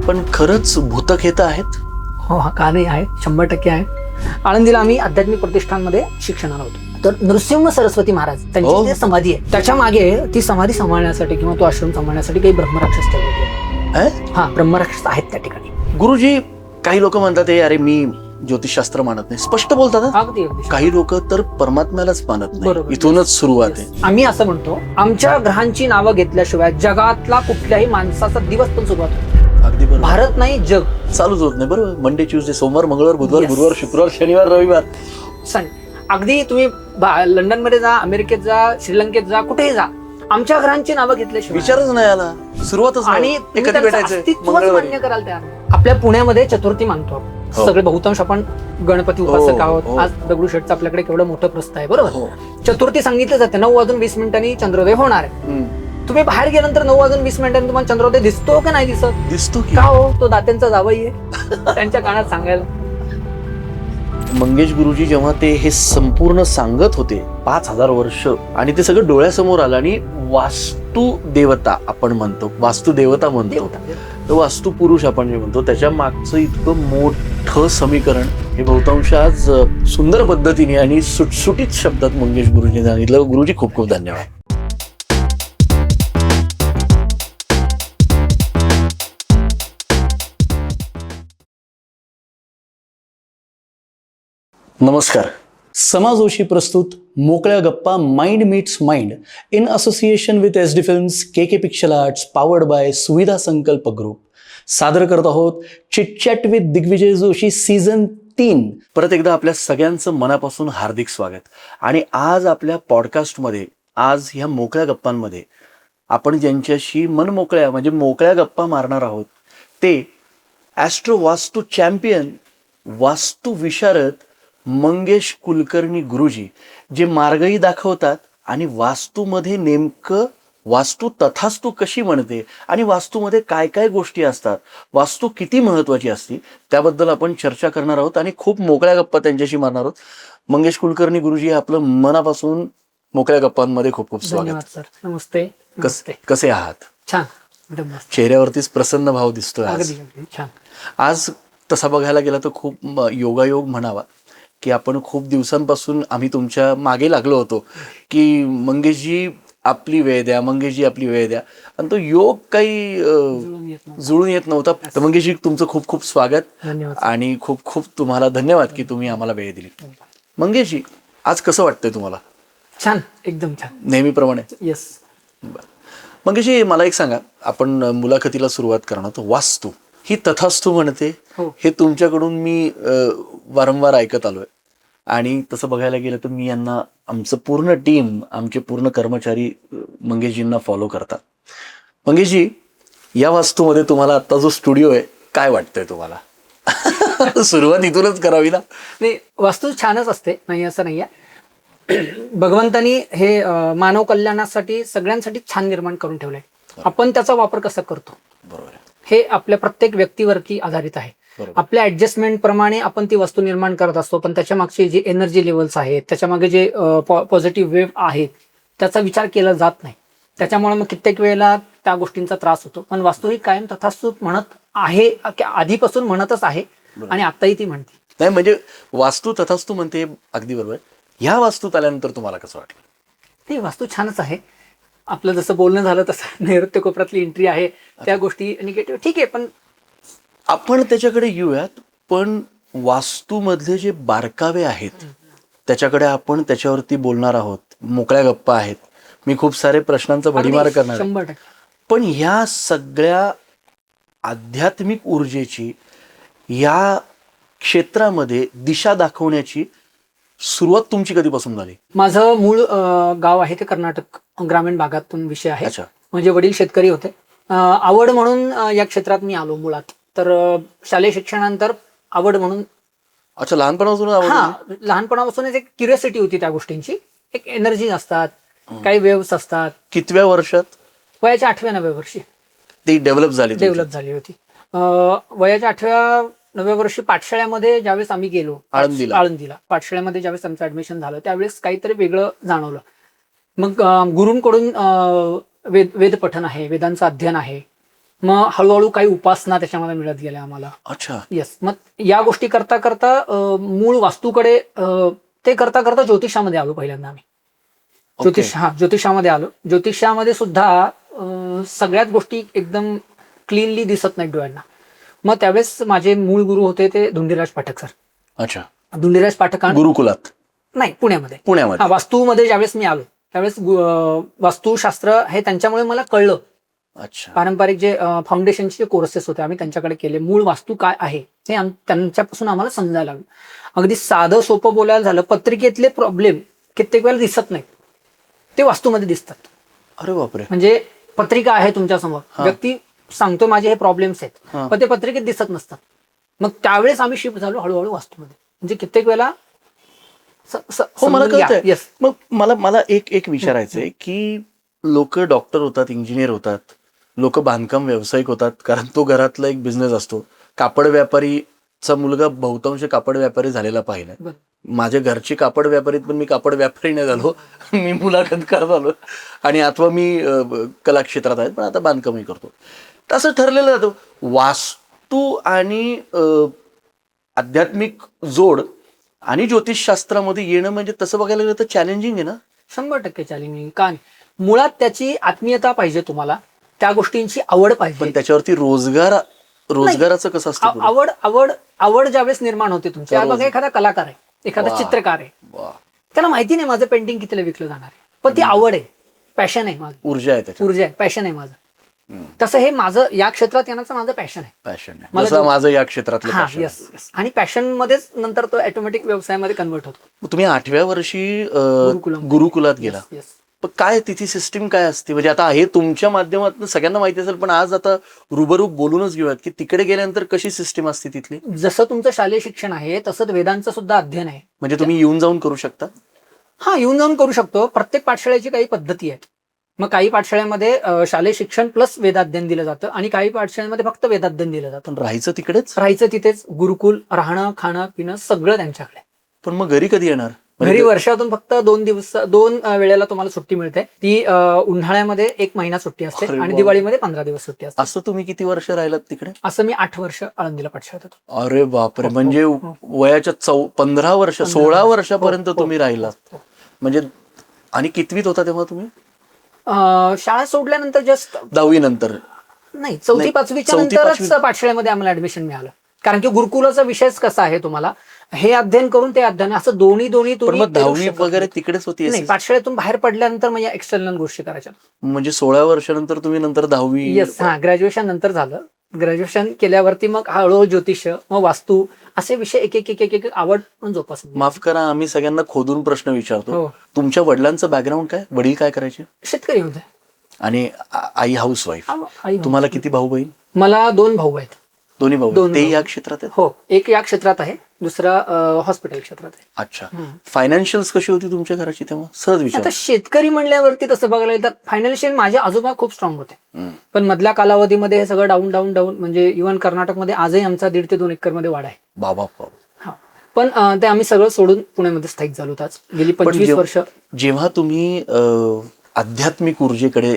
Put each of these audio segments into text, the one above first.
पण खरंच भूतखेतं आहेत? हो, हा का नाही आहे, 100% आहे. आळंदीला आम्ही आध्यात्मिक प्रतिष्ठानमध्ये शिक्षणाला होतो. तर नृसिंह सरस्वती महाराज त्यांची जी समाधी आहे त्याच्या मागे ती समाधी सांभाळण्यासाठी किंवा तो आश्रम सांभाळण्यासाठी काही ब्रह्मराक्षस ठेवले. हा, ब्रह्मराक्षस आहेत त्या ठिकाणी. गुरुजी, काही लोक म्हणतात अरे मी ज्योतिषशास्त्र मानत नाही, स्पष्ट बोलतात. अगदी अगदी. काही लोक तर परमात्म्यालाच मानत नाही. इथूनच सुरुवात आहे. आम्ही असं म्हणतो, आमच्या ग्रहांची नावं घेतल्याशिवाय जगातला कुठल्याही माणसाचा दिवस पण सुरुवात होतो. अगदी बरोबर. भारत नाही, जग चालूच होत नाही. बरोबर. मंडे, ट्यूसडे, सोमवार, मंगळवार, बुधवार, गुरुवार, शुक्रवार, शनिवार, रविवार, सण. अगदी तुम्ही लंडन मध्ये जा, अमेरिकेत जा, श्रीलंकेत जा, कुठेही जा, आमच्या घरांची नावं घेतल्याशिवाय विचारच नाही आला, सुरुवातच आणि कधी भेटायचं मान्य कराल त्या. आपल्या पुण्यामध्ये चतुर्थी मानतो आपण. सगळे बहुतांश आपण गणपती उपासक आहोत. आज दगडूशेठचं आपल्याकडे केवढं मोठं प्रस्थ आहे, बरोबर. चतुर्थी सांगितलं जाते 9:20 चंद्रोदय होणार आहे. तुम्ही बाहेर गेल्यानंतर 9:20 तुम्हाला चंद्रोदय दिसतो का नाही दिसत? दिसतो की. का हो, तो दात्यांचा जावई आहे. त्यांच्या कानात सांगायला. मंगेश गुरुजी जेव्हा ते हे संपूर्ण सांगत होते 5000 वर्ष, आणि ते सगळं डोळ्यासमोर आलं, आणि वास्तू देवता आपण म्हणतो, वास्तू देवता म्हणतो, तर वास्तू पुरुष आपण जे म्हणतो, त्याच्या मागचं इतकं मोठं समीकरण हे बहुतांश आज सुंदर पद्धतीने आणि सुटसुटीत शब्दात मंगेश गुरुजींनी सांगितलं. गुरुजी, खूप खूप धन्यवाद. नमस्कार. समाजोशी प्रस्तुत मोकळ्या गप्पा mind meets mind in association with SD films, KK picture arts, powered by Suvidha Sankalp group सादर करत आहोत chitchat with Digvijay Joshi season 3. परत एकदा आपल्या सगळ्यांचं मनापासून हार्दिक स्वागत. आणि आज आपल्या पॉडकास्टमध्ये, आज ह्या मोकळ्या गप्पांमध्ये आपण ज्यांच्याशी मन मोकळ्या म्हणजे मोकळ्या गप्पा मारणार आहोत ते ॲस्ट्रो वास्तू चॅम्पियन, वास्तू विशारद मंगेश कुलकर्णी गुरुजी, जे मार्गही दाखवतात आणि वास्तूमध्ये नेमकं वास्तू तथास्तू कशी म्हणते आणि वास्तूमध्ये काय काय गोष्टी असतात, वास्तू किती महत्वाची असते, त्याबद्दल आपण चर्चा करणार आहोत आणि खूप मोकळ्या गप्पा त्यांच्याशी मारणार आहोत. मंगेश कुलकर्णी गुरुजी, आपलं मनापासून मोकळ्या गप्पांमध्ये खूप खूप स्वागत. सर, नमस्ते. कसे आहात? छान. चेहऱ्यावरतीच प्रसन्न भाव दिसतोय आज. छान. आज तसा बघायला गेला तर खूप योगायोग म्हणावा की आपण खूप दिवसांपासून आम्ही तुमच्या मागे लागलो होतो की मंगेशजी आपली वेळ द्या, मंगेशजी आपली वेळ द्या, आणि तो योग काही जुळून येत नव्हता. तर मंगेशजी, तुमचं खूप खूप स्वागत आणि खूप खूप तुम्हाला धन्यवाद की तुम्ही आम्हाला वेळ दिली. मंगेशजी, आज कसं वाटतंय तुम्हाला? छान, एकदम छान, नेहमीप्रमाणे. येस. मंगेशजी, मला एक सांगा, आपण मुलाखतीला सुरुवात करणार तर वास्तू ही तथास्तू म्हणते, हे तुमच्याकडून मी वारंवार ऐकत आलोय. आणि तसं बघायला गेलं तर मी यांना, आमचं पूर्ण टीम, आमचे पूर्ण कर्मचारी मंगेशजींना फॉलो करतात. मंगेशजी, या वास्तूमध्ये तुम्हाला आता जो स्टुडिओ आहे, काय वाटतंय तुम्हाला? सुरुवात इथूनच करावी ना. नाही, वास्तू छानच असते, नाही असं नाहीये. भगवंतानी हे मानव कल्याणासाठी सगळ्यांसाठी छान निर्माण करून ठेवलंय. आपण त्याचा वापर कसा करतो, बरोबर, हे आपल्या प्रत्येक व्यक्तीवरती आधारित आहे. आपल्या ऍडजस्टमेंट प्रमाणे आपण ती वस्तू निर्माण करत असतो, पण त्याच्या मागचे जे एनर्जी लेवल्स आहेत, त्याच्या मागे जे पॉझिटिव्ह वेव्ह आहेत, त्याचा विचार केला जात नाही. त्याच्यामुळे मग कित्येक वेळेला त्या गोष्टींचा त्रास होतो. पण वास्तू ही कायम तथास्तु म्हणत आहे, आधीपासून म्हणतच आहे आणि आताही ती म्हणते. नाही, म्हणजे वास्तू तथास्तु म्हणते, अगदी बरोबर. ह्या वास्तूत आल्यानंतर तुम्हाला कसं वाटलं? नाही, वास्तू छानच आहे. आपलं जसं बोलणं झालं तसं नैऋत्य कोपऱ्यातली एंट्री आहे, त्या गोष्टी निगेटिव्ह ठीक आहे, पण आपण त्याच्याकडे येऊयात. पण वास्तूमधले जे बारकावे आहेत त्याच्याकडे आपण त्याच्यावरती बोलणार आहोत. मोकळ्या गप्पा आहेत, मी खूप सारे प्रश्नांचा भडीमार करणार आहे. 100%. पण ह्या सगळ्या आध्यात्मिक ऊर्जेची, या क्षेत्रामध्ये दिशा दाखवण्याची सुरुवात तुमची कधीपासून झाली? माझं मूळ गाव आहे ते कर्नाटक ग्रामीण भागातून विषय आहे. म्हणजे वडील शेतकरी होते. आवड म्हणून या क्षेत्रात मी आलो मुळात. तर शालेय शिक्षणानंतर आवड म्हणून. अच्छा, लहानपणापासून आवड? हा, लहानपणापासूनच एक क्युरियोसिटी होती त्या गोष्टींची. एक एनर्जी असतात, काही वेव्स असतात. कितव्या वर्षात? वयाच्या 8व्या-9व्या वर्षी ती डेव्हलप झाली होती. वयाच्या 8व्या-9व्या वर्षी पाठशाळ्यामध्ये ज्यावेळेस आम्ही गेलो आळंदीला, पाठशाळ्यामध्ये ज्यावेळेस आमचं ऍडमिशन झालं, त्यावेळेस काहीतरी वेगळं जाणवलं. मग गुरूंकडून वेद पठण आहे, वेदांचं अध्ययन आहे. मग हळूहळू काही उपासना त्याच्यामध्ये मिळत गेल्या आम्हाला. अच्छा. येस. मग या गोष्टी करता करता मूळ वास्तूकडे ते करता करता ज्योतिषामध्ये आलो पहिल्यांदा आम्ही. ज्योतिषामध्ये आलो. ज्योतिषामध्ये सुद्धा सगळ्याच गोष्टी एकदम क्लीनली दिसत नाहीत डोळ्यांना. मग त्यावेळेस माझे मूळ गुरु होते ते धुंडीराज पाठक सर. अच्छा. धुंडीराज पाठक गुरुकुलात नाही, पुण्यामध्ये. पुण्यामध्ये. वास्तूमध्ये ज्यावेळेस मी आलो त्यावेळेस वास्तुशास्त्र हे त्यांच्यामुळे मला कळलं. अच्छा. पारंपरिक जे फाउंडेशनचे कोर्सेस होते आम्ही त्यांच्याकडे केले. मूळ वास्तू काय आहे हे त्यांच्यापासून आम्हाला समजायला लागलं. अगदी साधं सोपं बोलायला झालं, पत्रिकेतले प्रॉब्लेम कित्येक वेळेला दिसत नाहीत, ते वास्तूमध्ये दिसतात. अरे बापरे. म्हणजे पत्रिका आहे तुमच्यासमोर, व्यक्ती सांगतो माझे हे प्रॉब्लेम्स आहेत, पण ते पत्रिकेत दिसत नसतात. मग त्यावेळेस आम्ही शिफ्ट झालो हळूहळू वास्तूमध्ये. म्हणजे कित्येक वेळेला हो, मला कळतंय. मग मला एक विचारायचंय की लोक डॉक्टर होतात, इंजिनियर होतात, लोक बांधकाम व्यावसायिक होतात, कारण तो घरातला एक बिझनेस असतो. कापड व्यापारीचा मुलगा बहुतांश कापड व्यापारी झालेला पाहिला. माझ्या घरची कापड व्यापारीत पण मी कापड व्यापारी नाही झालो, मी मुलाखतकार झालो. आणि अथवा मी कला क्षेत्रात आहे, पण आता बांधकामही करतो. तर असं ठरलेलं जातं. वास्तू आणि आध्यात्मिक जोड आणि ज्योतिषशास्त्रामध्ये येणं म्हणजे तसं बघायला गेलं तर चॅलेंजिंग आहे ना. 100% चॅलेंजिंग. का मुळात त्याची आत्मीयता पाहिजे, तुम्हाला त्या गोष्टींची आवड पाहिजे. पण त्याच्यावरती रोजगाराचं कसं असतं? आवड ज्यावेळेस निर्माण होते तुमची. बघा, एखादा कलाकार आहे, एखादा चित्रकार आहे, त्याला माहिती नाही माझं पेंटिंग कितीला विकलं जाणार आहे, पण ती आवड आहे, पॅशन आहे माझं, ऊर्जा आहे, पॅशन आहे माझं. तसं हे माझं या क्षेत्रात येण्याचं माझं पॅशन आहे. माझं या क्षेत्रातलं. आणि पॅशन मध्येच नंतर तो ऑटोमॅटिक व्यवसायामध्ये कन्वर्ट होतो. तुम्ही 8व्या वर्षी गुरुकुलात गेला. पण काय तिथे सिस्टीम काय असते? म्हणजे आता हे तुमच्या माध्यमातून सगळ्यांना माहिती असेल, पण आज आता रुबरू बोलूनच घेऊयात की तिकडे गेल्यानंतर कशी सिस्टीम असते तिथली. जसं तुमचं शालेय शिक्षण आहे तसंच वेदांचं सुद्धा अध्ययन आहे. म्हणजे तुम्ही येऊन जाऊन करू शकता? हा, येऊन जाऊन करू शकतो. प्रत्येक पाठशाळेची काही पद्धती आहेत. मग काही पाठशाळेमध्ये शालेय शिक्षण प्लस वेदाध्ययन दिलं जातं आणि काही पाठशाळेमध्ये फक्त वेदाध्ययन दिलं जातं. राहायचं तिकडेच? राहायचं तिथेच. गुरुकुल, राहणं, खाणं पिणं सगळं त्यांच्याकडे. पण मग घरी कधी येणार? घरी वर्षातून फक्त 2 वेळेला तुम्हाला सुट्टी मिळते. ती उन्हाळ्यामध्ये 1 महिना सुट्टी असते आणि दिवाळीमध्ये 15 दिवस सुट्टी असते. असं तुम्ही किती वर्ष राहिलात तिकडे? असं मी 8 वर्ष आळंदीला पाठशाळेत होतो. अरे बापरे. म्हणजे वयाच्या 15 वर्ष 16 वर्षापर्यंत तुम्ही राहिलात. म्हणजे आणि कितवीत होता तेव्हा तुम्ही? शाळा सोडल्यानंतर जस्ट 10वी नंतर नाही, 4वी-5वीच्या नंतरच पाठशाळेमध्ये आम्हाला ऍडमिशन मिळालं. कारण की गुरुकुलाचा विषयच कसा आहे, तुम्हाला हे अध्ययन करून ते अध्ययन, असं दोन्ही 10वी वगैरे तिकडेच होती? नाही, पाठशाळेतून बाहेर पडल्यानंतर म्हणजे एक्सटर्नल गोष्टी करायच्या. म्हणजे 16 वर्षानंतर तुम्ही नंतर 10वी? येस. ग्रॅज्युएशन नंतर झालं. ग्रॅज्युएशन केल्यावरती मग हळूहळू ज्योतिष, मग वास्तू असे विषय एक आवड जोपास. माफ करा, आम्ही सगळ्यांना खोदून प्रश्न विचारतो. तुमच्या वडिलांचं बॅकग्राऊंड काय? वडील काय करायचे? शेतकरी होते. आणि आई हाऊसवाईफ. तुम्हाला किती भाऊ बहीण? मला 2 भाऊ आहेत. दोन्ही भाऊ ते या क्षेत्रात आहेत? हो, एक या क्षेत्रात आहे, दुसरा हॉस्पिटल क्षेत्रात आहे. अच्छा. फायनान्शियल्स कशी होती तुमच्या घराची तेव्हा? सहज विचार. आता शेतकरी म्हणल्यावरती तसं बघायला गेलं तर फायनान्शियल माझे आजोबा खूप स्ट्रॉंग होते, पण मधल्या कालावधीमध्ये हे सगळं डाऊन म्हणजे इव्हन कर्नाटकमध्ये आजही आमचा 1.5 ते 2 एकर मध्ये वाडा आहे. बाबा. पण ते आम्ही सगळं सोडून पुण्यामध्ये स्थायिक झालो आज गेली 25 वर्ष. जेव्हा तुम्ही आध्यात्मिक ऊर्जेकडे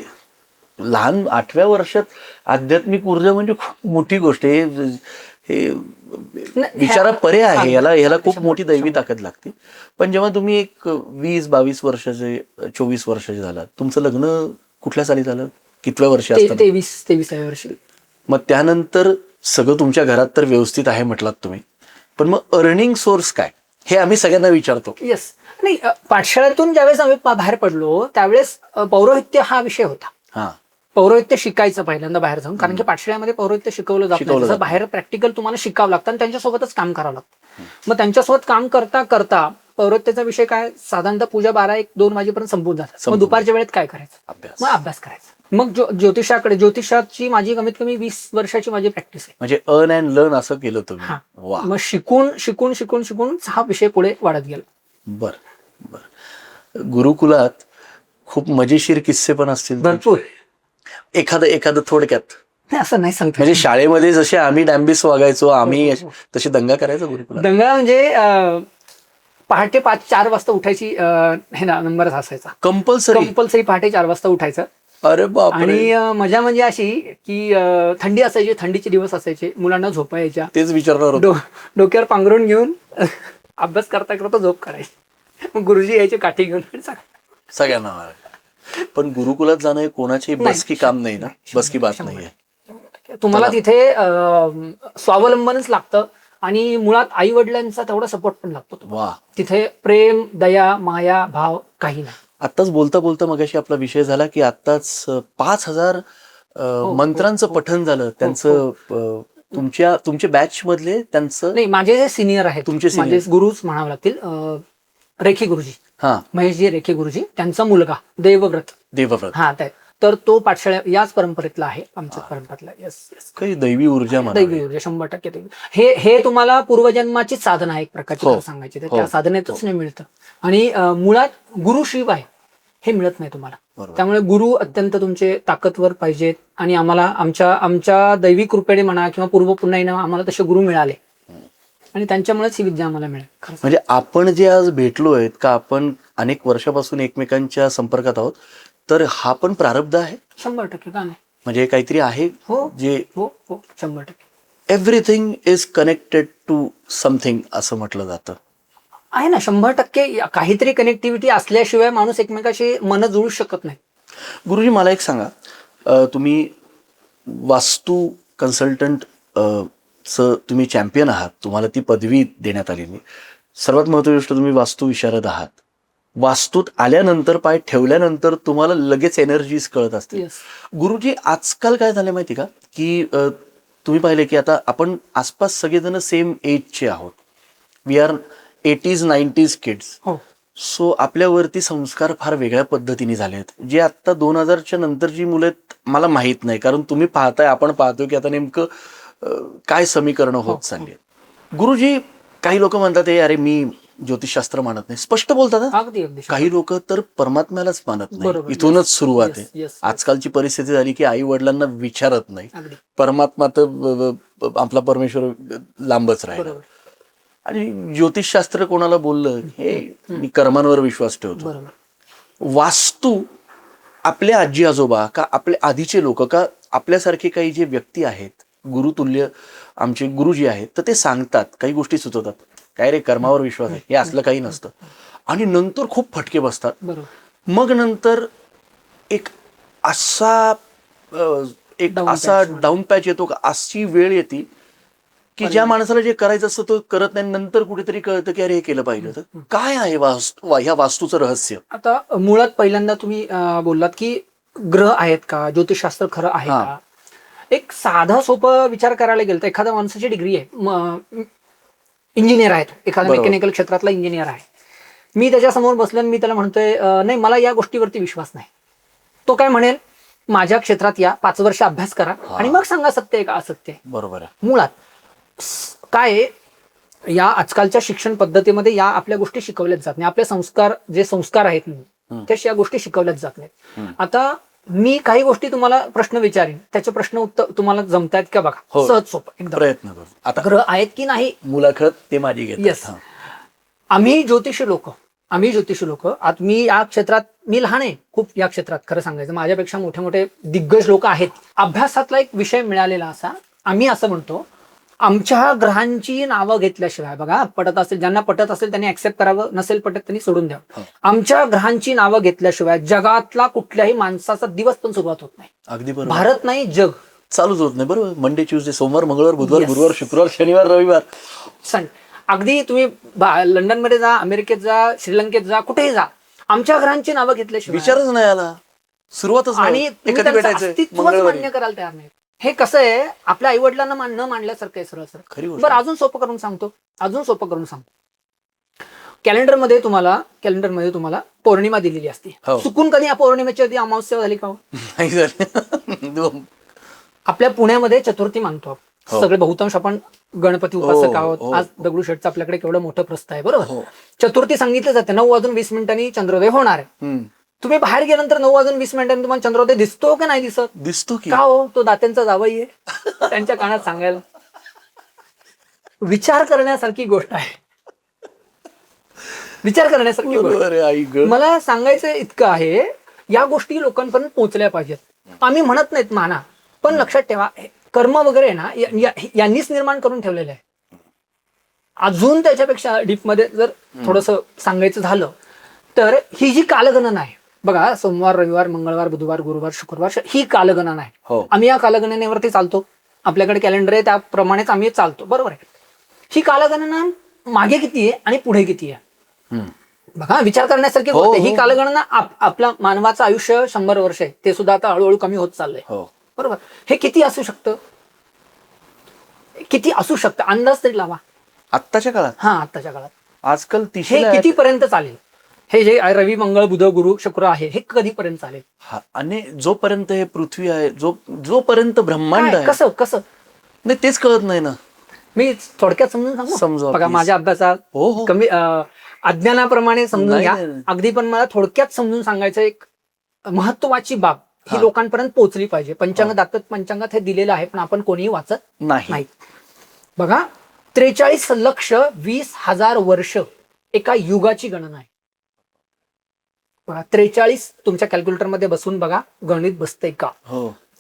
लहान 8व्या वर्षात आध्यात्मिक ऊर्जा म्हणजे खूप मोठी गोष्ट आहे. हे विचारा परे आहे, याला खूप मोठी दैवी ताकद लागते. पण जेव्हा तुम्ही एक 20-22 वर्षाचे 24 वर्षाचे झालात, तुमचं लग्न कुठल्या साली झालं? कितव्या वर्षी असतं? 23व्या वर्षी. मग त्यानंतर सगळं तुमच्या घरात तर व्यवस्थित आहे म्हटलात तुम्ही, पण मग अर्निंग सोर्स काय? हे आम्ही सगळ्यांना विचारतो. येस. नाही, पाठशाळेतून ज्यावेळेस आम्ही बाहेर पडलो त्यावेळेस पौरोहित्य हा विषय होता. पौरोहित्य शिकायचं पहिल्यांदा बाहेर जाऊन, कारण की पाठशाळेमध्ये पौरोहित्य शिकवलं जातं. बाहेर प्रॅक्टिकल तुम्हाला शिकावं लागतं आणि त्यांच्यासोबतच काम करावं लागतं. मग त्यांच्यासोबत काम करता करता पौरोहित्याचा विषय काय, साधारणतः पूजा 12-1-2 वाजेपर्यंत संपून जातात. मग दुपारच्या वेळेत काय करायचं? मग अभ्यास करायचा. मग ज्योतिषाची माझी कमीत कमी 20 वर्षाची माझी प्रॅक्टिस आहे. म्हणजे अर्न अँड लर्न असं केलं तुम्ही? मग शिकून हा विषय पुढे वाढत गेला. बर. गुरुकुलात खूप मजेशीर किस्से पण असतील भरपूर. एखादं थोडक्यात? असं नाही सांगतो. म्हणजे शाळेमध्ये जसे आम्ही डॅम्बिस वागायचो, आम्ही तशी दंगा करायचो गुरुकुलात? दंगा म्हणजे पहाटे 5-4 वाजता उठायची हे ना नंबरच असायचा. कंपल्सरी पहाटे 4 वाजता उठायचं. अरे बापरे. आणि मजा म्हणजे अशी की थंडी असायची, थंडीचे दिवस असायचे, मुलांना झोपा यायच्या, तेच विचारणार होतो. डोक्यावर पांघरून घेऊन अभ्यास करता करता झोप करायची. मग गुरुजी यायचे काठी घेऊन सगळ्यांना मारायला. पण गुरुकुलात जाणं हे कोणाची बस की काम नाही ना, बस की बात नाहीये. तुम्हाला तिथे स्वावलंबनच लागतं आणि मुळात आई वडिलांचा तेवढा सपोर्ट पण लागतो. वा. तिथे प्रेम, दया, माया, भाव काही नाही. आत्ताच बोलता बोलता मगाशी आपला विषय झाला की आत्ताच 5,000 मंत्रांचं पठण झालं त्यांचं. तुमच्या बॅच मधले त्यांचं नाही, माझे जे सिनियर आहेत, तुमचे माझे गुरुच म्हणावे लागतील, रेखी गुरुजी, हा, महेशजी रेखी गुरुजी, त्यांचा मुलगा देवव्रत. हा, तर तो पाठशाळा याच परंपरेतला आहे, आमच्या परंपरेतला. येस येस, काही दैवी ऊर्जा म्हणा. दैवी ऊर्जा 100% दैवी. हे तुम्हाला पूर्वजन्माची साधना आहे एक प्रकारची सांगायची तर त्या साधनेतच नाही मिळतं. आणि मुळात गुरुशिवाय हे मिळत नाही तुम्हाला. त्यामुळे गुरु अत्यंत तुमचे ताकदवर पाहिजेत. आणि आम्हाला आमच्या दैवी कृपेने म्हणा किंवा पूर्व पुन्हा आम्हाला तसे गुरु मिळाले आणि त्यांच्यामुळेच ही विद्या आम्हाला मिळाली. म्हणजे आपण जे आज भेटलोय का, आपण अनेक वर्षापासून एकमेकांच्या संपर्कात आहोत, तर हा पण प्रारब्ध आहे. 100% का नाही, म्हणजे काहीतरी आहे. हो जे 100%. Everything is connected to something असं म्हटलं जातं. आहे ना, 100% काहीतरी कनेक्टिव्हिटी असल्याशिवाय माणूस एकमेकाशी मन जुळू शकत नाही. गुरुजी मला एक सांगा, तुम्ही वास्तू कन्सल्टंट तुम्ही चॅम्पियन आहात, तुम्हाला ती पदवी देण्यात आलेली. सर्वात महत्त्वाची गोष्ट, तुम्ही वास्तू विशारद आहात. वास्तूत आल्यानंतर, पाय ठेवल्यानंतर तुम्हाला लगेच एनर्जीज कळत असते. गुरुजी आजकाल काय झालं माहिती का, की तुम्ही पाहिले की आता आपण आसपास सगळेजण सेम एजचे आहोत. We R 80s 90s kids. So आपल्यावरती संस्कार फार वेगळ्या पद्धतीने झाले आहेत. जे आता 2000च्या नंतरची मुलं आहेत मला माहीत नाही, कारण तुम्ही पाहताय, आपण पाहतोय की आता नेमकं काय समीकरणं होत चालली आहेत. गुरुजी, काही लोक म्हणतात अरे मी ज्योतिषशास्त्र मानत नाही, स्पष्ट बोलतात. अगदी. काही लोक तर परमात्म्यालाच मानत नाही. इथूनच सुरुवात आहे. आजकालची परिस्थिती झाली की आई वडिलांना विचारत नाही, परमात्मा तर आपला परमेश्वर लांबच राहिला. आणि ज्योतिषशास्त्र कोणाला बोललं, हे मी कर्मांवर विश्वास ठेवतो. वास्तू आपल्या आजी आजोबा का आपले आधीचे लोक का आपल्यासारखे काही जे व्यक्ती आहेत, गुरुतुल्य आमचे गुरुजी आहेत, तर ते सांगतात, काही गोष्टी सुचवतात. काय रे, कर्मावर विश्वास आहे, हे असलं काही नसतं. आणि नंतर खूप फटके बसतात. मग नंतर एक असा डाऊन पॅच येतो का, अशी वेळ येते की ज्या माणसाला जे करायचं असतं तो करत नाही. नंतर कुठेतरी कळतं की अरे हे केलं पाहिजे. तर काय आहे ह्या वास्तूचं रहस्य? आता मुळात पहिल्यांदा तुम्ही बोललात की ग्रह आहेत का, ज्योतिषशास्त्र खरं आहे का. एक साधा सोपं विचार करायला गेलं तर एखाद्या माणसाची डिग्री आहे, इंजिनियर आहे, एखाद्या मेकॅनिकल क्षेत्रातला इंजिनियर आहे, मी त्याच्यासमोर बसलो आणि मी त्याला म्हणतोय नाही मला या गोष्टीवरती विश्वास नाही. तो काय म्हणेल, माझ्या क्षेत्रात या 5 वर्ष अभ्यास करा आणि मग सांगा सत्य आहे का असत्य आहे. बरोबर आहे. मुळात काय, या आजकालच्या शिक्षण पद्धतीमध्ये या आपल्या गोष्टी शिकवल्याच जात नाही. आपले संस्कार आहेत त्याशी या गोष्टी शिकवल्याच जात नाहीत. आता मी काही गोष्टी तुम्हाला प्रश्न विचारेन, त्याचे प्रश्न उत्तर तुम्हाला जमतायत का बघा, सहज सोपं एकदम. प्रयत्न करू. आता ग्रह आहेत की नाही, मुलाखत ते माझी घेतात. येस. आम्ही ज्योतिषी लोक, आज मी या क्षेत्रात, मी लहान आहे खूप या क्षेत्रात, खरं सांगायचं माझ्यापेक्षा मोठे मोठे दिग्गज लोक आहेत. अभ्यासातला एक विषय मिळालेला असा, आम्ही असं म्हणतो, आमच्या ग्रहांची नावं घेतल्याशिवाय, बघा पटत असेल, ज्यांना पटत असेल त्यांनी ऍक्सेप्ट करावं, नसेल पटत त्यांनी सोडून द्यावं. आमच्या ग्रहांची नावं घेतल्याशिवाय जगातला कुठल्याही माणसाचा दिवस पण सुरुवात होत नाही. अगदी बरोबर. भारत नाही, जग चालूच होत नाही. बरोबर. मंडे, ट्यूजडे, सोमवार, मंगळवार, बुधवार, गुरुवार, शुक्रवार, शनिवार, रविवार, सण. अगदी तुम्ही लंडनमध्ये जा, अमेरिकेत जा, श्रीलंकेत जा, कुठेही जा, आमच्या ग्रहांची नावं घेतल्याशिवाय विचारच नाही आला, सुरुवातच. आणि मान्य करायला तयार नाही. हे कसं आहे, आपल्या आई वडिलांना न मांडल्यासारखं आहे. सरळ. बरं, अजून सोपं करून सांगतो. कॅलेंडरमध्ये तुम्हाला पौर्णिमा दिलेली असते. चुकून कधी या पौर्णिमेच्या आधी अमावस्या झाली का? नाही झाली. आपल्या पुण्यामध्ये चतुर्थी मानतो सगळे, बहुतांश आपण गणपती उपासक आहोत. आज दगडूशेठचं आपल्याकडे केवढं मोठं प्रस्थ आहे, बरोबर. चतुर्थी सांगितलं जाते 9:20 चंद्रोदय होणार आहे. तुम्ही बाहेर गेल्यानंतर 9:20 तुम्हाला चंद्रोदय दिसतो की नाही दिसत? दिसतो की. का हो, तो दात्यांचा जावई आहे, त्यांच्या कानात सांगायला. विचार करण्यासारखी गोष्ट आहे. मला सांगायचं इतकं आहे या गोष्टी लोकांपर्यंत पोहोचल्या पाहिजेत. आम्ही म्हणत नाहीत माना, पण लक्षात ठेवा कर्म वगैरे ना यांनीच निर्माण करून ठेवलेलं आहे. अजून त्याच्यापेक्षा डीपमध्ये जर थोडंसं सांगायचं झालं तर ही जी कालगणना आहे बघा, सोमवार, रविवार, मंगळवार, बुधवार, गुरुवार, शुक्रवार, ही कालगणना आहे. आम्ही या कालगणनेवरती चालतो. आपल्याकडे कॅलेंडर आहे, त्याप्रमाणेच आम्ही चालतो, बरोबर आहे. ही कालगणना मागे किती आहे आणि पुढे किती आहे बघा, विचार करण्यासारखी गोष्ट आहे. ही कालगणना आपला मानवाचं आयुष्य 100 वर्ष आहे, ते सुद्धा आता हळूहळू कमी होत चाललंय, बरोबर. हे किती असू शकतं, किती असू शकतं, अंदाज तरी लावा आत्ताच्या काळात. आत्ताच्या काळात आजकाल हे कितीपर्यंत चालेल? हे जे रवी, मंगळ, बुध, गुरु, शुक्र आहे, हे कधीपर्यंत चालेल? आणि जोपर्यंत हे पृथ्वी आहे, जोपर्यंत ब्रह्मांड आहे, कसं नाही तेच कळत नाही ना. मी थोडक्यात समजून सांगू बघा, माझ्या अभ्यासात कमी अज्ञानाप्रमाणे समजून घ्या अगदी, पण मला थोडक्यात समजून सांगायचं एक महत्वाची बाब ही लोकांपर्यंत पोहोचली पाहिजे. पंचांग दाखवत, पंचांगात हे दिलेलं आहे, पण आपण कोणीही वाचत नाही. बघा, 43,20,000 वर्ष एका युगाची गणना आहे बघा. 43 तुमच्या कॅल्क्युलेटरमध्ये बसून बघा, गणित बसतंय का?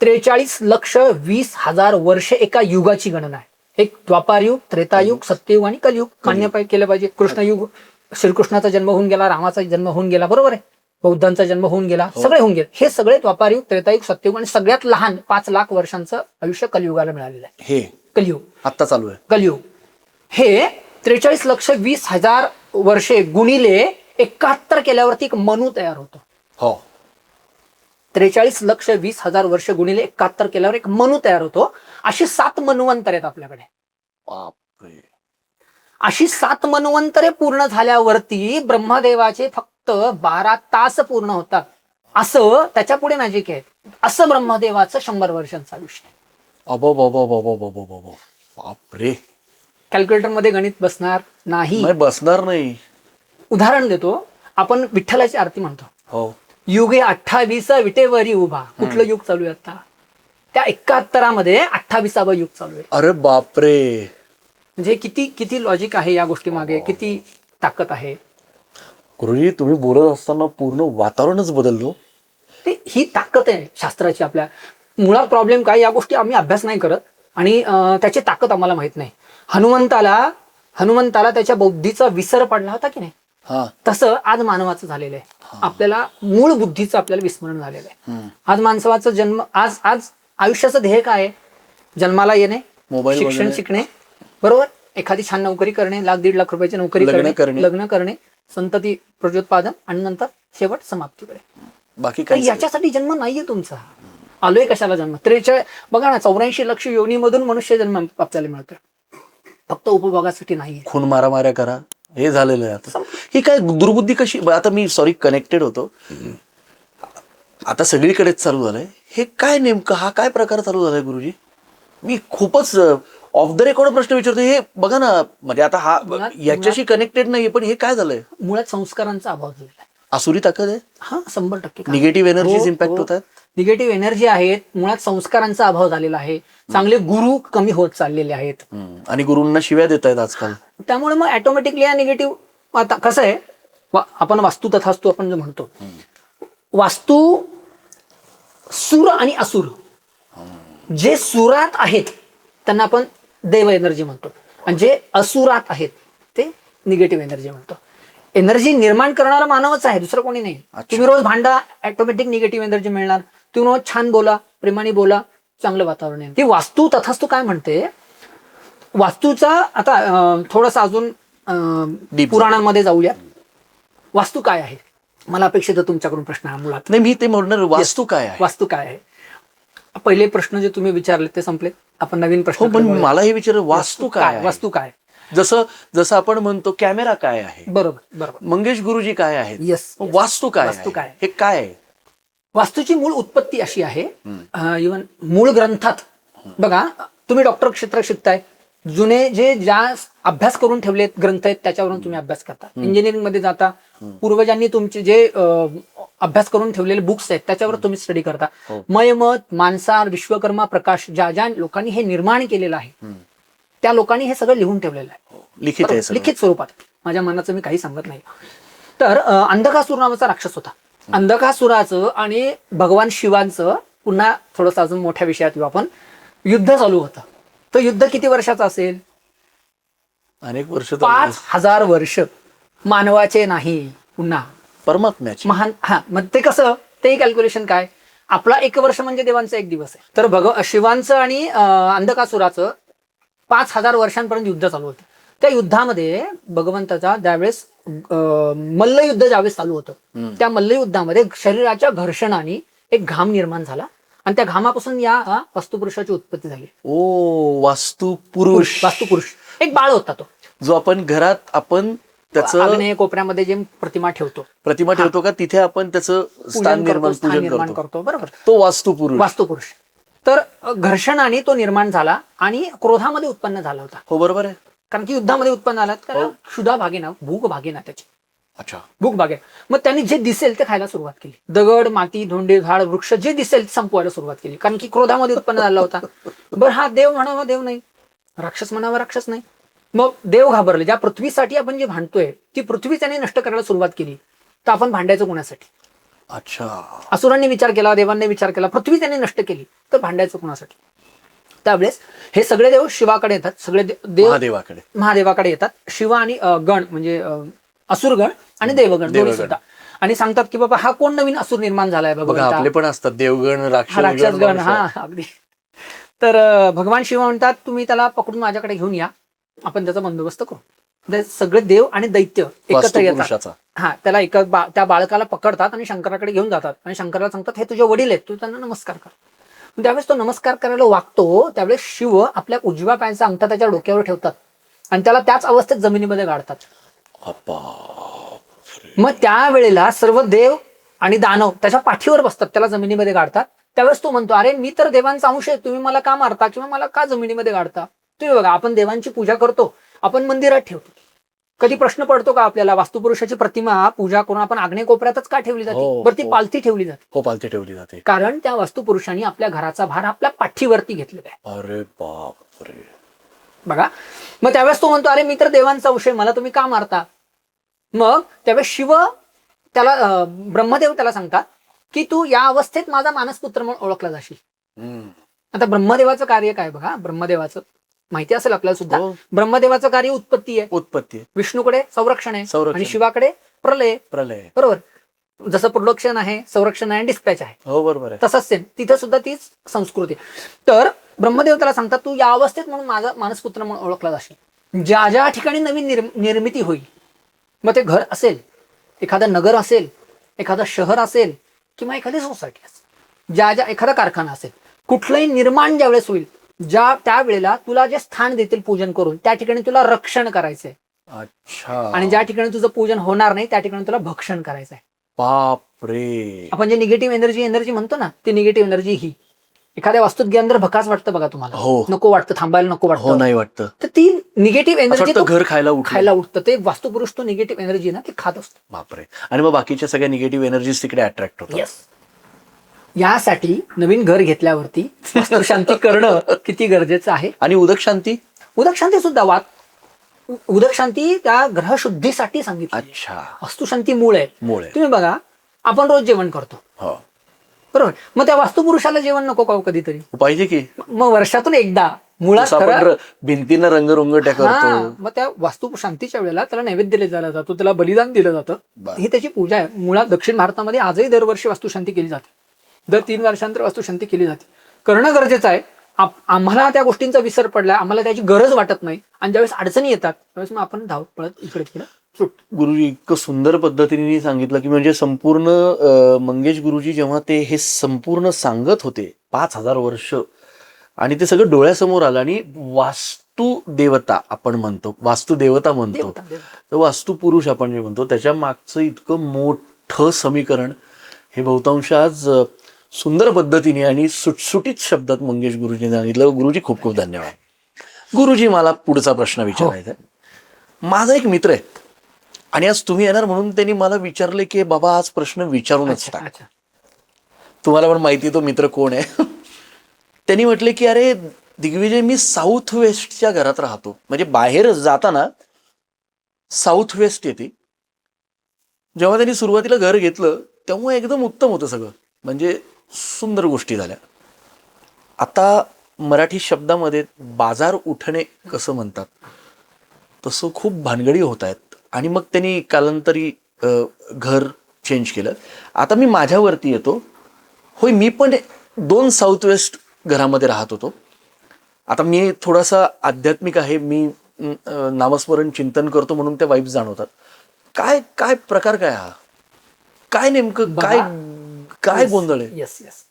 43,20,000 वर्ष एका युगाची गणना आहे. एक द्वापारयुग, त्रेतायुग, सत्ययुग आणि कलयुग मान्य केलं पाहिजे. कृष्णयुग, श्रीकृष्णाचा जन्म होऊन गेला, रामाचा जन्म होऊन गेला, बरोबर आहे, बौद्धांचा जन्म होऊन गेला, सगळे होऊन गेले. हे सगळे द्वापारयुग, त्रेतायुग, सत्ययुग आणि सगळ्यात लहान 5 लाख वर्षांचं आयुष्य कलियुगाला मिळालेलं आहे. हे कलियुग आता चालू आहे. कलियुग हे 43,20,000 वर्षे गुणिले 71 केल्यावरती एक मनू तयार होतो. 43,20,000 वर्ष गुणिले 71 केल्यावर एक मनू तयार होतो. अशी 7 मन्वंतर आहेत आपल्याकडे. अशी 7 मन्वंतरे पूर्ण झाल्यावरती ब्रह्मदेवाचे फक्त 12 तास पूर्ण होतात. असं त्याच्या पुढे मॅजिक आहे. असं ब्रह्मदेवाचं 100 वर्षांचं आयुष्य. बापरे. कॅल्क्युलेटर मध्ये गणित बसणार नाही. उदाहरण देतो, आपण विठ्ठलाची आरती म्हणतो, युगे 28 विटेवरी उभा. कुठलं युग चालू आहे आता? त्या 71 मध्ये 28वं युग चालू आहे. अरे बापरे. म्हणजे किती लॉजिक आहे या गोष्टी मागे, किती ताकद आहे. गुरुजी, तुम्ही बोलत असताना पूर्ण वातावरणच बदललो. ही ताकद आहे शास्त्राची. आपल्या मुळात प्रॉब्लेम काय, या गोष्टी आम्ही अभ्यास नाही करत आणि त्याची ताकद आम्हाला माहित नाही. हनुमंताला त्याच्या बुद्धीचा विसर पडला होता की नाही, तसं आज मानवाचं झालेलं आहे. आपल्याला मूळ बुद्धीचं आपल्याला विस्मरण झालेलं आहे. आज माणसाचा जन्म, आज आयुष्याचं ध्येय काय आहे? जन्माला येणे, शिक्षण शिकणे, बरोबर, एखादी छान नोकरी करणे, 1,00,000-1,50,000 रुपयाची नोकरी करणे, लग्न करणे, संतती प्रजोत्पादन आणि नंतर शेवट समाप्तीकडे. बाकी काही याच्यासाठी जन्म नाहीये तुमचा. आलोय कशाला जन्म? बघा ना, 84 लक्ष योनीमधून मनुष्य जन्म आपल्याला मिळतोय, फक्त उपभोगासाठी नाही. खून मारामाऱ्या करा हे झालेलं आहे आता. ही काय दुर्बुद्धी कशी? आता मी कनेक्टेड होतो, आता सगळीकडेच चालू झालंय. हे काय नेमकं, हा काय प्रकार चालू झालाय गुरुजी? मी खूपच ऑफ द रेकॉर्ड प्रश्न विचारतो. हे बघा ना, म्हणजे आता हा याच्याशी कनेक्टेड नाहीये, पण हे काय झालंय? मुळात संस्कारांचा अभाव झालेला आहे. आसुरी ताकद आहे. 100% निगेटिव्ह एनर्जीज इम्पॅक्ट होतात. निगेटिव्ह एनर्जी आहेत. मुळात संस्कारांचा अभाव झालेला आहे. चांगले गुरु कमी होत चाललेले आहेत आणि गुरूंना शिव्या देत आहेत आजकाल. त्यामुळे मग ऑटोमॅटिकली या निगेटिव्ह. आता कसं आहे, आपण वास्तू तथास्तू आपण जो म्हणतो, वास्तू सुर आणि असुर, जे सुरात आहेत त्यांना आपण देव एनर्जी म्हणतो, आणि जे असुरात आहेत ते निगेटिव्ह एनर्जी म्हणतो. एनर्जी निर्माण करणारा मानवच आहे, दुसरं कोणी नाही. तुम्ही रोज भांडा, ऑटोमॅटिक निगेटिव्ह एनर्जी मिळणार. तुम्ही रोज छान बोला, प्रेमाने बोला, चांगलं वातावरण आहे. ती वास्तू तथास्तू काय म्हणते, वास्तूचा आता थोडंसं अजून पुराणांमध्ये जाऊया. वास्तू काय आहे? मला अपेक्षित तुमच्याकडून प्रश्न हा मुळात. नाही, मी ते म्हणणार, वास्तू काय आहे? वास्तू काय आहे? पहिले प्रश्न जे तुम्ही विचारले ते संपले, आपण नवीन प्रश्न. पण मला हे विचार, वास्तू काय? वास्तू काय? जसं आपण म्हणतो कॅमेरा काय आहे, बरोबर. मंगेश गुरुजी काय आहेत? येस. वास्तू काय? वास्तू काय हे काय आहे? वास्तूची मूळ उत्पत्ती अशी आहे, इव्हन मूळ ग्रंथात बघा, तुम्ही डॉक्टर क्षेत्रात शिकताय, जुने ज्या अभ्यास करून ठेवलेत ग्रंथ आहेत त्याच्यावरून तुम्ही अभ्यास करता. इंजिनिअरिंग मध्ये जाता, पूर्वजांनी तुमचे जे अभ्यास करून ठेवलेले बुक्स आहेत त्याच्यावर तुम्ही स्टडी करता. मयमत, मानसार, विश्वकर्मा, प्रकाश, ज्या लोकांनी हे निर्माण केलेलं आहे त्या लोकांनी हे सगळं लिहून ठेवलेलं आहे, लिखित स्वरूपात. माझ्या मनाचं मी काही सांगत नाही. तर अंधकासूर नावाचा राक्षस होता. अंधकासुराचं आणि भगवान शिवांचं पुन्हा थोडंसं अजून मोठ्या विषयात येऊ आपण, युद्ध चालू होतं. तर युद्ध किती वर्षाचं असेल? अनेक वर्ष 5,000 वर्ष. मानवाचे नाही, पुन्हा परमात्म्याची. महान. हा, मग ते कसं, ते कॅल्क्युलेशन काय, आपला 1 वर्ष म्हणजे देवांचा 1 दिवस आहे. तर शिवांचं आणि अंधकासुराचं 5,000 वर्षांपर्यंत युद्ध चालू होतं. त्या युद्धामध्ये भगवंताचा ज्यावेळेस मल्लयुद्ध ज्यावेळेस चालू होतं, त्या मल्लयुद्धामध्ये शरीराच्या घर्षणाने एक घाम निर्माण झाला आणि त्या घामापासून या वास्तुपुरुषाची उत्पत्ती झाली. ओ, वास्तुपुरुष. वास्तुपुरुष एक बाळ होता तो, जो आपण घरात आपण त्याचं आग्नेय कोपऱ्यामध्ये जे प्रतिमा ठेवतो का, तिथे आपण त्याचं स्थान निर्माण करतो. बरोबर, तो वास्तुपुरुष. तर घर्षणाने तो निर्माण झाला आणि क्रोधामध्ये उत्पन्न झाला होता. हो, बरोबर आहे. कारण की युद्धामध्ये उत्पन्न झाला, त्याला क्षुधा भागेना, भूक भागेना त्याची. अच्छा, भूक भागे. मग त्यांनी जे दिसेल ते खायला सुरुवात केली. दगड, माती, धोंडे, झाड, वृक्ष जे दिसेल ते संपवायला सुरुवात केली, कारण की क्रोधामध्ये उत्पन्न झाला होता. बरं, हा देव म्हणावा देव नाही, राक्षस म्हणावा राक्षस नाही. मग देव घाबरले. ज्या पृथ्वीसाठी आपण जे भांडतोय ती पृथ्वी त्याने नष्ट करायला सुरुवात केली, तर आपण भांडायचं कोणासाठी? अच्छा. असुरांनी विचार केला, देवांनी विचार केला, पृथ्वी त्याने नष्ट केली, तर भांडायचं कोणासाठी? त्यावेळेस हे सगळे देव शिवाकडे येतात. सगळे देव महादेवाकडे येतात. शिव आणि गण म्हणजे असुरगण आणि देवगण दोन्ही सुद्धा, आणि सांगतात की बाबा हा कोण नवीन असुर निर्माण झालाय बघा. आपले पण असतात देवगण, राक्षसगण. हा, अगदी. तर भगवान शिव म्हणतात तुम्ही त्याला पकडून माझ्याकडे घेऊन या, आपण त्याचा बंदोबस्त करू. सगळे देव आणि दैत्य एकत्र येतात. हा, त्याला त्या बाळकाला पकडतात आणि शंकराकडे घेऊन जातात आणि शंकराला सांगतात हे तुझे वडील आहेत, तू त्यांना नमस्कार कर. त्यावेळेस तो नमस्कार करायला वागतो, त्यावेळेस शिव आपल्या उजव्या पायाचा अंगठा त्याच्या डोक्यावर ठेवतात आणि त्याला त्याच अवस्थेत जमिनीमध्ये गाडतात. मग त्यावेळेला सर्व देव आणि दानव त्याच्या पाठीवर बसतात, त्याला जमिनीमध्ये गाडतात. त्यावेळेस तो म्हणतो अरे मी तर देवांचा अंश आहे, तुम्ही मला का मारता किंवा मला का जमिनीमध्ये गाडता? तुम्ही बघा, आपण देवांची पूजा करतो, आपण मंदिरात ठेवतो. कधी प्रश्न पडतो का आपल्याला, वास्तुपुरुषाची प्रतिमा पूजा करून आपण आग्नेय कोपऱ्यातच का ठेवली जाते? बरं, ती पालथी ठेवली जाते. हो, पालथी ठेवली जाते, कारण त्या वास्तुपुरुषांनी आपल्या घराचा भार आपल्या पाठीवरती घेतलेला आहे. अरे बापरे. बघा, मग त्यावेळेस तो म्हणतो अरे मी तर देवांचा अंश आहे, मला तुम्ही का मारता? मग त्यावेळेस शिव त्याला ब्रह्मदेव त्याला सांगतात की तू या अवस्थेत माझा मानसपुत्र म्हणून ओळखला जाशील. आता ब्रह्मदेवाचं कार्य काय बघा, ब्रह्मदेवाचं माहिती असेल आपल्याला सुद्धा. ब्रह्मदेवाचं कार्य उत्पत्ती आहे, विष्णूकडे संरक्षण आहे आणि शिवाकडे प्रलय. बरोबर, जसं प्रोडक्शन आहे, संरक्षण आहे, डिस्पॅच आहे. हो, बरोबर आहे. तसंच सेम तिथे सुद्धा तीच संस्कृती. तर ब्रह्मदेव त्याला सांगतात तू या अवस्थेत म्हणून माझा मानसपुत्र म्हणून ओळखला जाशील. ज्या ज्या ठिकाणी नवीन निर्मिती होईल, मग ते घर असेल, एखादं नगर असेल, एखादं शहर असेल किंवा एखादी सोसायटी असेल, एखादा कारखाना असेल, कुठलंही निर्माण ज्यावेळेस होईल, त्यावेळेला तुला जे स्थान देतील पूजन करून, त्या ठिकाणी तुला रक्षण करायचंय. अच्छा. आणि ज्या ठिकाणी तुझं पूजन होणार नाही त्या ठिकाणी तुला भक्षण करायचंय. बापरे. आपण जे निगेटिव्ह एनर्जी म्हणतो ना, ती निगेटिव्ह एनर्जी ही एखाद्या वास्तूत गेल्यानंतर भकास वाटतं बघा तुम्हाला, नको वाटतं, थांबायला नको वाटतं, हो, नाही वाटतं. तर ती निगेटिव्ह एनर्जी घर खायला उठतं. ते वास्तुपुरुष तो निगेटिव्ह एनर्जी ना ती खात असतो. बापरे. आणि मग बाकीच्या सगळ्या निगेटिव्ह एनर्जीज तिकडे अट्रॅक्ट होतात. येस. यासाठी नवीन घर घेतल्यावरती वास्तुशांती करणं किती गरजेचं आहे. आणि उदक शांती सुद्धा उदक शांती त्या ग्रहशुद्धीसाठी सांगितली. अच्छा. वास्तुशांती मूळ आहे. तुम्ही बघा, आपण रोज जेवण करतो, बरोबर, मग त्या वास्तुपुरुषाला जेवण नको का कधीतरी? पाहिजे की. मग वर्षातून एकदा मुळात भिंतीनं रंगरंगोट्या करतो, मग त्या वास्तुशांतीच्या वेळेला त्याला नैवेद्य दिला जातो, त्याला बलिदान दिलं जातं. ही त्याची पूजा आहे. मुळात दक्षिण भारतामध्ये आजही दरवर्षी वास्तुशांती केली जाते. दर 3 वर्षांतर वास्तुशांती केली जाते. करणं गरजेचं आहे. आम्हाला त्या गोष्टींचा विसर पडला, आम्हाला त्याची गरज वाटत नाही, आणि ज्यावेळेस अडचणी येतात त्यावेळेस मग आपण धावत पळत इकडे तिकडे सुट. गुरुजी इतकं सुंदर पद्धतीने सांगितलं की म्हणजे संपूर्ण मंगेश गुरुजी जेव्हा ते हे संपूर्ण सांगत होते 5,000 वर्ष, आणि ते सगळं डोळ्यासमोर आलं, आणि वास्तुदेवता आपण म्हणतो, वास्तुदेवता म्हणतो, तर वास्तुपुरुष आपण जे म्हणतो, त्याच्या मागचं इतकं मोठं समीकरण हे बहुतांश आज सुंदर पद्धतीने आणि सुटसुटीत शब्दात मंगेश गुरुजींनी सांगितलं. गुरुजी खूप खूप धन्यवाद. गुरुजी, मला पुढचा प्रश्न विचारायचा आहे. माझा एक मित्र आहे आणि आज तुम्ही येणार म्हणून त्यांनी मला विचारले की बाबा आज प्रश्न विचारूनच टाक. तुम्हाला पण माहिती तो मित्र कोण आहे. त्यांनी म्हटले की अरे दिग्विजय, मी साऊथ वेस्टच्या घरात राहतो, म्हणजे बाहेर जाताना साऊथ वेस्ट येते. जेव्हा त्यांनी सुरुवातीला घर घेतलं तेव्हा एकदम उत्तम होतं सगळं, म्हणजे सुंदर गोष्टी झाल्या. आता मराठी शब्दामध्ये बाजार उठणे कसं म्हणतात तसं खूप भानगडी होत आहेत, आणि मग त्यांनी कालांतरी घर चेंज केलं. आता मी माझ्यावरती येतो. होय, मी पण 2 साऊथ वेस्ट घरामध्ये राहत होतो. आता मी थोडासा आध्यात्मिक आहे, मी नामस्मरण चिंतन करतो म्हणून त्या वाईब्स जाणवतात. काय काय प्रकार काय हा, काय नेमकं काय काय गोंधळ आहे? येस येस,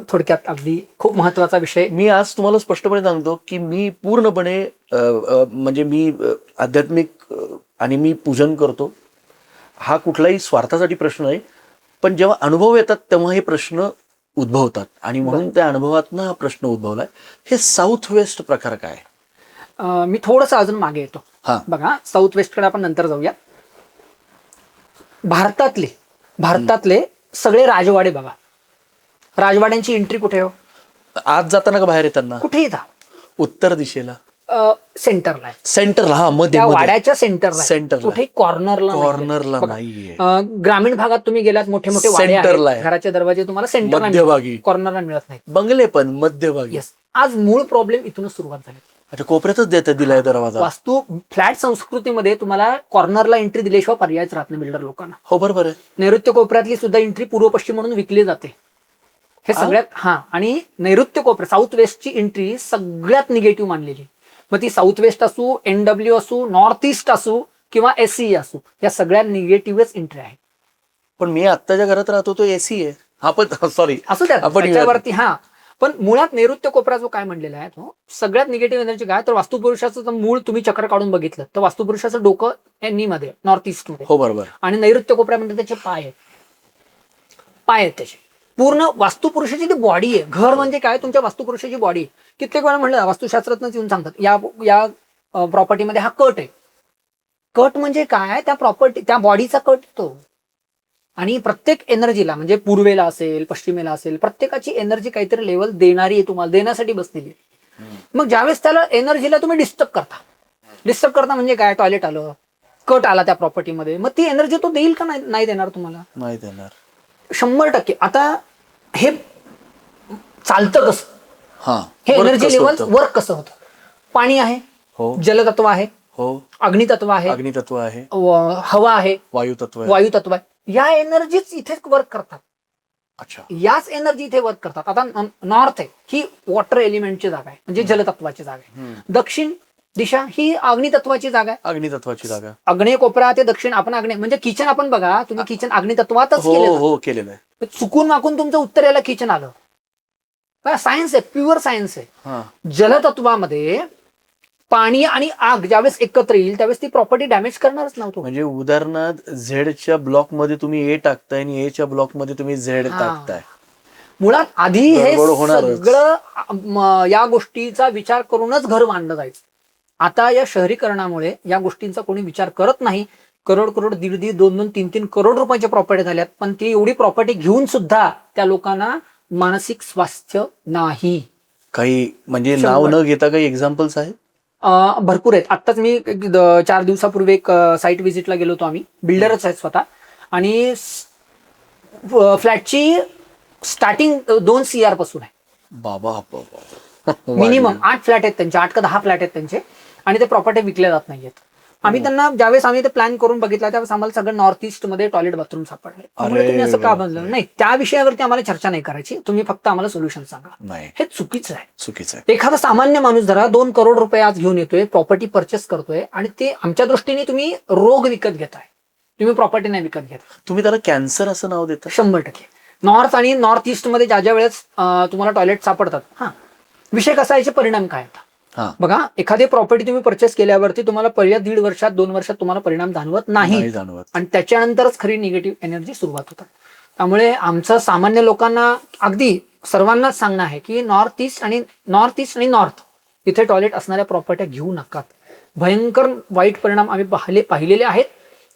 थोडक्यात अगदी खूप महत्वाचा विषय. मी आज तुम्हाला स्पष्टपणे सांगतो की मी पूर्णपणे म्हणजे मी आध्यात्मिक आणि मी पूजन करतो. हा कुठलाही स्वार्थासाठी प्रश्न नाही, पण जेव्हा अनुभव येतात तेव्हा हे प्रश्न उद्भवतात, आणि म्हणून त्या अनुभवातनं हा प्रश्न उद्भवलाय. हे साऊथ वेस्ट प्रकार काय? मी थोडंसं अजून मागे येतो. हा. बघा, साऊथ वेस्टकडे आपण नंतर जाऊया. भारतातले सगळे राजवाडे बघा, राजवाड्यांची एंट्री कुठे हो? आत जाताना का बाहेर येताना? कुठेही जा, उत्तर दिशेला, सेंटरला आहे. सेंटरला. हा, मध्ये त्या मध्ये. वाड्याच्या सेंटरला, सेंटरला. कुठे कॉर्नरला कॉर्नरला नाहीये. ग्रामीण भागात तुम्ही गेलात, मोठे मोठे वाडे सेंटरला आहेत, आहे. घराचे दरवाजे तुम्हाला सेंटरला मध्यभागी. कॉर्नरला मिळत नाही. बंगले पण मध्यभागी. येस, आज मूळ प्रॉब्लेम इथूनच सुरुवात झाली. अच्छा, कोपऱ्यातच देतात दिलाय दरवाजा. वास्तू फ्लॅट संस्कृतीमध्ये तुम्हाला कॉर्नरला एंट्री दिल्याशिवाय पर्यायच राहत नाही बिल्डर लोकांना. हो, बरोबर आहे. नैऋत्य कोपऱ्यातली सुद्धा एंट्री पूर्व पश्चिम म्हणून विकली जाते. हे सगळ्यात आणि नैऋत्य कोपऱ्या साऊथ वेस्टची एंट्री सगळ्यात निगेटिव्ह मानलेली. मग ती साऊथ वेस्ट असू, NW असू, नॉर्थ ईस्ट असू किंवा SE असू, या सगळ्या निगेटिव्हच एंट्री आहे. पण मी आत्ताच्या घरात राहतो तो AC आहे. हा, पण सॉरी, असू द्या त्याच्यावरती. पण मुळात नैऋत्य कोपरा जो काय म्हणलेला आहे तो सगळ्यात निगेटिव्ह एनर्जी काय, तर वास्तुपुरुषाचं जर मूळ तुम्ही चक्र काढून बघितलं तर वास्तुपुरुषाचं डोकं NE मध्ये, नॉर्थ ईस्ट मध्ये. हो, बरोबर. आणि नैऋत्य कोपऱ्यामध्ये त्याचे पाय आहेत त्याचे. पूर्ण वास्तुपुरुषाची ती बॉडी आहे. घर म्हणजे काय, तुमच्या वास्तुपुरुषाची बॉडी. कित्येक वेळा म्हणलं वास्तुशास्त्रज्ञच येऊन सांगतात या प्रॉपर्टीमध्ये हा कट आहे. कट म्हणजे काय, त्या प्रॉपर्टी त्या बॉडीचा कट तो. आणि प्रत्येक एनर्जीला, म्हणजे पूर्वेला असेल, पश्चिमेला असेल, प्रत्येकाची एनर्जी काहीतरी लेवल देणारी आहे, तुम्हाला देण्यासाठी बसलेली आहे. मग ज्यावेळेस त्याला एनर्जीला तुम्ही डिस्टर्ब करता म्हणजे काय, टॉयलेट आलं, कट आला त्या प्रॉपर्टीमध्ये, मग ती एनर्जी तो देईल का नाही देणार तुम्हाला? नाही देणार, 100%. आता हे चालतं कसं, हे एनर्जी लेवल वर्क कसं होतं? पाणी आहे, हो, जलतत्व आहे, हो, अग्नितत्व आहे, अग्नितत्व आहे, हवा आहे, वायुतत्व आहे. या एनर्जीच इथे वर्क करतात. अच्छा, याच एनर्जी इथे वर्क करतात. आता नॉर्थ आहे, ही वॉटर एलिमेंटची जागा आहे, म्हणजे जलतत्वाची जागा आहे. दक्षिण दिशा ही अग्नितत्वाची जागा आहे. अग्नितत्वाची जागा. आग्नेय कोपरा ते दक्षिण, आपण आग्नेय म्हणजे किचन, आपण बघा तुम्ही किचन अग्नितत्वातच केलेलं आहे. चुकून माकून तुमचं उत्तरेला किचन आलं, सायन्स आहे, प्युअर सायन्स आहे. जलतत्वामध्ये पाणी आणि आग ज्यावेळेस एकत्र येईल त्यावेळेस ती प्रॉपर्टी डॅमेज करणारच नव्हतो. म्हणजे उदाहरणार्थ झेडच्या ब्लॉक मध्ये तुम्ही A टाकताय आणि A च्या ब्लॉक मध्ये तुम्ही Z टाकताय. मुळात आधी हे सगळं या गोष्टीचा विचार करूनच घर बांधलं जायचं. आता या शहरीकरणामुळे या गोष्टींचा कोणी विचार करत नाही. करोड, दीड, 2, 3 करोड रुपयाच्या प्रॉपर्टी झाल्यात, पण ती एवढी प्रॉपर्टी घेऊन सुद्धा त्या लोकांना मानसिक स्वास्थ्य नाही. काही म्हणजे नाव न घेता काही एक्झाम्पल्स आहेत? भरपूर आहेत. आत्ताच मी 4 दिवसापूर्वी एक साईट व्हिजिटला गेलो होतो. आम्ही बिल्डरच आहेत स्वतः, आणि फ्लॅटची स्टार्टिंग 2 CR पासून आहे. बाबा, मिनिमम 8 फ्लॅट आहेत त्यांचे, 8 का 10 फ्लॅट आहेत त्यांचे, आणि ते प्रॉपर्टी विकल्या जात नाहीयेत. आम्ही त्यांना ज्यावेळेस आम्ही ते प्लॅन करून बगितला त्यावेळेस आम्हाला सगळं नॉर्थ ईस्ट मध्ये टॉयलेट बाथरूम सापडले. त्यामुळे तुम्ही असं का बनलं नाही, त्या विषयावरती आम्हाला चर्चा नाही करायची. तुम्ही फक्त आम्हाला सोल्युशन सांगा. हे चुकीचं आहे. एखादा सामान्य माणूस धरा 2 करोड रुपये आज घेऊन येतोय, प्रॉपर्टी परचेस करतोय, आणि ते आमच्या दृष्टीने तुम्ही रोग विकत घेताय, तुम्ही प्रॉपर्टी नाही विकत घेत. तुम्ही त्याला कॅन्सर असं नाव देता. 100%. नॉर्थ आणि नॉर्थ ईस्ट मध्ये ज्या वेळेस तुम्हाला टॉयलेट सापडतात, विषय कसा, याचे परिणाम काय होता बघा. एखादी प्रॉपर्टी तुम्ही परचेस केल्यावरती तुम्हाला पहिल्या 1.5 वर्षात 2 वर्षात तुम्हाला परिणाम जाणवत नाही, आणि त्याच्यानंतरच खरी निगेटिव्ह एनर्जी सुरुवात होतात. त्यामुळे आमचं सामान्य लोकांना, अगदी सर्वांनाच सांगणं आहे की नॉर्थ ईस्ट आणि नॉर्थ इथे टॉयलेट असणाऱ्या प्रॉपर्ट्या घेऊ नका. भयंकर वाईट परिणाम आम्ही पाहिलेले आहेत.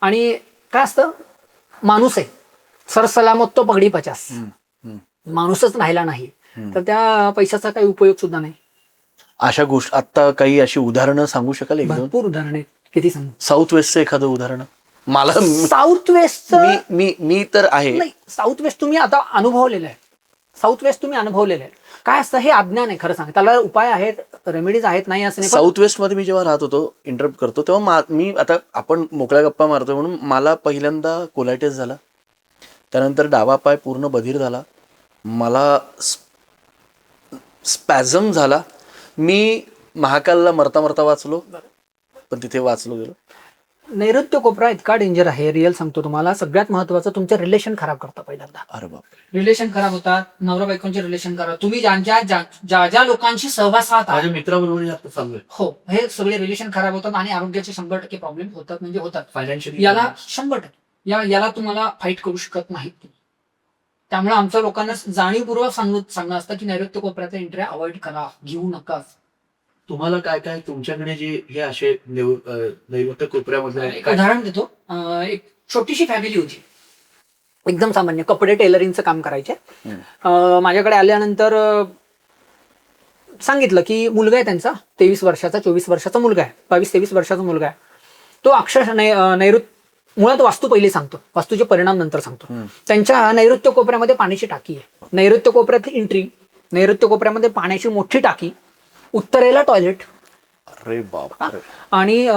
आणि काय असतं, माणूस आहे सरसलामत तो पगडी 50, माणूसच राहिला नाही तर त्या पैशाचा काही उपयोग सुद्धा नाही. अशा गोष्टी आता काही अशी उदाहरणं सांगू शकाल? भरपूर उदाहरणं, किती सांगू. साऊथ वेस्टचं एखादं उदाहरण? मला साऊथ वेस्ट मी तर आहे. नाही, साऊथ वेस्ट तुम्ही आता अनुभवलेलं आहे. साऊथ वेस्ट तुम्ही अनुभवलेलं आहे. काय असतं हे अज्ञान आहे खरं सांग. त्याला उपाय आहेत, रेमेडीज आहेत, नाही असं नाही. साऊथ वेस्ट मध्ये मी जेव्हा राहत होतो, इंटरप्ट करतो तेव्हा मी आता आपण मोकळ्या गप्पा मारतोय म्हणून मला पहिल्यांदा कोलायटिस झाला, त्यानंतर डावा पाय पूर्ण बधीर झाला, मला स्पॅझम झाला. मी महाकालला मरता मरता वाचलो, पण तिथे वाचलो गेलो. नैऋत्य कोपरा इतका डेंजर आहे, रिअल सांगतो तुम्हाला. सगळ्यात महत्वाचं तुमचे रिलेशन खराब करता पहिल्यांदा. अरे बाप, रिलेशन खराब होतात, नवरा बायकोंचे रिलेशन खराब. तुम्ही ज्या लोकांशी सहवासात आहात, मित्राबरोबर हो, हे सगळे रिलेशन खराब होतात आणि आरोग्याचे 100% प्रॉब्लेम होतात, म्हणजे होतात. फायनान्शियली याला 100% याला तुम्हाला फाईट करू शकत नाहीत. त्यामुळे आमच्या लोकांना जाणीवपूर्वक सांगणं असतं की नैऋत्य कोपऱ्याचा एंट्री अवॉइड करा, घेऊ नका. तुम्हाला काय काय तुमच्याकडे जे हे असे नैऋत्य कोपऱ्यामध्ये एक उदाहरण देतो. एक छोटीशी फॅमिली होती, एकदम सामान्य, कपडे टेलरिंगचं काम करायचे. माझ्याकडे आल्यानंतर सांगितलं की मुलगा आहे त्यांचा, 23 वर्षाचा 24 वर्षाचा मुलगा आहे, 22-23 वर्षाचा मुलगा आहे. तो अक्षरशः नैऋत्य, मुळात वास्तू पहिले सांगतो, वास्तूचे परिणाम नंतर सांगतो. त्यांच्या नैऋत्य कोपऱ्यामध्ये पाण्याची टाकी आहे. नैऋत्य कोपऱ्यातली एंट्री, नैऋत्य कोपऱ्यामध्ये पाण्याची मोठी टाकी, उत्तरेला टॉयलेट. अरे बाप. आणि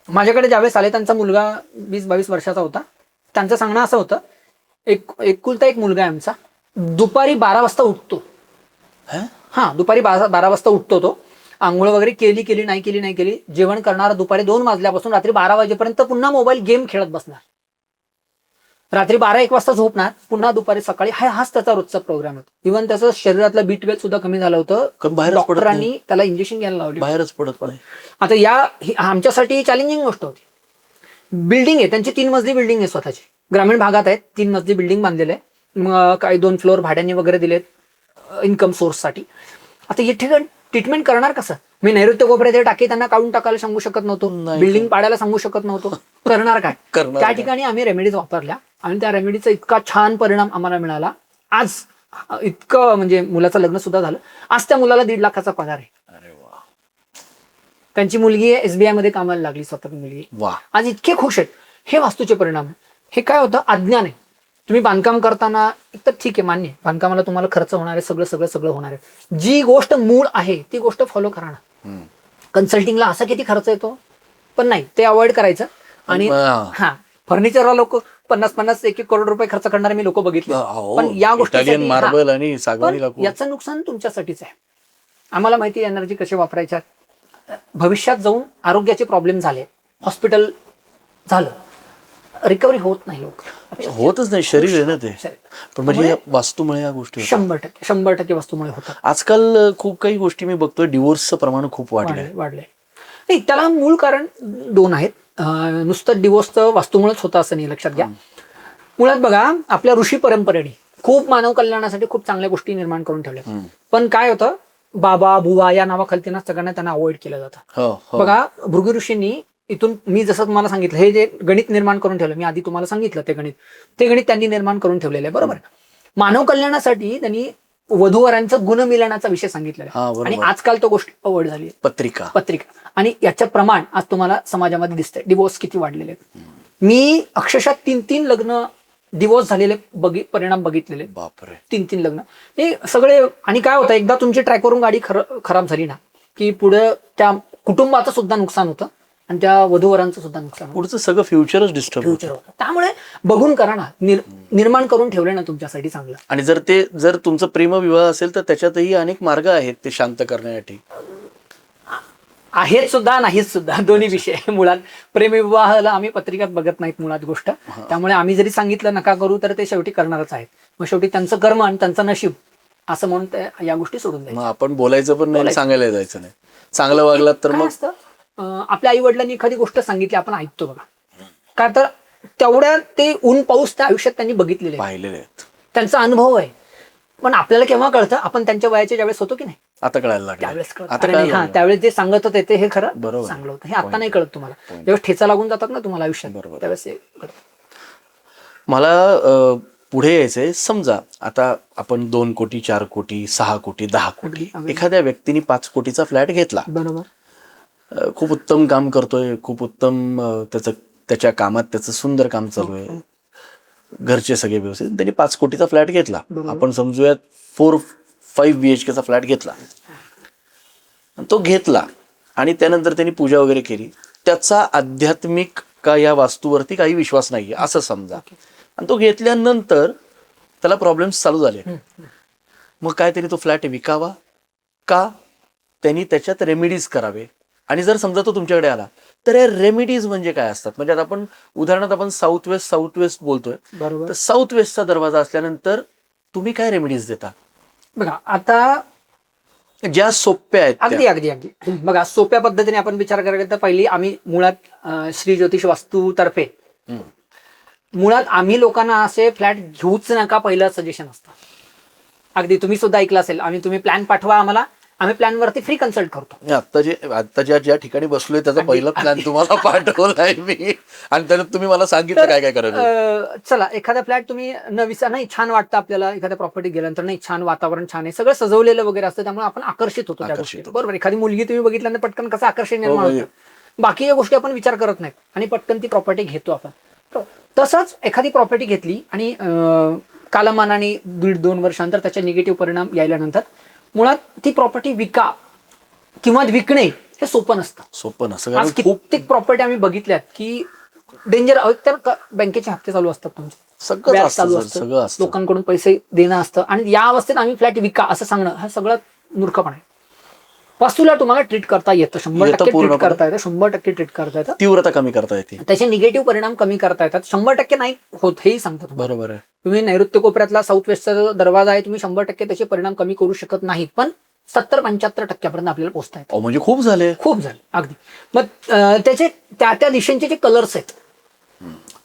माझ्याकडे ज्यावेळेस आले, त्यांचा मुलगा 20-22 वर्षाचा होता. त्यांचं सांगणं असं होतं, एकुलता एक मुलगा आहे आमचा, दुपारी 12 वाजता उठतो. हा, दुपारी 12 वाजता उठतो तो. आंघोळ वगैरे केली नाही केली, जेवण करणार दुपारी 2 वाजल्यापासून रात्री 12 वाजेपर्यंत पुन्हा मोबाईल गेम खेळत बसणार. रात्री 12-1 वाजता झोपणार, पुन्हा दुपारी सकाळी. हाच त्याचा रोजचा प्रोग्राम होता. इव्हन त्याचं शरीरातलं B12 सुद्धा कमी झालं होतं. डॉक्टरांनी त्याला इंजेक्शन घ्यायला लावली, बाहेरच पडत नाही. आता आमच्यासाठी चॅलेंजिंग गोष्ट होती. बिल्डिंग आहे त्यांची, 3 मजली बिल्डिंग आहे स्वतःची, ग्रामीण भागात आहेत. 3 मजली बिल्डिंग बांधलेलं आहे. काही 2 फ्लोअर भाड्याने वगैरे दिलेत इन्कम सोर्ससाठी. आता हे ठिकाण ट्रीटमेंट करणार कसं? मी नैऋत्य कोपऱ्यात टाकी त्यांना काढून टाकायला सांगू शकत नव्हतो, बिल्डिंग पाडायला सांगू शकत नव्हतो. करणार काय? त्या ठिकाणी आम्ही रेमेडीज वापरल्या आणि त्या रेमेडीचा इतका छान परिणाम आम्हाला मिळाला. आज इतकं, म्हणजे मुलाचं लग्न सुद्धा झालं. आज त्या मुलाला 1.5 लाखाचा पगार आहे. त्यांची मुलगी आहे SBI मध्ये कामाला लागली, स्वतः मुलगी. आज इतके खुश आहेत. हे वास्तूचे परिणाम. हे काय होतं? अज्ञान आहे. तुम्ही बांधकाम करताना तर ठीक आहे, मान्य, बांधकामाला तुम्हाला खर्च होणार आहे, सगळं होणार आहे. जी गोष्ट मूळ आहे ती गोष्ट फॉलो करा ना. कन्सल्टिंगला असा किती खर्च येतो, पण नाही, ते अवॉइड करायचं. आणि फर्निचरला लोक 50-1 करोड रुपये खर्च करणारे मी लोक बघितले. पण या गोष्टी मार्बल आणि सागवानी, याचं नुकसान तुमच्यासाठीच आहे. आम्हाला माहिती एनर्जी कशी वापरायच्या. भविष्यात जाऊन आरोग्याचे प्रॉब्लेम झाले, हॉस्पिटल झालं, रिकव्हरी होत नाही, लोक होतच नाही. शरीर आहे ना ते. पण म्हणजे वास्तूमुळे या गोष्टी 100% वास्तूमुळे होतात. आजकाल खूप काही गोष्टी मी बघतोय, डिवोर्सचं प्रमाण खूप वाढलंय. नाही, त्याला मूळ कारण 2 आहेत. नुसतं डिवोर्सचं वास्तूमुळेच होतं असं नाही, लक्षात घ्या. मुळात बघा, आपल्या ऋषी परंपरेने खूप मानव कल्याणासाठी खूप चांगल्या गोष्टी निर्माण करून ठेवल्या. पण काय होतं, बाबा बुवा या नावाखाली सगळ्यांना त्यांना अवॉइड केलं जातं. बघा, भृगु ऋषींनी इथून, मी जसं तुम्हाला सांगितलं, हे जे गणित निर्माण करून ठेवलं, मी आधी तुम्हाला सांगितलं, ते गणित त्यांनी निर्माण करून ठेवलेलं आहे. बरोबर. मानव कल्याणासाठी त्यांनी वधूवरांचं गुणमिलनाचा विषय सांगितलेला आहे. आणि आजकाल तो गोष्ट अवॉइड झाली, पत्रिका. आणि याचं प्रमाण आज तुम्हाला समाजामध्ये दिसतंय. डिवोर्स किती वाढलेले आहेत. मी अक्षरशः 3 लग्न डिवोर्स झालेले परिणाम बघितलेले. बापरे. 3 लग्न हे सगळे. आणि काय होतं, एकदा तुमची ट्रॅकवरून गाडी खराब झाली ना, की पुढे त्या कुटुंबाचं सुद्धा नुकसान होतं आणि त्या वधूवरांचं सुद्धा नुकसान होतं. पुढचं सगळं फ्युचरच डिस्टर्ब होतं. त्यामुळे बघून करा ना, निर्माण करून ठेवले ना तुमच्यासाठी चांगलं. आणि जर तुमचं प्रेमविवाह असेल तर त्याच्यातही अनेक मार्ग आहेत ते शांत करण्यासाठी. आहेत सुद्धा, नाहीत सुद्धा, दोन्ही विषय. मुळात प्रेमविवाहाला आम्ही पत्रिकात बघत नाहीत मुळात गोष्ट. त्यामुळे आम्ही जरी सांगितलं नका करू, तर ते शेवटी करणारच आहेत. मग शेवटी त्यांचं कर्म आणि त्यांचं नशीब असं म्हणून या गोष्टी सोडून द्यायच्या. आपण बोलायचं पण नाही, सांगायला जायचं नाही. चांगलं वागलात तर मग असतं. आपल्या आई वडिलांनी एखादी गोष्ट सांगितली, आपण ऐकतो बघा, का तर तेवढ्या ते ऊन पाऊस त्या आयुष्यात त्यांनी बघितलेले, पाहिलेले आहेत, त्यांचा अनुभव आहे. पण आपल्याला केव्हा कळतं, आपण त्यांच्या वयाच्या ज्यावेळेस होतो की नाही, आता कळायला लागलं, त्यावेळेस त्यावेळेस जे सांगत होते ते हे खरं चांगलं होतं. हे आता नाही कळत तुम्हाला, जेव्हा ठेचा लागून जातात ना तुम्हाला आयुष्यात, त्यावेळेस मला पुढे यायचंय. समजा आता आपण 2 कोटी 4 कोटी 6 कोटी 10 कोटी, एखाद्या व्यक्तीने 5 कोटीचा फ्लॅट घेतला, बरोबर, खूप उत्तम काम करतोय, खूप उत्तम त्याच्या कामात त्याचं सुंदर काम चालू आहे, घरचे सगळे व्यवस्थित, त्यांनी 5 कोटीचा फ्लॅट घेतला. आपण समजूयात 4-5 BHK चा फ्लॅट घेतला. तो घेतला आणि त्यानंतर त्यांनी पूजा वगैरे केली. त्याचा आध्यात्मिक का या वास्तूवरती काही विश्वास नाहीये असं समजा. आणि तो घेतल्यानंतर त्याला प्रॉब्लेम्स चालू झाले. मग काय, त्यांनी तो फ्लॅट विकावा का त्यांनी त्याच्यात रेमेडीज करावे. आणि जर समजा तो तुमच्याकडे आला तर या रेमेडीज म्हणजे काय असतात, म्हणजे आता आपण उदाहरणार्थ आपण साऊथ वेस्ट बोलतोय, बरोबर. तर साऊथ वेस्टचा दरवाजा असल्यानंतर तुम्ही काय रेमेडीज देता? बघा आता ज्या सोप्या आहेत अगदी अगदी अगदी बघा, सोप्या पद्धतीने आपण विचार करायला तर पहिली आम्ही मुळात श्री ज्योतिष वास्तूतर्फे मुळात आम्ही लोकांना असे फ्लॅट घेऊच नका पहिलं सजेशन असतं. अगदी तुम्ही सुद्धा ऐकलं असेल, तुम्ही प्लॅन पाठवा आम्हाला, आम्ही प्लॅन वरती फ्री कन्सल्ट करतो. आता ज्या ठिकाणी बसलोय त्याचा पहिला प्लॅन तुम्हाला पाठवलाय मी, आणि त्याच्यात तुम्ही मला सांगितलं काय काय करायचं. चला, एखादा फ्लॅट तुम्ही नाही छान वाटतं आपल्याला, एखाद्या प्रॉपर्टी गेल्यानंतर नाही छान वातावरण छान आहे, सगळं सजवलेलं वगैरे असतं, त्यामुळे आपण आकर्षित होतो त्या गोष्टी. बरोबर, एखादी मुलगी तुम्ही बघितल्यानंतर पटकन कसं आकर्षण निर्माण होतं, बाकीच्या गोष्टी आपण विचार करत नाही आणि पटकन ती प्रॉपर्टी घेतो आपण. तसंच एखादी प्रॉपर्टी घेतली आणि कालमानाने 1.5-2 वर्षांतर त्याचे निगेटिव्ह परिणाम यायल्यानंतर मुळात ती प्रॉपर्टी विका किंवा विकणे हे सोपं नसतं. आज कित्येक प्रॉपर्टी आम्ही बघितल्यात की डेंजर, तर बँकेचे हप्ते चालू असतात, तुमचे सगळं चालू असतं, लोकांकडून पैसे देणं असतं, आणि या अवस्थेत आम्ही फ्लॅट विका असं सांगणं हा सगळं मूर्खपणा आहे. वास्तूला तुम्हाला ट्रीट करता येतं, 100% ट्रीट करता येतं, 100% ट्रीट करता येतं, तीव्रता कमी करता येते, त्याचे निगेटिव्ह परिणाम कमी करता येतात. 100% नाही होत हेही सांगतो. बरोबर आहे. तुम्ही नैऋत्य कोपऱ्यातला साऊथ वेस्टचा दरवाजा आहे, तुम्ही 100% त्याचे परिणाम कमी करू शकत नाहीत, पण 70-75% आपल्याला पोहोचता येतं. म्हणजे खूप झाले अगदी. मग त्याचे त्या दिशेचे जे कलर्स आहेत,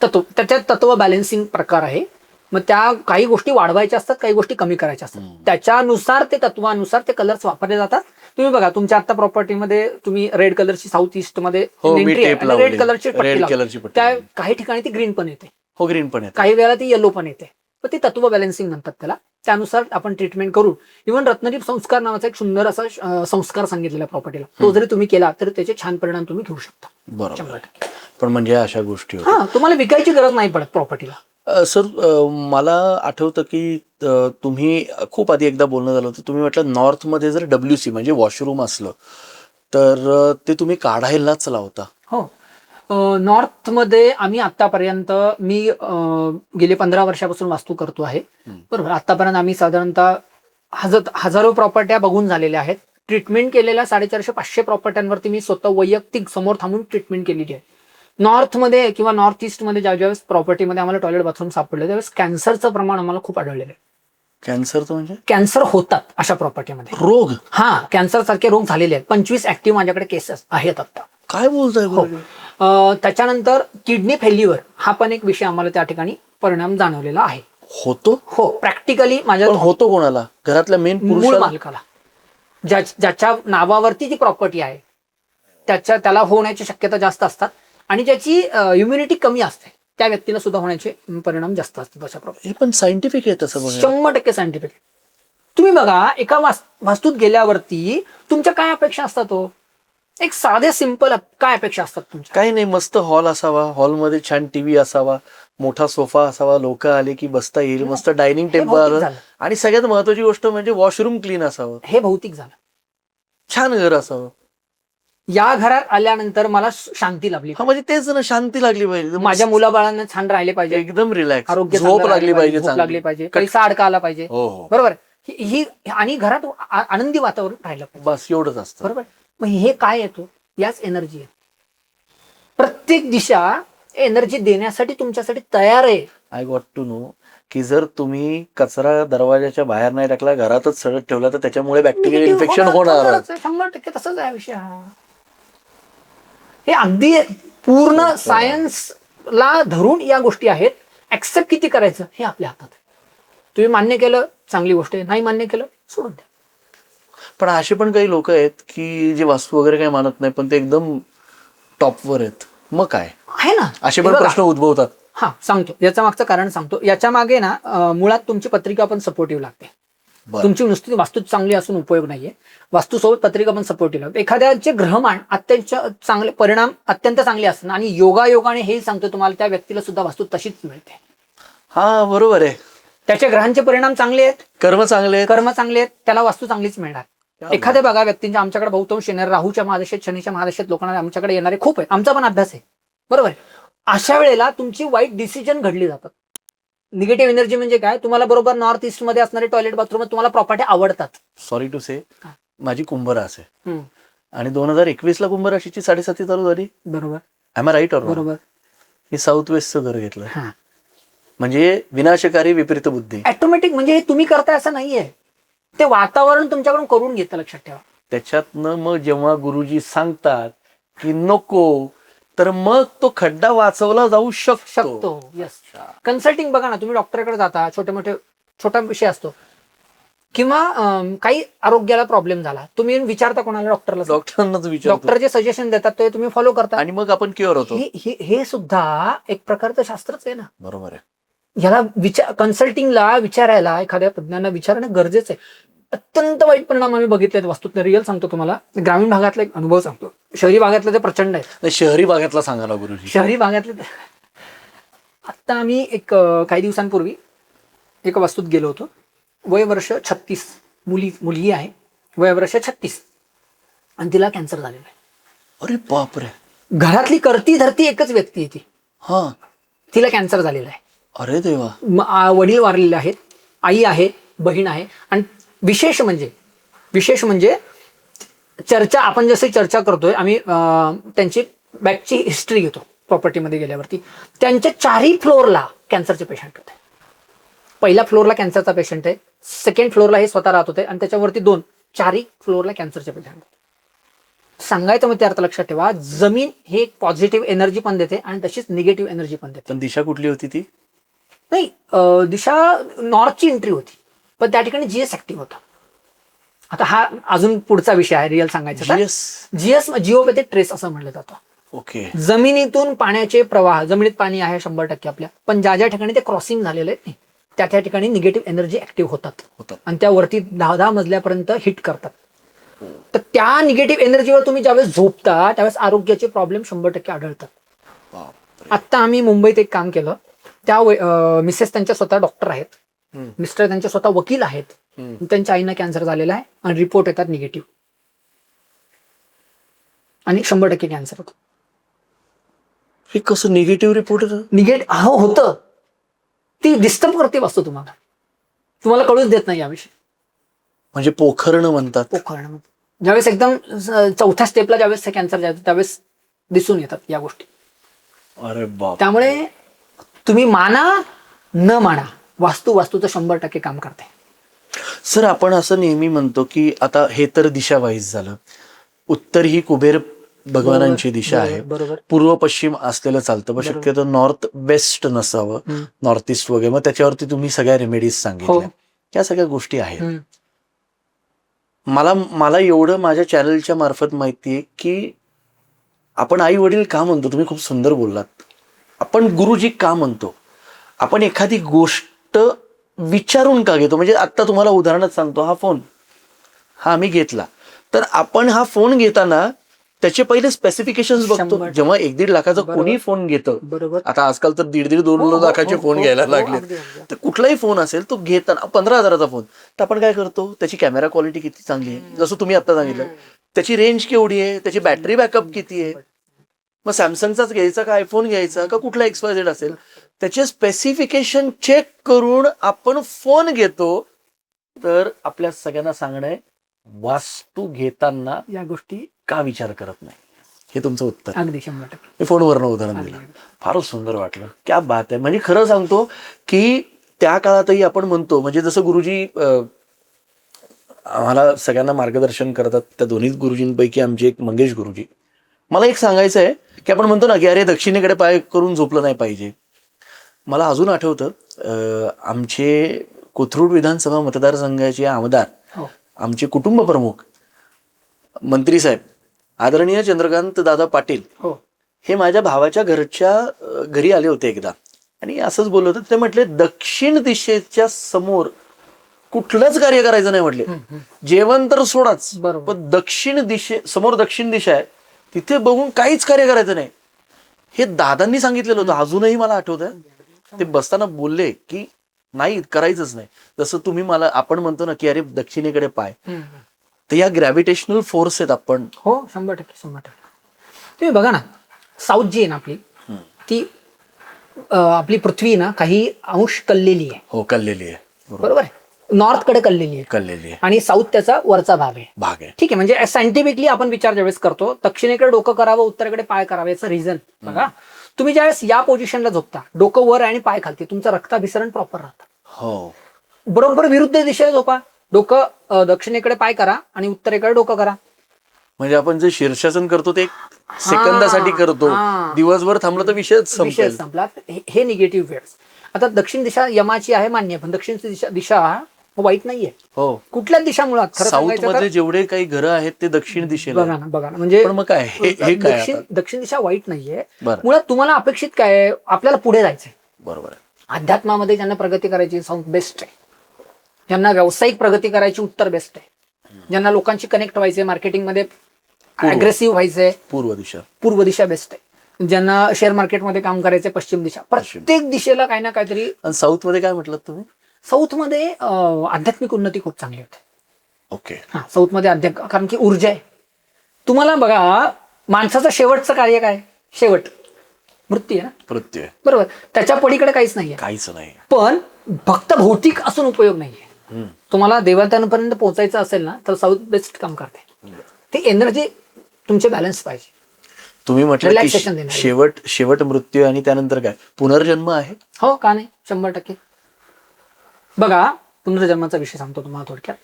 त्याच्यात तत्व बॅलन्सिंग प्रकार आहे. मग त्या काही गोष्टी वाढवायच्या असतात, काही गोष्टी कमी करायच्या असतात, त्याच्यानुसार ते तत्वानुसार ते कलर्स वापरले जातात. तुम्ही बघा, तुमच्या आता प्रॉपर्टीमध्ये तुम्ही रेड कलरची साऊथ ईस्ट मध्ये रेड कलरची पट्टी, त्या काही ठिकाणी ती ग्रीन पण येते, ग्रीन पण येते, काही वेळेला ती येलो पण येते. तर ती तत्व बॅलन्सिंग म्हणतात त्याला. त्यानुसार आपण ट्रीटमेंट करू. इव्हन रत्नदीप संस्कार नावाचा एक सुंदर असा संस्कार सांगितलेला प्रॉपर्टीला, तो जरी तुम्ही केला तर त्याचे छान परिणाम तुम्ही घेऊ शकता. बरोबर. 100%. पण म्हणजे अशा गोष्टी तुम्हाला विकायची गरज नाही पडत प्रॉपर्टीला. सर, मला आठवतं की तुम्ही खूप आधी एकदा बोलणं झालं होतं, तुम्ही म्हटलं नॉर्थमध्ये जर WC म्हणजे वॉशरूम असलं तर ते तुम्ही काढायलाच लावता. हो, नॉर्थमध्ये आम्ही आतापर्यंत मी गेले 15 वर्षापासून वास्तू करतो आहे. बरोबर, आतापर्यंत आम्ही साधारणतः हजारो प्रॉपर्ट्या बघून झालेल्या आहेत. ट्रीटमेंट केलेल्या 450-500 प्रॉपर्ट्यांवरती मी स्वतः वैयक्तिक समोर थांबून ट्रीटमेंट केलेली आहे. नॉर्थमध्ये किंवा नॉर्थ ईस्टमध्ये ज्यावेळेस प्रॉपर्टीमध्ये आम्हाला टॉयलेट बाथरूम सापडले, त्यावेळेस कॅन्सरचं प्रमाण आम्हाला खूप आढळलेलं आहे. कॅन्सरचं म्हणजे कॅन्सर होतात अशा प्रॉपर्टीमध्ये, रोग, कॅन्सर सारखे रोग झालेले आहेत. 25 ऍक्टिव्ह माझ्याकडे केसेस आहेत आता. काय बोलताय? हो. त्याच्यानंतर किडनी फेल्युअर हा पण एक विषय आम्हाला त्या ठिकाणी परिणाम जाणवलेला आहे. होतो? हो, प्रॅक्टिकली माझ्या होतो. कोणाला? घरातल्या मेन मूळ मालकाला, ज्याच्या नावावरती जी प्रॉपर्टी आहे त्याला होण्याची शक्यता जास्त असतात, आणि ज्याची इम्युनिटी कमी असते त्या व्यक्तीला सुद्धा होण्याचे परिणाम जास्त असतात अशा प्रॉपर्टी. हे पण सायंटिफिक आहे तसं? 100% सायंटिफिक. तुम्ही बघा, एका वास्तूत गेल्यावरती तुमच्या काय अपेक्षा असतात? एक साधे सिंपल काय अपेक्षा असतात तुमच्या? काही नाही, मस्त हॉल असावा, हॉलमध्ये छान टीव्ही असावा, मोठा सोफा असावा, लोक आले की बसता येईल, मस्त डायनिंग टेबल, आणि सगळ्यात महत्वाची गोष्ट म्हणजे वॉशरूम क्लीन असावं. हे भौतिक झालं. छान घर असावं. या घरात आल्यानंतर मला शांती लाभली. म्हणजे तेच ना, शांती लागली पाहिजे, माझ्या मुलाबाळांना छान राहिले पाहिजे, एकदम रिलॅक्स, आरोग्य झोप लागली पाहिजे, पैसा अडका आला पाहिजे. हो. बरोबर. ही आणि घरात आनंदी वातावरण राहिलं पाहिजे. बस एवढंच असतं. बरोबर. मग हे काय येतो? याच एनर्जी आहे. प्रत्येक दिशा एनर्जी देण्यासाठी तुमच्यासाठी तयार आहे. आय गॉट टू नो की जर तुम्ही कचरा दरवाजाच्या बाहेर नाही टाकला, घरातच सडत ठेवला, तर त्याच्यामुळे बॅक्टेरियल इन्फेक्शन होणार. 100% तसंच आहे विषय हा. हे अगदी पूर्ण सायन्सला धरून या गोष्टी आहेत. ऍक्सेप्ट किती करायचं हे आपल्या हातात आहे. तुम्ही मान्य केलं चांगली गोष्ट आहे, नाही मान्य केलं सोडून द्या. पण असे पण काही लोक आहेत की जे वास्तू वगैरे काही मानत नाही, पण ते एकदम टॉपवर आहेत. मग काय आहे ना, असे पण प्रश्न उद्भवतात. सांगतो, याच्या मागचं कारण सांगतो. याच्या मागे ना मुळात तुमची पत्रिका पण सपोर्टिव्ह लागते. बरं. तुमची नुसती वास्तू चांगली असून उपयोग नाहीये. वास्तूसोबत पत्रिका पण सपोर्टिव्ह लागते. एखाद्याचे ग्रहमान अत्यंत चांगले परिणाम अत्यंत चांगले असतात आणि योगायोगाने हेही सांगतो तुम्हाला त्या व्यक्तीला सुद्धा वास्तू तशीच मिळते. हा बरोबर आहे. त्याच्या ग्रहांचे परिणाम चांगले आहेत, कर्म चांगले आहेत. कर्म चांगले आहेत, त्याला वास्तू चांगलीच मिळणार. एखाद्या बघा व्यक्तींच्या आमच्याकडे बहुतांश येणार राहूच्या महादशेत शनीच्या महादशेत लोकांना आमच्याकडे येणारे खूप आहे. आमचा पण अभ्यास आहे, बरोबर आहे. अशा वेळेला तुमची वाईट डिसिजन घडली जातात. निगेटिव्ह एनर्जी म्हणजे काय, तुम्हाला बरोबर नॉर्थ ईस्ट मध्ये असणारे टॉयलेट बाथरूम तुम्हाला प्रॉपर्टी आवडतात. सॉरी टू से, हा. माझी कुंभ रास आहे हम्म, आणि 2021 ला कुंभ राशीची 7.5 चालू झाली. बरोबर एम आय राईट ऑर बरोबर. मी साऊथ वेस्टचं घर घेतलं, हा, म्हणजे विनाशकारी विपरीत बुद्धी. ऑटोमॅटिक म्हणजे हे तुम्ही करताय असं नाहीये, ते वातावरण तुमच्याकडून करून घेतं, लक्षात ठेवा. त्याच्यातनं मग जेव्हा गुरुजी सांगतात की नको, तर मग तो खड्डा वाचवला जाऊ शकतो. यस. कन्सल्टिंग बघा ना, तुम्ही डॉक्टरकडे जाता, छोटा विषय असतो किंवा काही आरोग्याला प्रॉब्लेम झाला, तुम्ही विचारता कोणाला, डॉक्टरला. डॉक्टरांनाच विचारतो डॉक्टर जे सजेशन देतात ते तुम्ही फॉलो करता आणि मग आपण क्युअर होतो. हे सुद्धा एक प्रकारचं शास्त्रच आहे ना. बरोबर आहे. ह्याला कन्सल्टिंगला विचारायला, एखाद्या तज्ञांना विचारणं गरजेचं आहे. अत्यंत वाईट परिणाम आम्ही बघितलेत वास्तूत. रिअल सांगतो तुम्हाला, ग्रामीण भागातला एक अनुभव सांगतो. शहरी भागातले ते प्रचंड आहे. नाही, शहरी भागातला सांगा ना गुरुजी. शहरी भागातले आत्ता आम्ही काही दिवसांपूर्वी एका वास्तूत गेलो होतो. वय वर्ष 36, मुलगी आहे, वय वर्ष 36 आणि तिला कॅन्सर झालेला आहे. अरे बापरे. घरातली करती धरती एकच व्यक्ती आहे ती, हा. तिला कॅन्सर झालेला आहे. अरे देवा. वडील वारलेले आहेत, आई आहे, बहीण आहे. आणि विशेष म्हणजे चर्चा, आपण जसे चर्चा करतोय आम्ही, त्यांची बॅकची हिस्ट्री घेतो प्रॉपर्टीमध्ये गेल्यावरती. त्यांच्या 4ही फ्लोअरला कॅन्सरचे पेशंट होते. पहिल्या फ्लोअरला कॅन्सरचा पेशंट आहे, सेकंड फ्लोअरला हे स्वतः राहत होते आणि त्याच्यावरती 4ही फ्लोअरला कॅन्सरचे पेशंट होते. सांगायचं मग त्या अर्थ लक्षात ठेवा, जमीन हे पॉझिटिव्ह एनर्जी पण देते आणि तशीच निगेटिव्ह एनर्जी पण देते. पण दिशा कुठली होती ती? नाही, दिशा नॉर्थची एंट्री होती, पण त्या ठिकाणी जीएस ऍक्टिव्ह होता. आता हा अजून पुढचा विषय आहे रिअल सांगायचा. जीएस जिओपॅथिक ट्रेस असं म्हणलं जातं. ओके. जमिनीतून पाण्याचे प्रवाह, जमिनीत पाणी आहे 100% आपल्या, पण ज्या ज्या ठिकाणी ते क्रॉसिंग झालेलं आहे त्या ठिकाणी निगेटिव्ह एनर्जी ऍक्टिव्ह होतात आणि त्यावरती 10 मजल्यापर्यंत हिट करतात. तर त्या निगेटिव्ह एनर्जीवर तुम्ही ज्यावेळेस झोपता त्यावेळेस आरोग्याचे प्रॉब्लेम 100% आढळतात. आत्ता आम्ही मुंबईत एक काम केलं. त्या मिसेस त्यांच्या स्वतः डॉक्टर आहेत, मिस्टर त्यांचे स्वतः वकील आहेत. त्यांच्या आईना कॅन्सर झालेला आहे आणि रिपोर्ट येतात निगेटिव्ह आणि 100% कॅन्सर होतो. हे कसं निगेटिव्ह रिपोर्ट होतं. ती डिस्टर्ब करते वास्तू, तुम्हाला कळूच देत नाही याविषयी. म्हणजे पोखरणं म्हणतात. पोखरणं ज्यावेळेस एकदम 4थ्या स्टेपला ज्यावेळेस कॅन्सर जायचं त्यावेळेस दिसून येतात या गोष्टी. अरे बाप. त्यामुळे तुम्ही माना न माना, वास्तूचं 100% काम करते. सर, आपण असं नेहमी म्हणतो की आता हे तर दिशा वाईज झालं. उत्तर ही कुबेर भगवानांची दिशा आहे, बरोबर. पूर्व पश्चिम असलेलं चालतं, पण शक्यतो नॉर्थ वेस्ट नसावं, नॉर्थ ईस्ट वगैरे. मग त्याच्यावरती तुम्ही सगळ्या रेमेडीज सांगितल्या, या सगळ्या गोष्टी आहेत. मला एवढं माझ्या चॅनलच्या मार्फत माहितीये की आपण आई वडील का म्हणतो, तुम्ही खूप सुंदर बोललात. आपण गुरुजी का म्हणतो, आपण एखादी गोष्ट विचारून का घेतो. म्हणजे आता तुम्हाला उदाहरणच सांगतो, हा फोन हा आम्ही घेतला, तर आपण हा फोन घेताना त्याचे पहिले स्पेसिफिकेशन्स बघतो. जेव्हा 1-1.5 लाखाचा कोणी फोन घेतं, बरोबर. आता आजकाल तर 1.5-2 लाखाचे फोन घ्यायला लागले, तर कुठलाही फोन असेल तो घेताना 15,000चा फोन, तर आपण काय करतो, त्याची कॅमेरा क्वालिटी किती चांगली आहे, जसं तुम्ही आता सांगितलं, त्याची रेंज केवढी आहे, त्याची बॅटरी बॅकअप किती आहे. मग सॅमसंगचाच घ्यायचा का आयफोन घ्यायचा का कुठला XYZ असेल, त्याचे स्पेसिफिकेशन चेक करून आपण फोन घेतो. तर आपल्या सगळ्यांना सांगणं आहे, वास्तू घेताना या गोष्टी का विचार करत नाही, हे तुमचं उत्तर. अगदी 100%. मी फोनवरनं उदाहरण दिलं, फारच सुंदर वाटलं. क्या बात आहे. म्हणजे खरं सांगतो की त्या काळातही आपण म्हणतो, म्हणजे जसं गुरुजी आम्हाला सगळ्यांना मार्गदर्शन करतात, त्या दोन्ही गुरुजींपैकी आमचे एक मंगेश गुरुजी. मला एक सांगायचं आहे की आपण म्हणतो ना की अरे दक्षिणेकडे पाय करून झोपलं नाही पाहिजे. मला अजून आठवतं, आमचे कोथरूड विधानसभा मतदारसंघाचे आमदार, आमचे कुटुंब प्रमुख मंत्री साहेब आदरणीय चंद्रकांत दादा पाटील, हे माझ्या भावाच्या घरी आले होते एकदा आणि असंच बोलत होते. ते म्हटले, दक्षिण दिशेच्या समोर कुठलंच कार्य करायचं नाही म्हटले. जेवण तर सोडाच, बरोबर. पण समोर दक्षिण दिशा आहे, तिथे बघून काहीच कार्य करायचं नाही. हे दादांनी सांगितलेलं होतं. अजूनही मला आठवतं, ते बसताना बोलले की नाही करायचंच नाही. जसं तुम्ही मला, आपण म्हणतो ना की अरे दक्षिणेकडे पाय, तर या ग्रॅव्हिटेशनल फोर्स आहेत आपण. हो 100%. तुम्ही बघा ना, साऊथ जी आहे ना आपली, ती आपली पृथ्वी ना काही अंश कललेली आहे. हो कललेली आहे, बरोबर आहे. नॉर्थ कडे कललेली आहे, कललेली आहे, आणि साऊथ त्याचा वरचा भाग आहे. ठीक आहे. म्हणजे सायंटिफिकली आपण विचार ज्यावेळेस करतो, दक्षिणेकडे डोकं करावं, उत्तरेकडे पाय करावं, याचं रिझन बघा. तुम्ही ज्यावेळेस या पोझिशनला झोपता, डोकं वर आणि पाय खालती, तुमचं रक्ताभिसरण प्रॉपर राहतं. हो, बरोबर विरुद्ध दिशेला झोपा, डोकं दक्षिणेकडे पाय करा आणि उत्तरेकडे डोकं करा. म्हणजे आपण जे शीर्षासन करतो ते सेकंदासाठी करतो, दिवसभर थांबलं तर विषयच विषय संपला. हे निगेटिव्ह वेव्स. आता दक्षिण दिशा यमाची आहे मान्य, पण दक्षिण दिशा वाईट नाहीये. हो, कुठल्याच दिशा मुळात खरं साऊथ सांगायचं मध्ये तर जेवढे काही घरं आहेत ते दक्षिण दिशेला बघा ना म्हणजे पण मग काय हे काय आता? दक्षिण दिशा वाईट नाहीये. बरं. मुळात तुम्हाला अपेक्षित काय आहे, आपल्याला पुढे जायचंय. बरोबर आहे. अध्यात्मामध्ये ज्यांना प्रगती करायची साऊथ बेस्ट आहे, ज्यांना व्यावसायिक प्रगती करायची उत्तर बेस्ट आहे, ज्यांना लोकांशी कनेक्ट व्हायचंय, मार्केटिंगमध्ये अग्रेसिव्ह व्हायचंय पूर्व दिशा बेस्ट आहे, ज्यांना शेअर मार्केटमध्ये काम करायचंय पश्चिम दिशा. प्रत्येक दिशेला काही ना काहीतरी. आणि साऊथ मध्ये काय म्हटलं तुम्ही? साऊथ मध्ये आध्यात्मिक उन्नती खूप चांगली होते. ओके. हा, साऊथ मध्ये कारण की ऊर्जा आहे. तुम्हाला बघा, माणसाचं शेवटचं कार्य काय? शेवट मृत्यू आहे ना. मृत्यू आहे, बरोबर. त्याच्या पलीकडे काहीच नाहीये, काहीच नाही. पण फक्त भौतिक असून उपयोग नाहीये. तुम्हाला देवतांपर्यंत पोहोचायचं असेल ना, तर साऊथ बेस्ट काम करते. ती एनर्जी तुमचे बॅलन्स पाहिजे. तुम्ही म्हटलं Relaxation की देणार. शेवट मृत्यू आणि त्यानंतर काय पुनर्जन्म आहे? हो का नाही, 100%. बघा, पुनर्जन्माचा विषय सांगतो तुम्हाला थोडक्यात.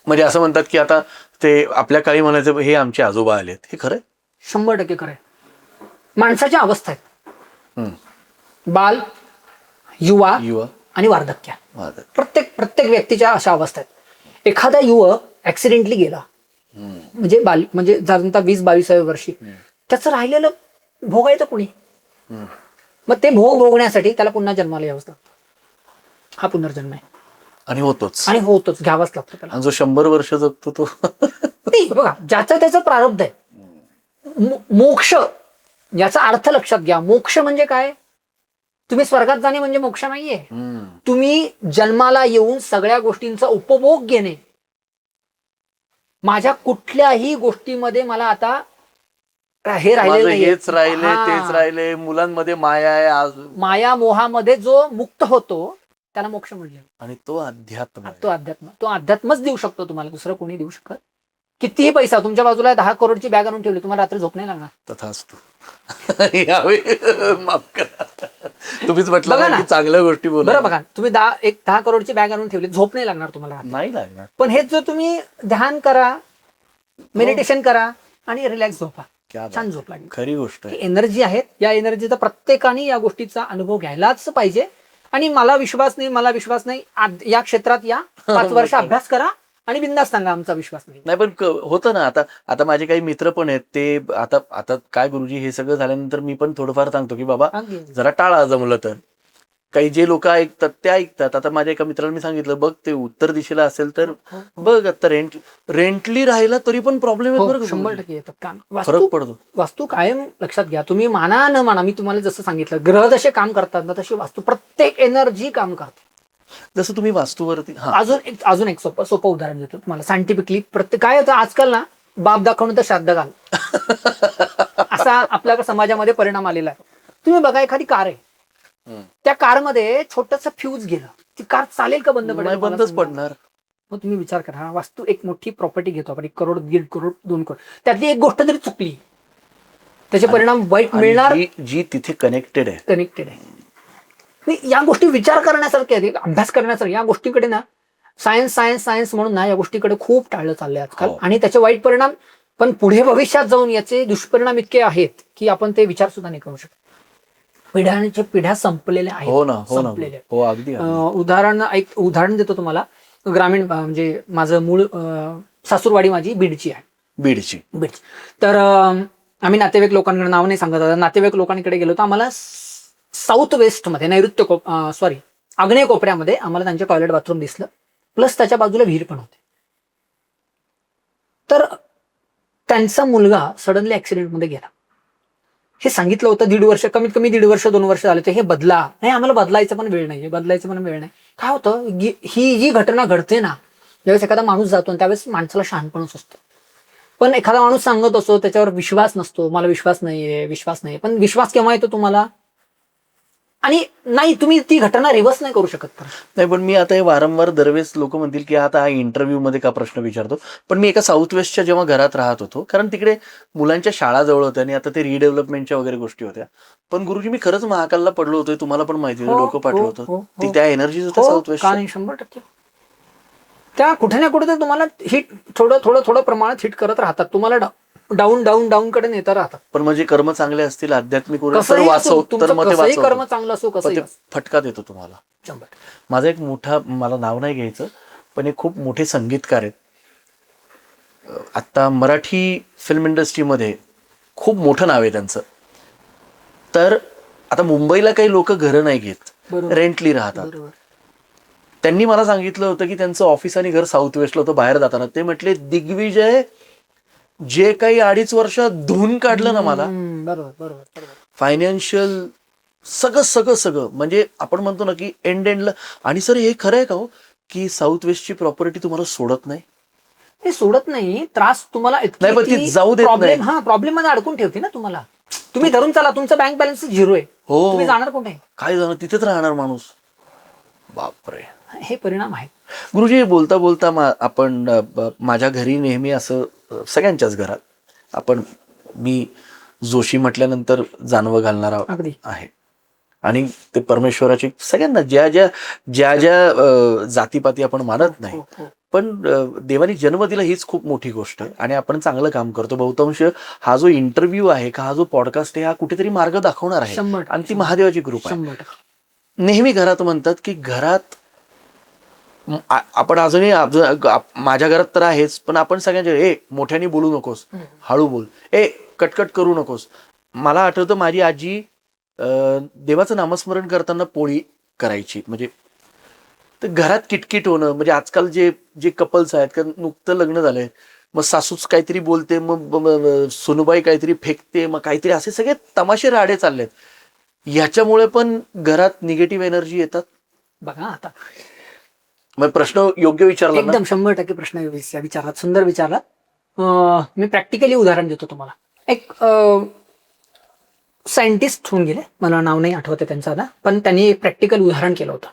म्हणजे असं म्हणतात की आता ते आपल्या काळी म्हणायचं हे आमचे आजोबा आलेत, हे खरंय? 100% खरंय. माणसाच्या अवस्था आहेत, बाल, युवा आणि वार्धक्य. प्रत्येक व्यक्तीच्या अशा अवस्था आहेत. एखादा युवक ऍक्सिडेंटली गेला, म्हणजे साधारणतः 20-22व्या वर्षी, त्याचं राहिलेलं भोगायचं कोणी? मग ते भोगण्यासाठी त्याला पुन्हा जन्माला यावंच लागतं. हा पुनर्जन्म आहे. आणि होतोच घ्यावाच लागतो त्याला. जो 100 वर्ष जगतो तो नाही, बघा, ज्याचं त्याचं प्रारब्ध आहे. मोक्ष याचा अर्थ लक्षात घ्या. मोक्ष म्हणजे काय? तुम्ही स्वर्गात जाणे म्हणजे मोक्ष नाहीये. तुम्ही जन्माला येऊन सगळ्या गोष्टींचा उपभोग घेणे. माझ्या कुठल्याही गोष्टीमध्ये मला आता हे राहिले नाही, हेच राहिले तेच राहिले. मुलांमध्ये माया आहे, माया मोहामध्ये जो मुक्त होतो त्याला मोक्ष म्हणले. आणि तो अध्यात्म. तो अध्यात्मच देऊ शकतो तुम्हाला, दुसरं कोणी देऊ शकत. कितीही पैसा तुमच्या बाजूला 10 करोडची बॅग आणून ठेवली, तुम्हाला रात्री झोप नाही लागणार. तथास्तु. माफ करा, तुम्हीच म्हटलं की चांगल्या गोष्टी बोला. बरं बघा, तुम्ही 10 करोडची बॅग आणून ठेवली, झोप नाही लागणार तुम्हाला. नाही लागणार. पण हेच जर तुम्ही ध्यान करा, मेडिटेशन करा आणि रिलॅक्स झोपा, छान झोप लागेल. खरी गोष्ट आहे. एनर्जी आहेत, या एनर्जीचा प्रत्येकाने या गोष्टीचा अनुभव घ्यायलाच पाहिजे. आणि मला विश्वास नाही या क्षेत्रात या 5 वर्ष अभ्यास करा आणि बिंदास सांगा आमचा विश्वास नाही. पण होतं ना, आता माझे काही मित्र पण आहेत, ते आता काय गुरुजी हे सगळं झाल्यानंतर मी पण थोडंफार सांगतो की बाबा जरा टाळा, जमलं तर. काही जे लोक ऐकतात ते ऐकतात. आता माझ्या एका मित्राला मी सांगितलं, बघ ते उत्तर दिशेला असेल तर बघ, आता रेंटली राहिला तरी पण प्रॉब्लेम आहे. बरं, 100% येतात. फरक पडतो. वास्तू कायम लक्षात घ्या. तुम्ही माना न माना, मी तुम्हाला जसं सांगितलं, ग्रह जसे काम करतात ना, तशी वास्तू प्रत्येक एनर्जी काम करते. जसं तुम्ही वास्तूवरती अजून एक सोपं उदाहरण देतो तुम्हाला सायंटिफिकली. काय होतं आजकाल ना, बाप दाखवणं तर श्राद्ध घाल असा आपल्या समाजामध्ये परिणाम आलेला आहे. तुम्ही बघा, एखादी कार आहे, त्या कारमध्ये छोटस फ्यूज गेलं, ती कार चालेल का? बंदच पडणार. मग तुम्ही विचार करा, वास्तू एक मोठी प्रॉपर्टी घेतो आपण, 1 करोड, 1.5 करोड, 2 करोड, त्यातली एक गोष्ट जरी चुकली, त्याचे परिणाम वाईट मिळणार. जी तिथे कनेक्टेड आहे. या गोष्टी विचार करण्यासारख्या, अभ्यास करण्यासारख्या. या गोष्टीकडे ना सायन्स म्हणून ना या गोष्टीकडे खूप टाळलं चाललंय आजकाल. आणि त्याचे वाईट परिणाम पण पुढे भविष्यात जाऊन याचे दुष्परिणाम इतके आहेत की आपण ते विचार सुद्धा नाही करू शकत. पिढ्या संपलेल्या आहेत. संपलेल्या. अगदी. उदाहरण देतो तुम्हाला. ग्रामीण, म्हणजे माझं मूळ सासूरवाडी माझी बीडची. तर आम्ही नातेवाईक लोकांकडे, नाव नाही सांगत, नातेवाईक लोकांकडे गेलो तर आम्हाला साऊथ वेस्ट मध्ये, आग्नेय कोपऱ्यामध्ये आम्हाला त्यांचे टॉयलेट बाथरूम दिसलं. प्लस त्याच्या बाजूला विहीर पण होते. तर त्यांचा मुलगा सडनली ऍक्सिडेंटमध्ये गेला. हे सांगितलं होतं 1.5 वर्ष, कमीत कमी 1.5 वर्ष 2 वर्ष झाले. हे बदला नाही, आम्हाला बदलायचं पण वेळ नाही, बदलायचं पण वेळ नाही. काय होतं, ही जी घटना घडते ना, ज्यावेळेस एखादा माणूस जातो ना, त्यावेळेस माणसाला शहाणपणच असतं. पण एखादा माणूस सांगत असतो, त्याच्यावर विश्वास नसतो, मला विश्वास नाहीये. पण विश्वास केव्हा येतो तुम्हाला, आणि नाही, तुम्ही ती घटना रिव्हर्स नाही करू शकत. नाही, पण मी आता हे वारंवार दरवेळेस लोक म्हणतील की आता हा इंटरव्ह्यू मध्ये का प्रश्न विचारतो, पण मी एका साऊथ वेस्टच्या जेव्हा घरात राहत होतो, कारण तिकडे मुलांच्या शाळा जवळ होत्या आणि आता ते रिडेव्हलपमेंटच्या वगैरे गोष्टी होत्या. पण गुरुजी, मी खरंच महाकालला पडलो होतो, तुम्हाला पण माहिती होतं, डोकं पाठलं होतं, त्या एनर्जीज होत्या साऊथ वेस्ट. 100%. त्या कुठे ना कुठे तुम्हाला हिट थोडं प्रमाणात हिट करत राहतात, तुम्हाला डाऊन कडे नेता राहतात. पण म्हणजे कर्म चांगले असतील, आध्यात्मिक कसंही असो, तुमचं कसंही कर्म चांगलं असो, कसंही फटका देतो तुम्हाला. 100%. माझा एक मोठा, मला नाव नाही घ्यायचं, पण एक खूप मोठे संगीतकार आहेत, आता मराठी फिल्म इंडस्ट्रीमध्ये खूप मोठं नाव आहे त्यांचं. तर आता मुंबईला काही लोक घरं नाही घेत, रेंटली राहतात. त्यांनी मला सांगितलं होतं की त्यांचं ऑफिस आणि घर साऊथ वेस्टला होतं. बाहेर जाताना ते म्हटले, दिग्विजय जे काही 2.5 वर्षात धुवून काढलं ना मला, बरोबर. फायनान्शियल सगळं, म्हणजे आपण म्हणतो ना की एंडला. आणि सर, हे खरं आहे का हो, की साऊथ वेस्टची प्रॉपर्टी तुम्हाला सोडत नाही? हे सोडत नाही, त्रास तुम्हाला नाही, पण ती जाऊ देत नाही. प्रॉब्लेम मध्ये अडकून ठेवते ना तुम्हाला. तुम्ही धरून चला, तुमचा बँक बॅलन्स 0 आहे, तुम्ही जाणार कुठे? काय जाणार, तिथेच राहणार माणूस. बापरे, हे परिणाम आहेत. गुरुजी, बोलता बोलता आपण माझ्या घरी नेहमी असं, सगळ्यांच्याच घरात मी जोशी म्हटल्यानंतर जानवं घालणारा आहे. आणि ते परमेश्वराची सगळ्यांना ज्या जातीपाती आपण मानत नाही, पण देवानी जन्म दिला हीच खूप मोठी गोष्ट आहे. आणि आपण चांगलं काम करतो. बहुतांश हा जो इंटरव्ह्यू आहे का, हा जो पॉडकास्ट आहे, हा कुठेतरी मार्ग दाखवणार आहे. आणि ती महादेवाची कृपा आहे. नेहमी घरात म्हणतात की घरात आपण अजूनही, माझ्या घरात तर आहेच, पण आपण सगळ्यांच्या मोठ्याने बोलू नकोस, हळू बोल, कटकट करू नकोस. मला आठवतं, माझी आजी देवाचं नामस्मरण करताना पोळी करायची. म्हणजे तर घरात किटकिट होणं, म्हणजे आजकाल जे कपल्स आहेत, कारण नुकतं लग्न झालंय, मग सासूच काहीतरी बोलते, मग सुनबाई काहीतरी फेकते, मग काहीतरी असे सगळे तमाशे राडे चाललेत. ह्याच्यामुळे पण घरात निगेटिव्ह एनर्जी येतात. बघा आता, मग प्रश्न योग्य विचारला, एकदम 100% प्रश्न विचारला, सुंदर विचारला. मी प्रॅक्टिकली उदाहरण देतो तुम्हाला. एक सायंटिस्ट होऊन गेले, मला नाव नाही आठवत आहे त्यांचं आता, पण त्यांनी एक प्रॅक्टिकल उदाहरण केलं होतं.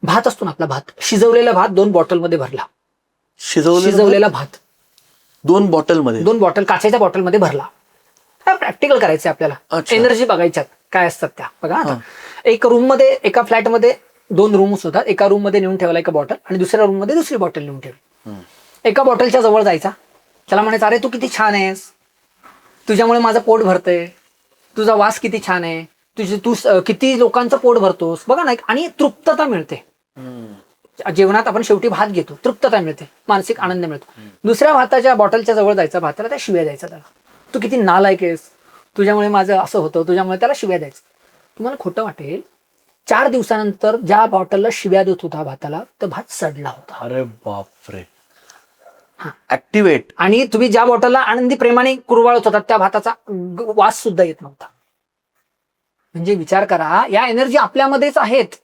भात असतो ना आपला, भात, शिजवलेला भात 2 बॉटलमध्ये भरला. शिजवलेला भात 2 बॉटलमध्ये, 2 बॉटल काचेच्या बॉटलमध्ये भरला. काय प्रॅक्टिकल करायचं आपल्याला, एनर्जी बघायच्यात काय असतात त्या. बघा आता, एक रूम मध्ये, एका फ्लॅटमध्ये 2 रूम्स होतात. एका रूम मध्ये नेऊन ठेवला एका बॉटल, आणि दुसऱ्या रूम मध्ये दुसरी बॉटल नेऊन ठेवली. एका बॉटलच्या जवळ जायचा, त्याला म्हणायचं, अरे तू किती छान आहेस, तुझ्यामुळे माझं पोट भरतंय, तुझा वास किती छान आहे, तू किती लोकांचं पोट भरतोस, बघा ना. आणि तृप्तता मिळते जेवणात. आपण शेवटी भात घेतो, तृप्तता मिळते, मानसिक आनंद मिळतो. दुसऱ्या भाताच्या बॉटलच्या जवळ जायचा, भाताला त्या शिव्या द्यायचा, त्याला तू किती नालायक आहेस, तुझ्यामुळे माझं असं होतं, तुझ्यामुळे, त्याला शिव्या द्यायचं. तुम्हाला खोटं वाटेल, 4 दिवसानंतर ज्या बॉटलला शिव्या देत होता भाताला, तो भात सडला होता. अरे बापरे, ऍक्टिव्हेट. आणि तुम्ही ज्या बॉटलला आनंदी प्रेमाने कुरवाळत होता, त्या भाताचा वास सुद्धा येत नव्हता. म्हणजे विचार करा, या एनर्जी आपल्यामध्येच आहेत.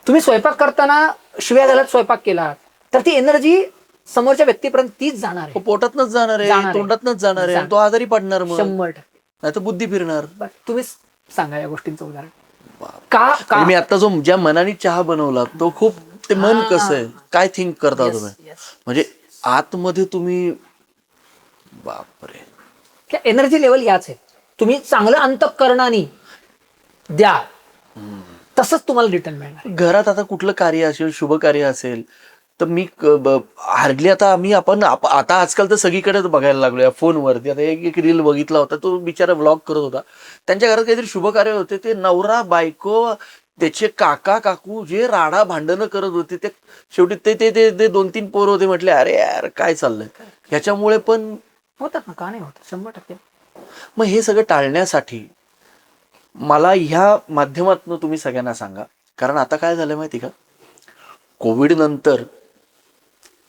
तुम्ही स्वयंपाक करताना शिव्या घालत स्वयंपाक केला, तर ती एनर्जी समोरच्या व्यक्तीपर्यंत तीच जाणार आहे, पोटातनच जाणार आहे, तोंडातनच जाणार आहे, तो आजारी पडणार, मग 100%. नाही तर बुद्धी फिरणार. तुम्ही सांगा या गोष्टींचं उदाहरण. का मी आता ज्या मनाने चहा बनवला, तो खूप, ते मन कसं आहे, काय थिंक करता तुम्ही, म्हणजे आतमध्ये तुम्ही, बापरे, एनर्जी लेवल याच आहे. तुम्ही चांगलं अंतःकरणाने द्या, तसंच तुम्हाला रिटर्न मिळणार. घरात आता कुठलं कार्य असेल, शुभ कार्य असेल, तर मी हार्डली आपण आता आजकाल तर सगळीकडेच बघायला लागलो या फोनवरती. आता एक रील बघितला होता, तो बिचारा व्लॉग करत होता, त्यांच्या घरात काहीतरी शुभ कार्य होते, ते नवरा बायको त्याचे काका काकू जे राडा भांडणं करत होते, ते शेवटी ते 2-3 पोर होते. म्हटले, अरे यार काय चाललंय. ह्याच्यामुळे पण होतात ना, का नाही होत, 100%. मग हे सगळं टाळण्यासाठी मला ह्या माध्यमातून तुम्ही सगळ्यांना सांगा, कारण आता काय झालं माहिती का, कोविड नंतर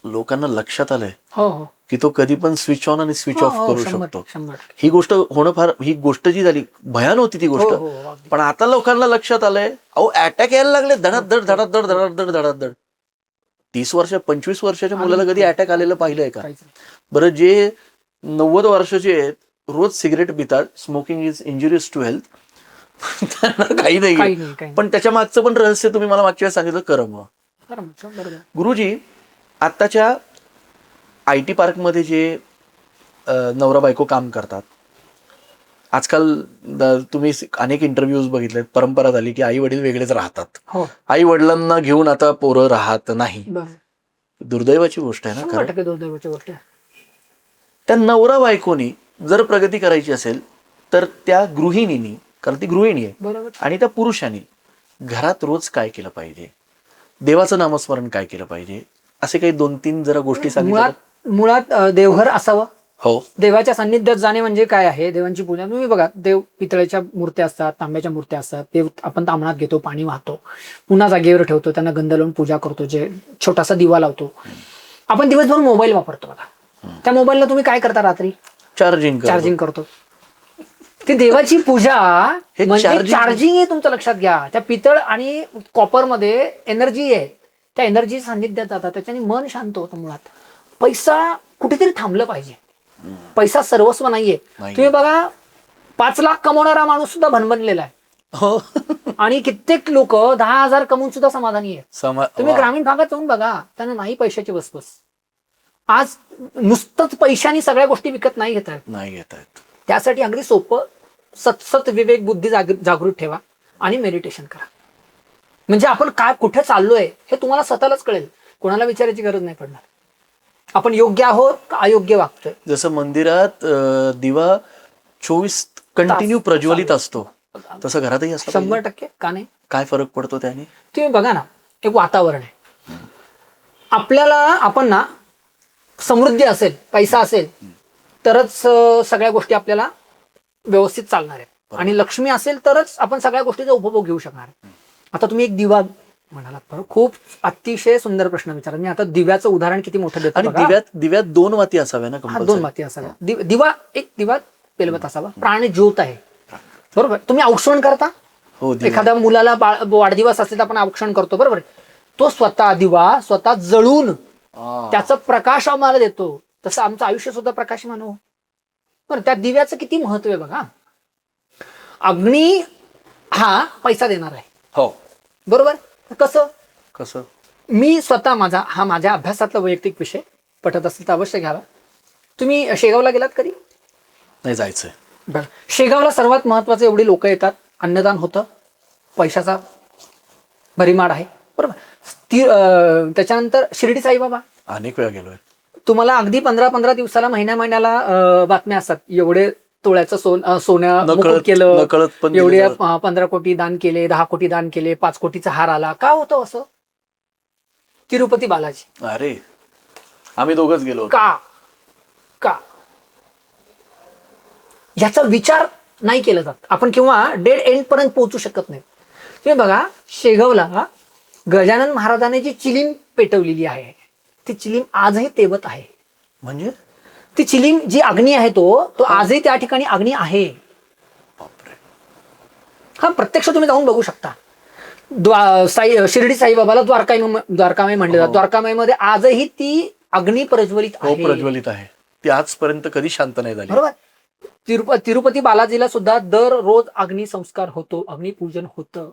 लोकांना लक्षात आलंय हो हो की तो कधी पण स्विच ऑन आणि स्विच ऑफ हो, करू 100% शकतो. 100%. ही गोष्ट होणं फार, ही गोष्ट जी झाली भयान होती ती हो गोष्ट. हो अगदी. पण आता लोकांना लक्षात आलंय, अहो अटॅक यायला लागले धडाधड धडाधड धडाधड धडाधड. 30 वर्ष 25 वर्षाच्या मुलाला कधी अटॅक आलेलं पाहिलंय का? काहीच नाही. बरं, जे 90 वर्षाचे आहेत, रोज सिगरेट पितात, smoking is injurious to health, त्यांना काही नाही. काही नाही काही पण त्याच्या मागचं पण रहस्य तुम्ही मला मागच्या वेळेस सांगितलं, कर्म. बरोबर. गुरुजी, आत्ताच्या IT पार्कमध्ये जे नवरा बायको काम करतात, आजकाल तुम्ही अनेक इंटरव्ह्यूज बघितलेत, परंपरा झाली की आई वडील वेगळेच राहतात. हो आई वडिलांना घेऊन आता पोरं राहत नाही. बरोबर. दुर्दैवाची गोष्ट आहे ना. 100% दुर्दैवाची गोष्ट आहे. त्या नवरा बायकोनी जर प्रगती करायची असेल तर त्या गृहिणीनी, कारण ती गृहिणी आहे, बरोबर. आणि त्या पुरुषांनी घरात रोज काय केलं पाहिजे, देवाचं नामस्मरण काय केलं पाहिजे, असे काही 2-3 जरा गोष्टी सांगितल्या. मुळात देवघर असावं. हो. देवाच्या सान्निध्यात जाणे म्हणजे काय आहे, देवांची पूजा. तुम्ही बघा, देव पितळेच्या मूर्त्या असतात, तांब्याच्या मूर्त्या असतात. देव आपण तामणात घेतो, पाणी वाहतो, पुन्हा जागेवर ठेवतो, त्यांना गंध लावून पूजा करतो, जे छोटासा दिवा लावतो. आपण दिवसभर मोबाईल वापरतो बघा, त्या मोबाईलला तुम्ही काय करता, रात्री चार्जिंग करतो. ती देवाची पूजा हे म्हणजे चार्जिंग आहे, तुमचं लक्षात घ्या. त्या पितळ आणि कॉपर मध्ये एनर्जी आहे, त्या एनर्जी सान्निध्यात जातात, त्याच्याने मन शांत होतं. मुळात पैसा कुठेतरी थांबलं पाहिजे. पैसा सर्वस्व नाहीये. तुम्ही बघा, 5 लाख कमवणारा माणूस सुद्धा भनभनलेला आहे. हो. आणि कित्येक लोक 10,000 कमवून सुद्धा समाधानी आहेत. तुम्ही ग्रामीण भागात जाऊन बघा, त्यांना नाही पैशाची वसवस. आज नुसतंच पैशाने सगळ्या गोष्टी विकत नाही घेत आहेत. त्यासाठी अगदी सोपं, सतसत विवेक बुद्धी जागृत ठेवा आणि मेडिटेशन करा. म्हणजे आपण काय कुठे चाललोय हे तुम्हाला स्वतःलाच कळेल, कोणाला विचारायची गरज नाही पडणार. आपण योग्य आहोत का अयोग्य वागतोय. जसं मंदिरात दिवा 24 कंटिन्यू प्रज्वलित असतो, तसं घरातही असतं. 100% का नाही. काय फरक पडतो त्याने? तुम्ही बघा ना, एक वातावरण आहे. आपल्याला, आपण ना, समृद्धी असेल, पैसा असेल तरच सगळ्या गोष्टी आपल्याला व्यवस्थित चालणार आहेत. आणि लक्ष्मी असेल तरच आपण सगळ्या गोष्टीचा उपभोग घेऊ शकणार आहे. आता तुम्ही एक दिवा म्हणालात, बरोबर, खूप अतिशय सुंदर प्रश्न विचारला. मी आता दिव्याचं उदाहरण किती मोठं देतो. आणि दिव्यात 2 वाती असाव्या ना. 2 वाती असाव्या. दिवा पेलवत असावा. प्राण ज्योत आहे, बरोबर. तुम्ही औक्षण करता. हो. एखाद्या मुलाला वाढदिवस असेल तर आपण औक्षण करतो, बरोबर. तो स्वतः दिवा स्वतः जळून त्याचा प्रकाश आम्हाला देतो. तसं आमचं आयुष्य सुद्धा प्रकाशमान हो. बरं, त्या दिव्याचं किती महत्व आहे बघा. अग्नी हा पैसा देणार आहे. हो, बरोबर. कसं मी स्वतः माझ्या अभ्यासातला वैयक्तिक विषय, पटत असेल तर अवश्य घ्यावा. तुम्ही शेगावला गेलात कधी? नाही, जायचंय. बरं. शेगावला सर्वात महत्वाचे एवढे लोक येतात, अन्नदान होतं, पैशाचा भरीमाड आहे, बरोबर. त्याच्यानंतर शिर्डी साईबाबा, अनेक वेळा गेलोय. तुम्हाला अगदी 15 दिवसाला, महिन्याला बातम्या असतात, एवढे तोळ्याचं सोनं मुकुट केलं, एवढे 15 कोटी दान केले, 10 कोटी दान केले, 5 कोटीचा हार आला. का होतं असं? तिरुपती बालाजी. अरे, आम्ही दोघंच गेलो. का याचा विचार नाही केला जात. आपण किंवा डेड एंड पर्यंत पोहोचू शकत नाही. तुम्ही बघा, शेगावला गजानन महाराजांनी जी चिलीम पेटवलेली आहे, ती चिलीम आजही तेवत आहे. म्हणजे ती चिलीम जी अग्नी आहे, तो आजही त्या ठिकाणी अग्नी आहे. हा, प्रत्यक्ष तुम्ही जाऊन बघू शकता. शिर्डी साईबाबाला द्वारकामाई म्हणले जातात. द्वारकामाईमध्ये आजही ती अग्नी प्रज्वलित आहे. ती आजपर्यंत कधी शांत नाही झाली, बरोबर. तिरुपती बालाजीला सुद्धा दररोज अग्निसंस्कार होतो, अग्निपूजन होतं.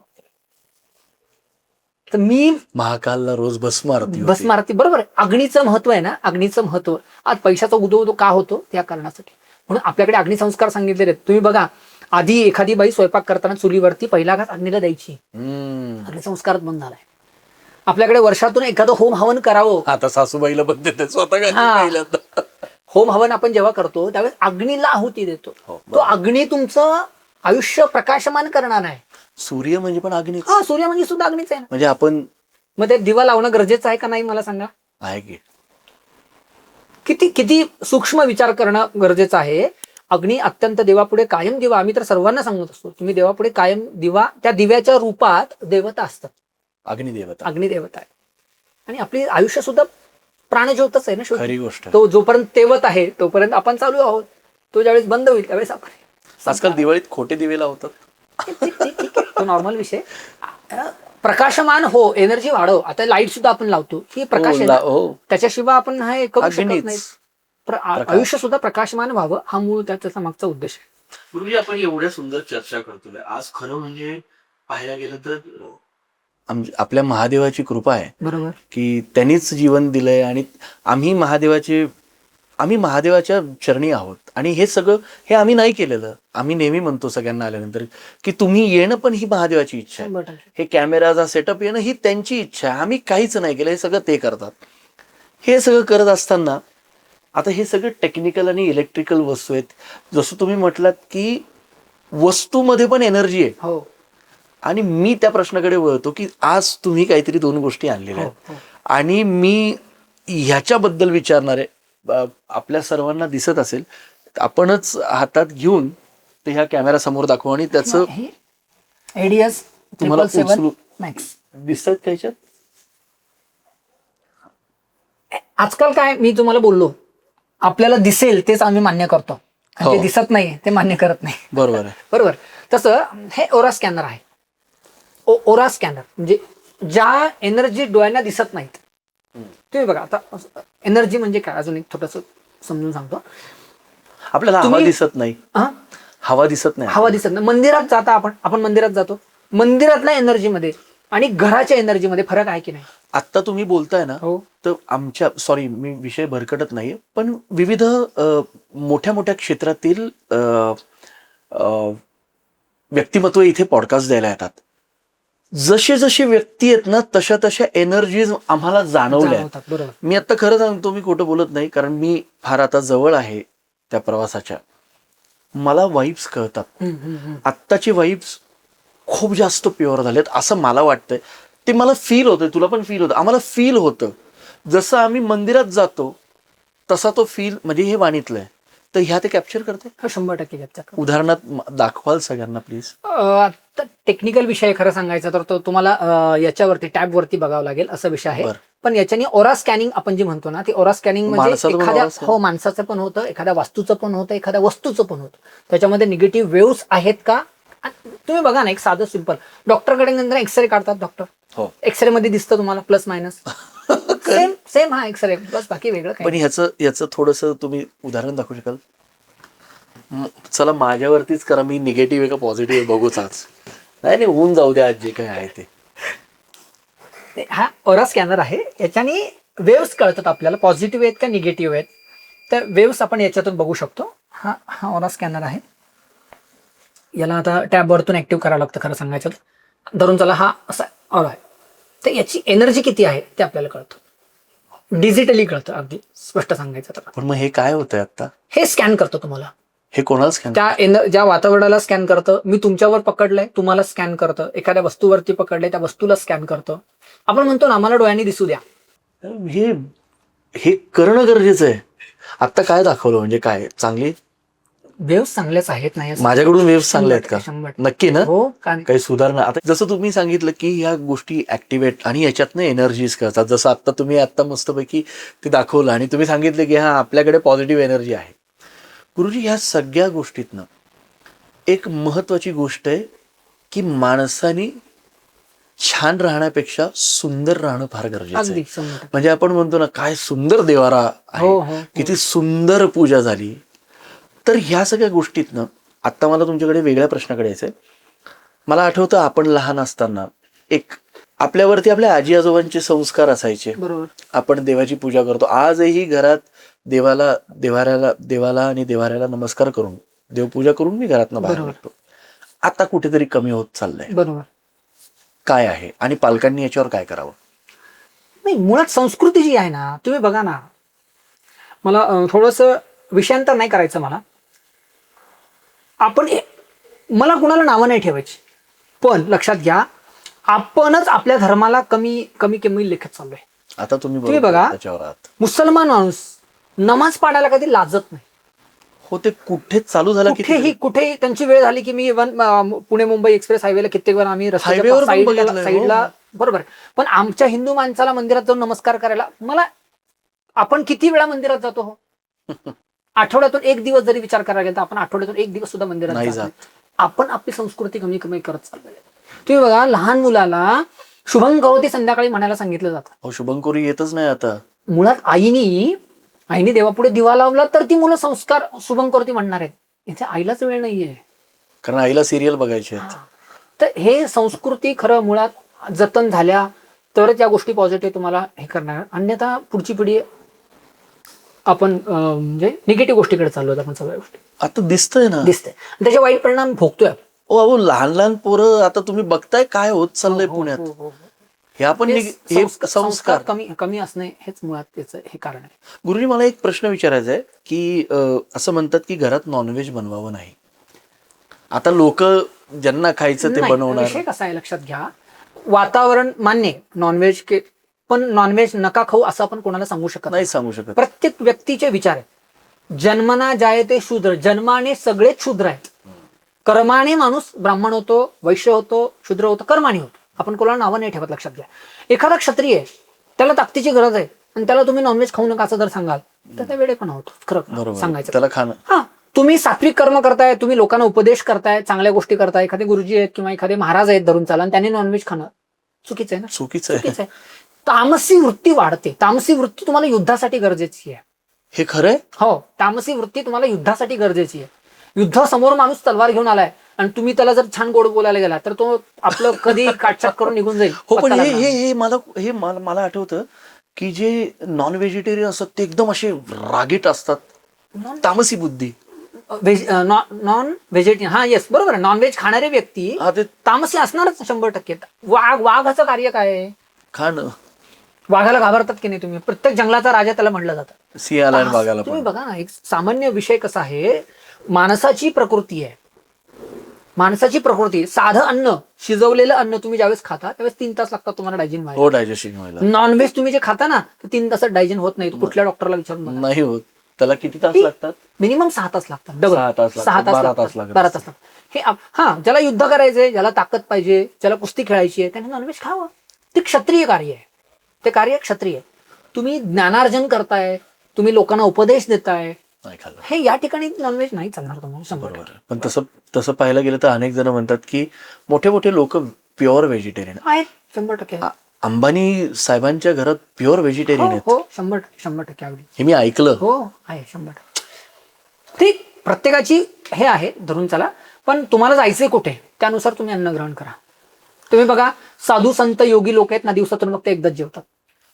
तर मी महाकालला रोज भस्म आरती, बरोबर. अग्नीचं महत्व आहे ना, अग्नीचं महत्व आज पैशाचा उदो का होतो, त्या कारणासाठी. म्हणून आपल्याकडे अग्निसंस्कार सांगितलेले आहेत. तुम्ही बघा, आधी एखादी बाई स्वयंपाक करताना चुलीवरती पहिला घास अग्नीला द्यायची. अग्निसंस्कार बंद झालाय. आपल्याकडे वर्षातून एखादं होम हवन करावं. आता सासूबाईला पण देते स्वतः. होम हवन आपण जेव्हा करतो त्यावेळेस अग्नीला आहुती देतो. तो अग्नी तुमचं आयुष्य प्रकाशमान करणार आहे. सूर्य म्हणजे पण अग्नी. हा, सूर्य म्हणजे सुद्धा अग्नीच आहे. म्हणजे आपण मग ते दिवा लावणं गरजेचं आहे का नाही, मला सांगा. आहे की. किती सूक्ष्म विचार करणं गरजेचं आहे. अग्नी अत्यंत देवापुढे कायम दिवा. आम्ही तर सर्वांना सांगत असतो, तुम्ही देवापुढे कायम दिवा. त्या दिव्याच्या रूपात देवता असतात. अग्निदेवता आहे. आणि आपली आयुष्य सुद्धा प्राणज्योतच आहे ना शेवटी. खरी गोष्ट आहे. तो जोपर्यंत तेवत आहे तोपर्यंत आपण चालू आहोत. तो ज्यावेळेस बंद होईल त्यावेळेस आपण आजकाल दिवाळीत खोटे दिवे लावतात. ठीक आहे, तो नॉर्मल विषय. प्रकाशमान हो, एनर्जी वाढव. आता लाईट सुद्धा आपण लावतो ही प्रकाश आहे ना. हो त्याच्याशिवाय आपण हे करू शकत अगदीच. नाही. आयुष्य सुद्धा प्रकाशमान व्हावं हा मूळ त्याचा मागचा उद्देश आहे. गुरुजी, आपण एवढ्या सुंदर चर्चा करतोय आज. खरं म्हणजे पाहायला गेलं तर आपल्या महादेवाची कृपा आहे बरोबर की त्यांनीच जीवन दिलंय आणि आम्ही महादेवाच्या चरणी आहोत. आणि हे सगळं हे आम्ही नाही केलेलं. आम्ही नेहमी म्हणतो सगळ्यांना आल्यानंतर की तुम्ही येणं पण ही महादेवाची इच्छा आहे. 100%. हे कॅमेराचा सेटअप येणं ही त्यांची इच्छा आहे. आम्ही काहीच नाही केलं, हे सगळं ते करतात. हे सगळं करत असताना आता हे सगळं टेक्निकल आणि इलेक्ट्रिकल वस्तू आहेत. जसं तुम्ही म्हटलात की वस्तूमध्ये पण एनर्जी आहे. हो आणि मी त्या प्रश्नाकडे वळतो की आज तुम्ही काहीतरी 2 गोष्टी आणलेल्या हो, आहेत आणि मी ह्याच्याबद्दल विचारणार आहे. आपल्या सर्वांना दिसत असेल, आपणच हातात घेऊन ते ह्या कॅमेरा समोर दाखवू आणि त्याचं एडीएस तुम्हाला 777 उचलू मॅक्स. दिसतात का ह्याच्यात? आजकाल काय मी तुम्हाला बोललो, आपल्याला दिसेल तेच आम्ही मान्य करतो आणि हो. ते दिसत नाही ते मान्य करत नाही. बरोबर आहे. बरोबर. तसं हे ओरा स्कॅनर आहे. ओरा स्कॅनर म्हणजे ज्या एनर्जी डोळ्यांना दिसत नाहीत. तुम्ही बघा आता एनर्जी म्हणजे काय अजून एक छोटस समजून सांगतो. आपल्याला हवा दिसत नाही. हा? हवा दिसत नाही. हवा दिसत नाही. मंदिरात जाता आपण मंदिरात जातो. मंदिरातल्या एनर्जीमध्ये आणि घराच्या एनर्जीमध्ये फरक आहे की नाही? आत्ता तुम्ही बोलताय ना, हो तर आमच्या सॉरी मी विषय भरकटत नाहीये, पण विविध मोठ्या मोठ्या क्षेत्रातील व्यक्तिमत्व इथे पॉडकास्ट द्यायला येतात. जसे जसे व्यक्ती आहेत ना तशा तशा एनर्जीज आम्हाला जाणवल्या. जाणवतात. बरोबर. मी आता खरं सांगतो, मी खोटं बोलत नाही, कारण मी फार आता जवळ आहे त्या प्रवासाच्या. मला वाईब्स कळतात. आत्ताची वाईब्स खूप जास्त प्युअर झालेत असं मला वाटतंय. ते मला फील होतंय, तुला पण फील होतं, आम्हाला फील होतं. जसं आम्ही मंदिरात जातो तसा तो फील, म्हणजे हे वाणीतलं आहे. तर ह्या ते कॅप्चर करते. 100% कॅप्चर. उदाहरणात दाखवाल सगळ्यांना प्लीज? आता टेक्निकल विषय खरं सांगायचा तर तो तुम्हाला याच्यावरती टॅबवरती बघावं लागेल असा विषय आहे. बरं. पण याच्याने ओरा स्कॅनिंग आपण जे म्हणतो ना, ते ओरा स्कॅनिंग म्हणजे माणसाचं पण एखाद्या aura scanning? हो माणसाचं पण होतं, एखाद्या वास्तूचं पण होतं, एखाद्या वस्तूचं पण होतं. त्याच्यामध्ये निगेटिव्ह वेव्स आहेत का? तुम्ही बघा ना, एक साधं सिंपल डॉक्टरकडे नंतर एक्सरे काढतात डॉक्टर. हो. एक्सरे मध्ये दिसतं तुम्हाला प्लस मायनस. सेम हा एक्सरे बस, बाकी वेगळं पण काय. ह्याचं थोडंसं तुम्ही उदाहरण दाखवू शकाल? चला माझ्यावरतीच करा, मी निगेटिव्ह आहे का पॉझिटिव्ह आहे बघूच आज. नाही होऊन जाऊ द्या, आज जे काही आहे ते. हा ओरा स्कॅनर आहे. याच्याने वेव्स कळतात आपल्याला, पॉझिटिव्ह आहेत का निगेटिव्ह आहेत. तर वेव्स आपण याच्यातून बघू शकतो. हा ओरा स्कॅनर आहे. याला आता टॅबवरतून ऍक्टिव्ह करावं लागतं खरं सांगायचं तर. धरून चला हा असा ओरा आहे. तर याची एनर्जी किती आहे ते आपल्याला कळतं. डिजिटली कळतं, अगदी स्पष्ट सांगायचं तर. पण मग हे काय होतंय आता? हे स्कॅन करतं तुम्हाला. हे कोणाला स्कॅन? ज्या वातावरणाला स्कॅन करतं. मी तुमच्यावर पकडलंय, तुम्हाला स्कॅन करतं. एखाद्या वस्तूवरती पकडलंय, त्या वस्तूला स्कॅन करतं. आपण म्हणतो ना, आम्हाला डोळ्यांनी दिसू द्या. हे करणं गरजेचं आहे. आता काय दाखवलं म्हणजे काय? चांगली वेव्स चांगल्याच आहेत नाही असं. माझ्याकडून वेव्स चांगल्या आहेत का? 100%. नक्की ना? हो का? काही सुधारणा? आता जसं तुम्ही सांगितलं की ह्या गोष्टी ऍक्टिव्हेट आणि याच्यातनं एनर्जीज करतात. जसं आता तुम्ही आता मस्तपैकी ते दाखवलं आणि तुम्ही सांगितलं की हा आपल्याकडे पॉझिटिव्ह एनर्जी आहे. गुरुजी, ह्या सगळ्या गोष्टीतनं एक महत्वाची गोष्ट आहे की माणसाने छान राहण्यापेक्षा सुंदर राहणं फार गरजेचं अगदी आहे. 100%. म्हणजे आपण म्हणतो ना, काय सुंदर देवारा हो, आहे, हो. किती सुंदर पूजा झाली. तर ह्या सगळ्या गोष्टीतनं आता मला तुमच्याकडे वेगळ्या प्रश्नाकडे यायचंय. मला आठवतं आपण लहान असताना एक आपल्यावरती आपल्या आजी आजोबांचे संस्कार असायचे. बरोबर. आपण देवाची पूजा करतो. आजही घरात देवाला आणि देवाऱ्याला नमस्कार करून देवपूजा करून मी घरातनं बाहेर बरोबर. निघतो. आता कुठेतरी कमी होत चाललंय. बरोबर. काय आहे आणि पालकांनी याच्यावर काय करावं? नाही, मुळात संस्कृती जी आहे ना, तुम्ही बघा ना, मला थोडंसं विषयांतर नाही करायचं मला. मला कुणाला नावं नाही ठेवायची, पण लक्षात घ्या, आपणच आपल्या धर्माला कमी कमी लेखत चाललोय. आता तुम्ही तुम्ही बघा, त्याच्यावर आहात. मुसलमान माणूस नमाज पाडायला कधी लाजत नाही. हो, ते कुठेच चालू झालं की कुठेही त्यांची वेळ झाली की मी पुणे मुंबई एक्सप्रेस हायवेला कित्येक वेळा आम्ही हायवेवर पण बघितलंय, साईडला बरोबर आहे. पण आमच्या हिंदू माणसाला मंदिरात जाऊन नमस्कार करायला आपण किती वेळा मंदिरात जातो हो? आठवड्यातून एक दिवस जरी विचार करायला गेला तर आपण आठवड्यातून एक दिवस सुद्धा मंदिरात नाही जात नाही. आपण आपली संस्कृती कमी कमी करत चाललेली आहे. तुम्ही बघा, लहान मुलाला शुभम करोती संध्याकाळी म्हणायला सांगितलं जातं. हो, शुभंकरी येतच नाही आता. मुळात आईने देवापुढे दिवा लावला तर ती मुलं संस्कार शुभम करोती म्हणणार आहेत. इथे आईलाच वेळ नाहीये. कारण आईला सिरियल बघायचे आहेत. तर हे संस्कृती खरं मुळात जतन झाल्या तरच या गोष्टी पॉझिटिव्ह तुम्हाला हे करणार. अन्यथा पुढची पिढी आपण म्हणजे निगेटिव्ह गोष्टीकडे चाललो आपण सगळ्या गोष्टी आता दिसतंय ना, दिसते. त्याचे वाईट परिणाम भोगतोय. ओ अहो, लहान लहान पोरं आता तुम्ही बघताय काय होत चाललंय हो, पुण्यात. हो, हो. हे आपण हे हे संस्कार. कमी असणे हेच मुळात त्याचं हे कारण आहे. गुरुजी, मला एक प्रश्न विचारायचा आहे की असं म्हणतात की घरात नॉनव्हेज बनवावं नाही. आता लोक ज्यांना खायचं ते नाही, बनवणार. विषय कसा आहे लक्षात घ्या. वातावरण मान्य नॉनव्हेज पण नॉनव्हेज नका खाऊ असं आपण कोणाला सांगू शकत नाही सांगू शकत. प्रत्येक व्यक्तीचे विचार आहेत. जन्मना जायते शूद्र, जन्माने सगळेच शूद्र आहेत. कर्माने माणूस ब्राह्मण होतो, वैश्य होतो, शूद्र होतो, कर्माने होतो. आपण कोणाला नावं नाही ठेवत. लक्षात घ्या, एखादा क्षत्रिय आहे, त्याला ताकदीची गरज आहे आणि त्याला तुम्ही नॉनव्हेज खाऊ नका असं जर सांगाल तर त्या वेळेपणा होतो. खरं सांगायचं त्याला खाणं. हा, तुम्ही सात्विक कर्म करताय, तुम्ही लोकांना उपदेश करताय, चांगल्या गोष्टी करताय, एखादे गुरुजी आहेत किंवा एखादे महाराज आहेत धरून चाला आणि त्यांनी नॉनव्हेज खाणं चुकीचं आहे ना. चुकीचं आहे. चुकीचं आहे. तामसी वृत्ती वाढते. तामसी वृत्ती तुम्हाला युद्धासाठी गरजेची आहे. हे खरंय. हो, तामसी वृत्ती तुम्हाला युद्धासाठी गरजेची आहे. युद्धासमोर माणूस तलवार घेऊन आलाय आणि तुम्ही त्याला जर छान गोड बोलायला गेला तर तो आपलं कधी काटछाट करून निघून जाईल. हो, पण मला आठवतं की जे नॉन व्हेजिटेरियन असतात ते एकदम असे रागीट असतात, तामसी बुद्धी. नॉन व्हेजिटेरियन, हा येस बरोबर आहे. नॉनव्हेज खाणारे व्यक्ती तामसी असणारच 100%. वाघाचं कार्य काय आहे? खाणं. वाघाला घाबरतात की नाही तुम्ही? प्रत्येक जंगलाचा राजा त्याला म्हटलं जातं. सिंहाला आणि वाघाला. तुम्ही बघा ना, एक सामान्य विषय कसा आहे, माणसाची प्रकृती आहे. माणसाची प्रकृती, साधं अन्न, शिजवलेलं अन्न तुम्ही ज्यावेळेस खाता त्यावेळेस 3 तास लागतात तुम्हाला डायजेशन व्हायला. हो, डायजेशन व्हायला. नॉनव्हेज तुम्ही जे खाता ना, 3 तासात डायजेशन होत नाही. कुठल्या डॉक्टरला विचारून बघा. नाही होत. त्याला किती तास लागतात? मिनिमम 6 तास लागतात. डबल 6 तास, 12 तास लागतात. 12 तास लागतात. हे हा, ज्याला युद्ध करायचंय, ज्याला ताकद पाहिजे, ज्याला कुस्ती खेळायची आहे, त्याने नॉनव्हेज खावं. ते क्षत्रिय कार्य आहे. ते कार्य क्षत्रिय. तुम्ही ज्ञानार्जन करताय, तुम्ही लोकांना उपदेश देताय, नाही खाल्लं. हे या ठिकाणी नॉनव्हेज नाही चालणार तुम्हाला 100%. पण तसं पाहायला गेलं तर अनेक जण म्हणतात की मोठे मोठे लोक प्युअर व्हेजिटेरियन आहेत. 100% अंबानी साहेबांच्या घरात प्युअर व्हेजिटेरियन आहेत. हो, 100% अगदी. हे मी ऐकलं. हो, आहे 100%. ठीक, प्रत्येकाची हे आहे धरून चला. पण तुम्हाला जायचंय कुठे त्यानुसार तुम्ही अन्न ग्रहण करा. तुम्ही बघा, साधू संत योगी लोक आहेत ना, दिवसातून फक्त एकदाच जेवतात.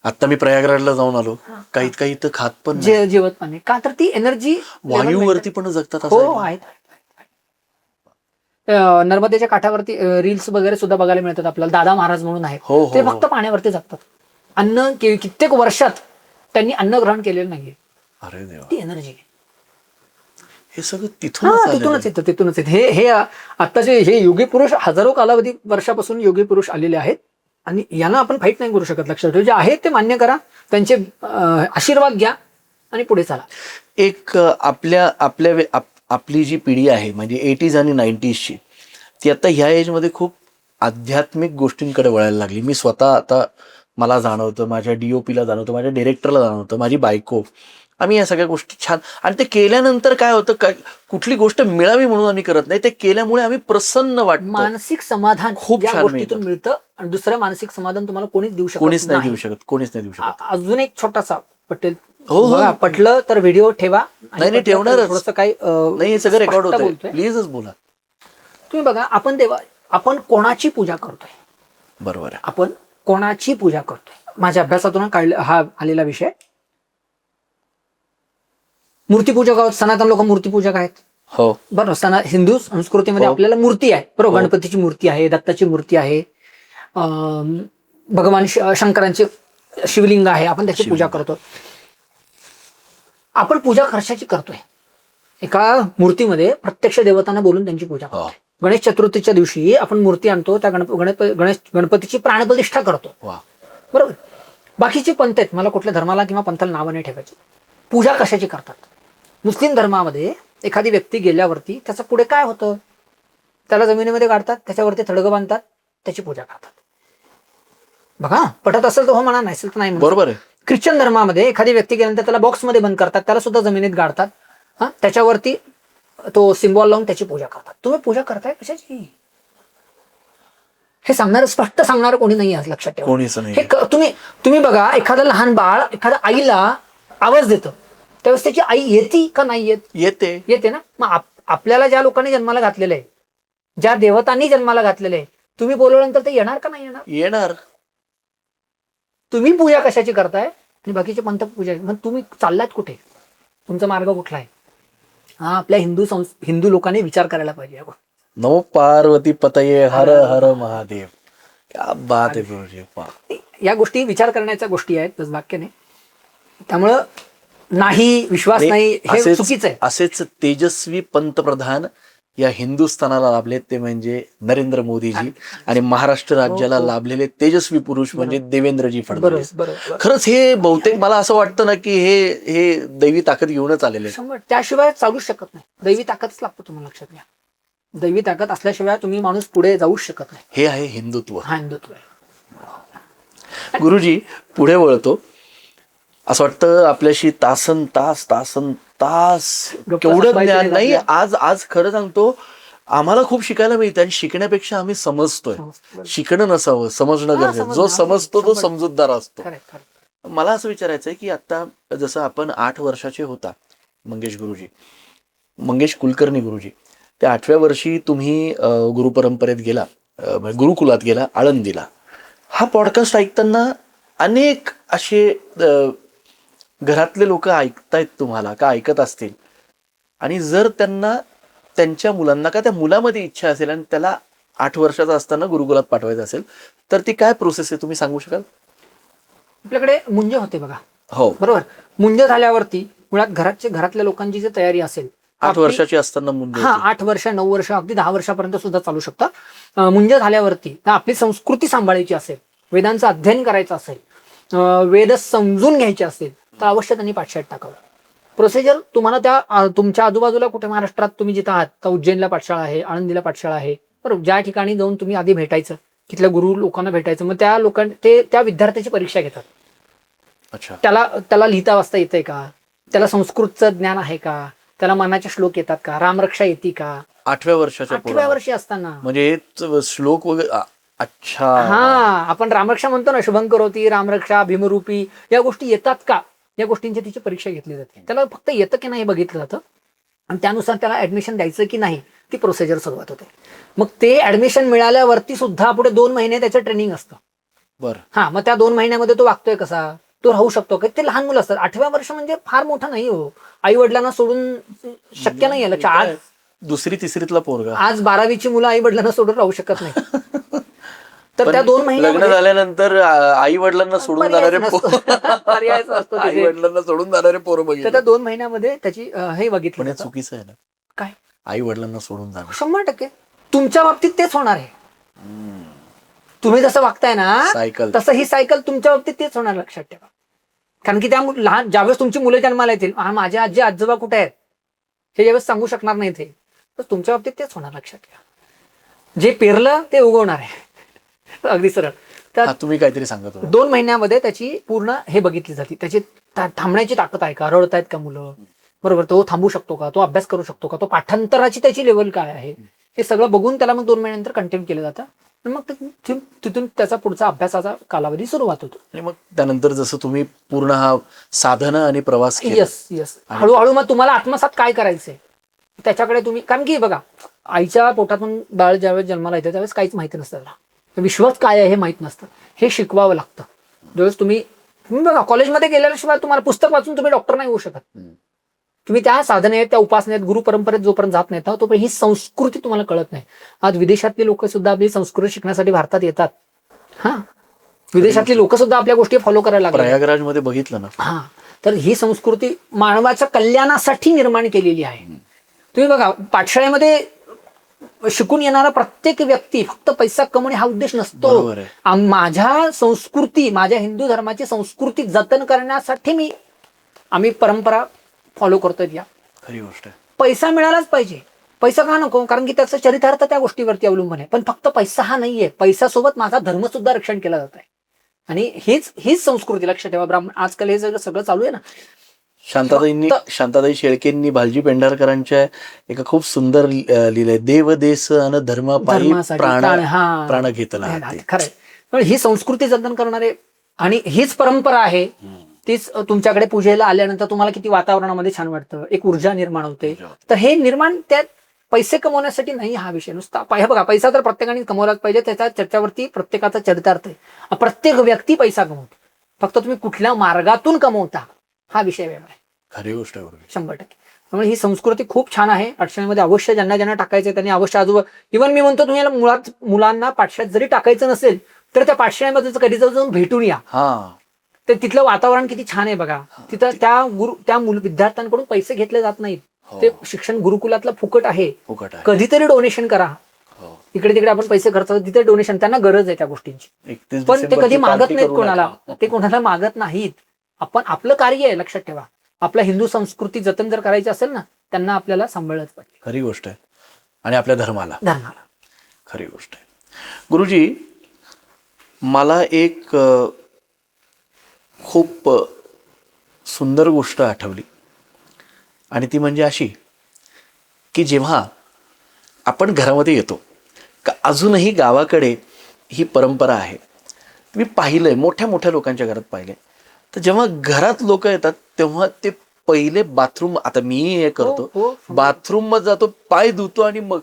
आता मी प्रयागराजला जाऊन आलो, काही तर खात पण नाही. जेवत पण नाही. का तर ती एनर्जी वायूवरती पण जगतात. हो, आहेत. नर्मदेच्या काठावरती रील्स वगैरे सुद्धा बघायला मिळतात आपल्याला. दादा महाराज म्हणून आहेत, हो, ते फक्त पाण्यावरती जगतात. अन्न कित्येक वर्षात त्यांनी अन्न ग्रहण केलेलं नाहीये. अरे देवा, ती एनर्जी हे सगळं तिथूनच तिथूनच येतं. हे आत्ताचे हे योगी पुरुष हजारो कालावधी वर्षापासून योगी पुरुष आलेले आहेत आणि यांना आपण फाईट नाही करू शकत. लक्षात ठेवा, जे आहे ते मान्य करा, त्यांचे आशीर्वाद घ्या आणि पुढे चला. एक आपली जी पिढी आहे म्हणजे 80s आणि 90sची, ती आता ह्या एजमध्ये खूप आध्यात्मिक गोष्टींकडे वळायला लागली. मी स्वतः आता मला जाणवतं, माझ्या DOPला जाणवतं, माझ्या डिरेक्टरला जाणवतं, माझी बायको, आम्ही या सगळ्या गोष्टी छान. आणि ते केल्यानंतर काय होतं, कुठली गोष्ट मिळावी म्हणून आम्ही करत नाही, ते केल्यामुळे आम्ही प्रसन्न वाटतो. मानसिक समाधान खूप छान गोष्टीतून मिळतं आणि दुसरं मानसिक समाधान तुम्हाला कोणीच देऊ शकत कोणीच नाही देऊ शकत. अजून एक छोटासा पटेल, हो, पटलं तर व्हिडिओ ठेवा. नाही ठेवणारच. थोडंसं काही नाही, हे सगळं रेकॉर्ड होतं, प्लीजच बोला. तुम्ही बघा, आपण कोणाची पूजा करतोय? बरोबर आहे, आपण कोणाची पूजा करतोय? माझ्या अभ्यासातून हा आलेला विषय. मूर्तीपूजक आहोत, सनातन लोक मूर्तीपूजक आहेत. हो, बरोबर. हिंदू संस्कृतीमध्ये आपल्याला मूर्ती आहे, बरोबर. गणपतीची मूर्ती आहे, दत्ताची मूर्ती आहे, भगवान शंकरांचे शिवलिंग आहे, आपण त्याची पूजा करतो. आपण पूजा कशाची करतोय? एका मूर्तीमध्ये प्रत्यक्ष देवतांना बोलून त्यांची पूजा करतो. गणेश चतुर्थीच्या दिवशी आपण मूर्ती आणतो, त्या गणपतीची प्राणप्रतिष्ठा करतो, बरोबर. बाकीचे पंथ आहेत, मला कुठल्या धर्माला किंवा पंथाला नावं नाही ठेवायची. पूजा कशाची करतात? मुस्लिम धर्मामध्ये एखादी व्यक्ती गेल्यावरती त्याचं पुढे काय होतं? त्याला जमिनीमध्ये काढतात, त्याच्यावरती थडगं बांधतात, त्याची पूजा करतात. बघा पटत असेल तर हो म्हणा, नसेल तर नाही म्हणा. बरोबर आहे. ख्रिश्चन धर्मामध्ये एखादी व्यक्ती गेल्यानंतर त्याला बॉक्समध्ये बंद करतात, त्याला सुद्धा जमिनीत गाडतात, हा त्याच्यावरती तो सिम्बॉल लावून त्याची पूजा करतात. तुम्ही पूजा करताय कशाची? हे सांगणार, स्पष्ट सांगणार कोणी नाही आज, लक्षात ठेवा. कोणीच नाही. हे तुम्ही बघा, एखादं लहान बाळ एखाद्या आईला आवाज देतं, त्यावेळेस त्याची आई येते का नाही येत? येते ना. मग आपल्याला ज्या लोकांनी जन्माला घातलेलं आहे, ज्या देवतांनी जन्माला घातलेलं आहे, तुम्ही बोलवल्यानंतर ते येणार का नाही येणार? तुम्ही पूजा कशाची करताय आणि बाकीचे पंथ पूजा? मग तुम्ही चाललात कुठे? तुमचा मार्ग कुठला आहे? हा आपल्या हिंदू लोकांनी विचार करायला पाहिजे. नमो पार्वती पतये हर हर महादेव. क्या बात आहे गुरुजी. या गोष्टी विचार करण्याच्या गोष्टी आहेत, बस वाक्य नाही. त्यामुळं नाही, विश्वास नाही, हे चुकीचं आहे. असेच तेजस्वी पंतप्रधान या हिंदुस्थानाला लाभले ते म्हणजे नरेंद्र मोदीजी, आणि महाराष्ट्र राज्याला लाभलेले तेजस्वी पुरुष म्हणजे देवेंद्रजी फडणवीस. खरंच हे बहुतेक मला असं वाटतं ना की हे दैवी ताकद घेऊनच आलेले. त्याशिवाय चालूच शकत नाही. दैवी ताकदच लागतो, तुम्हाला लक्षात घ्या. दैवी ताकद असल्याशिवाय तुम्ही माणूस पुढे जाऊच शकत नाही. हे आहे हिंदुत्व. हा हिंदुत्व आहे. गुरुजी पुढे वळतो. असं वाटतं आपल्याशी तासन तास केवढं ज्ञान नाही. आज खरं सांगतो, आम्हाला खूप शिकायला मिळतं, आणि शिकण्यापेक्षा आम्ही समजतोय. शिकणं नसावं, समजणं गरजेचं. जो समजतो तो समजूतदार असतो. मला असं विचारायचं आहे की आता जसं आपण 8 वर्षाचे होता मंगेश कुलकर्णी गुरुजी, त्या 8व्या वर्षी तुम्ही गुरुपरंपरेत गेला, गुरुकुलात गेला, आळंदीला. हा पॉडकास्ट ऐकताना अनेक असे घरातले लोक ऐकतायत तुम्हाला, का ऐकत असतील, आणि जर त्यांना त्यांच्या मुलांना का त्या मुलामध्ये इच्छा असेल आणि त्याला 8 वर्षाचा असताना गुरुकुलात पाठवायचं असेल, तर ती काय प्रोसेस आहे, तुम्ही सांगू शकाल? आपल्याकडे मुंज होते बघा. हो बरोबर. मुंज झाल्यावरती मुळात घरातल्या लोकांची जी तयारी असेल, 8 वर्षाची असताना मुंज. 8 वर्ष, 9 वर्ष, अगदी 10 वर्षापर्यंत सुद्धा चालू शकतं. मुंज झाल्यावरती आपली संस्कृती सांभाळायची असेल, वेदांचं अध्ययन करायचं असेल, वेद समजून घ्यायचे असेल, तर अवश्य त्यांनी पाठशाळेत टाकावं. प्रोसिजर तुम्हाला त्या तुमच्या आजूबाजूला कुठे महाराष्ट्रात तुम्ही जिथं आहात, तर उज्जैनला पाठशाळा आहे, आळंदीला पाठशाळा आहे. बरोबर. ज्या ठिकाणी जाऊन तुम्ही आधी भेटायचं, तिथल्या गुरु लोकांना भेटायचं, मग त्या लोकांना त्या विद्यार्थ्याची परीक्षा घेतात. अच्छा. त्याला लिहिता वाचता येतंय का, त्याला संस्कृतचं ज्ञान आहे का, त्याला मनाचे श्लोक येतात का, रामरक्षा येते का, 8व्या वर्षी असताना. म्हणजे श्लोक वगैरे. अच्छा. हा आपण रामरक्षा म्हणतो ना, शुभं करोती, रामरक्षा, भीमरूपी, या गोष्टी येतात का, या गोष्टींची तिची परीक्षा घेतली जाते. त्याला फक्त येतं की नाही हे बघितलं जातं, आणि त्यानुसार त्याला ऍडमिशन द्यायचं की नाही ती प्रोसिजर सुरुवात होते. मग ते ऍडमिशन मिळाल्यावरती सुद्धा पुढे 2 महिने त्याचं ट्रेनिंग असतं. बरं. हा मग त्या 2 महिन्यामध्ये तो वागतोय कसा, तो राहू शकतो का. ते लहान मुलं असतात. 8व्या वर्ष म्हणजे फार मोठं नाही हो. आई वडिलांना सोडून शक्य नाही आहे. आज 2री 3रीतला पोरगा, आज 12वीची मुलं आई वडिलांना सोडून राहू शकत नाही. तर त्या 2 महिने लग्न झाल्यानंतर आई वडिलांना सोडून जाणारे पर्यायच असतो. आई वडिलांना सोडून जाणारे पोरं बघितलं. त्या 2 महिन्यामध्ये त्याची हे बघितलं. पण चुकीचं आहे ना. काय? आई वडिलांना सोडून जाणं 100% तुमच्या बाबतीत तेच होणार आहे. तुम्ही जसं वागताय ना सायकल, तसं ही सायकल तुमच्या बाबतीत तेच होणार, लक्षात ठेवा. कारण की त्या लहान ज्यावेळेस तुमची मुलं जन्माला येतील, माझे आजी आजोबा कुठे आहेत हे ज्यावेळेस सांगू शकणार नाही, ते तर तुमच्या बाबतीत तेच होणार, लक्षात ठेवा. जे पेरलं ते उगवणार आहे. अगदी सरळ. तर तुम्ही काहीतरी सांगत होता. 2 महिन्यामध्ये त्याची पूर्ण हे बघितली जाते, त्याची थांबण्याची ताकद आहे का, रडतायत का मुलं, बरोबर, तो थांबू शकतो का, तो अभ्यास करू शकतो का, तो पाठांतराची त्याची लेवल काय आहे, हे सगळं बघून त्याला मग 2 महिन्यानंतर कंटिन्यू केलं जातं. मग तिथून त्याचा पुढचा अभ्यासाचा कालावधी सुरुवात होतो. आणि मग त्यानंतर जसं तुम्ही पूर्ण हा साधना आणि प्रवास केला. येस हळूहळू मग तुम्हाला आत्मसात काय करायचंय त्याच्याकडे तुम्ही, कारण की बघा आईच्या पोटातून बाळ ज्यावेळेस जन्माला येतं त्यावेळेस काहीच माहिती नसतं, त्याला विश्वास काय आहे हे माहित नसतं, हे शिकवावं लागतं. ज्यावेळेस तुम्ही बघा कॉलेजमध्ये गेल्याशिवाय तुम्हाला पुस्तक वाचून तुम्ही डॉक्टर नाही होऊ शकत. तुम्ही त्या साधनेत, त्या उपासनेत, गुरु परंपरेत जोपर्यंत जात नाही तोपर्यंत ही संस्कृती तुम्हाला कळत नाही. आज विदेशातली लोक सुद्धा आपली संस्कृती शिकण्यासाठी भारतात येतात. हा विदेशातली लोक सुद्धा आपल्या गोष्टी फॉलो करायला लागतात. प्रयागराजमध्ये बघितलं ना. हा तर ही संस्कृती मानवाच्या कल्याणासाठी निर्माण केलेली आहे. तुम्ही बघा पाठशाळेमध्ये शिकून येणारा प्रत्येक व्यक्ती फक्त पैसा कमवणे हा उद्देश नसतो. माझ्या संस्कृती, माझ्या हिंदू धर्माची संस्कृती जतन करण्यासाठी आम्ही परंपरा फॉलो करतोय. या खरी गोष्ट आहे. पैसा मिळालाच पाहिजे. पैसा का नको, कारण की त्याचं चरितार्थ त्या गोष्टीवरती अवलंबून आहे. पण फक्त पैसा हा नाहीये, पैसा सोबत माझा धर्म सुद्धा रक्षण केला जात आहे. आणि हीच संस्कृती लक्षात ठेवा. ब्राह्मण आजकाल हे सगळं चालू आहे ना. शांताताई शेळकेंनी भालजी पेंढारकरांच्या एका खूप सुंदर लिहिलंय, देव देश अन धर्मापायी धर्मासाठी प्राण घेतला. खरंय. पण ही संस्कृती जतन करणारे आणि हीच परंपरा आहे. तीच तुमच्याकडे पूजेला आल्यानंतर तुम्हाला किती वातावरणामध्ये छान वाटतं, एक ऊर्जा निर्माण होते. तर हे निर्माण त्यात पैसे कमवण्यासाठी नाही हा विषय नुसता. हे बघा, पैसा तर प्रत्येकाने कमवलाच पाहिजे, त्याच्यावरती प्रत्येकाचा चरितार्थ आहे. प्रत्येक व्यक्ती पैसा कमवतो, फक्त तुम्ही कुठल्या मार्गातून कमवता हा विषय वेगळा आहे. खरी गोष्ट आहे. 100%. त्यामुळे ही संस्कृती खूप छान आहे. अडचणीमध्ये अवश्य ज्यांना टाकायचं त्यांनी अवश्य इव्हन मी म्हणतो तुम्ही याला मुलांना पाठशाळेत जरी टाकायचं नसेल तर त्या पाठशाळेमध्ये कधी जाऊन भेटून या. तर तिथलं वातावरण किती छान आहे बघा. तिथं त्या विद्यार्थ्यांकडून पैसे घेतले जात नाहीत. ते शिक्षण गुरुकुलातलं फुकट आहे. कधीतरी डोनेशन करा. इकडे तिकडे आपण पैसे खर्च, तिथे डोनेशन, त्यांना गरज आहे त्या गोष्टींची. पण ते कधी मागत नाहीत कोणाला, ते कोणाला मागत नाहीत. आपण आपलं कार्य आहे, लक्षात ठेवा. आपल्या हिंदू संस्कृती जतन जर करायची असेल ना, त्यांना आपल्याला सांभाळलंच पाहिजे. खरी गोष्ट आहे. आणि आपल्या धर्माला खरी गोष्ट आहे. गुरुजी, मला एक खूप सुंदर गोष्ट आठवली, आणि ती म्हणजे अशी की जेव्हा आपण घरामध्ये येतो का, अजूनही गावाकडे ही परंपरा आहे. मी पाहिलंय, मोठ्या मोठ्या लोकांच्या घरात पाहिलंय. तर जेव्हा घरात लोक येतात तेव्हा ते पहिले बाथरूम, आता मी हे करतो, बाथरूम मध्ये जातो, पाय धुतो, आणि मग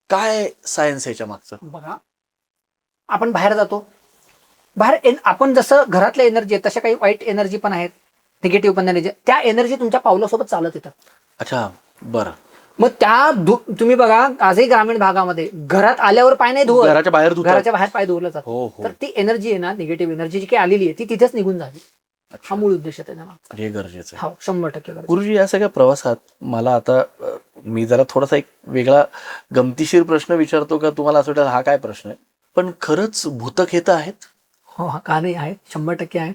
काय सायन्स याच्या मागचं बघा. आपण बाहेर जातो, बाहेर आपण जसं घरातल्या एनर्जी आहेत तशा काही वाईट एनर्जी पण आहेत, निगेटिव्ह पण एनर्जी. त्या एनर्जी तुमच्या पावलासोबत चालत येतात. अच्छा, बरं. मग तुम्ही बघा, आजही ग्रामीण भागामध्ये घरात आल्यावर पाय नाही धुवत, घराच्या बाहेर पाय धुवलं जातं. तर ती एनर्जी आहे ना, निगेटिव्ह एनर्जी जी काही आलेली आहे ती तिथेच निघून जावी. हा मूळ उद्देश आहे त्याचा. हे गरजेचं आहे. 100% गुरुजी, या सगळ्या प्रवासात मला आता मी जरा थोडासा एक वेगळा गमतीशीर प्रश्न विचारतो का, तुम्हाला असं वाटेल हा काय प्रश्न आहे, पण खरंच भूतखेत आहेत? हो, का नाही आहेत, 100% आहेत.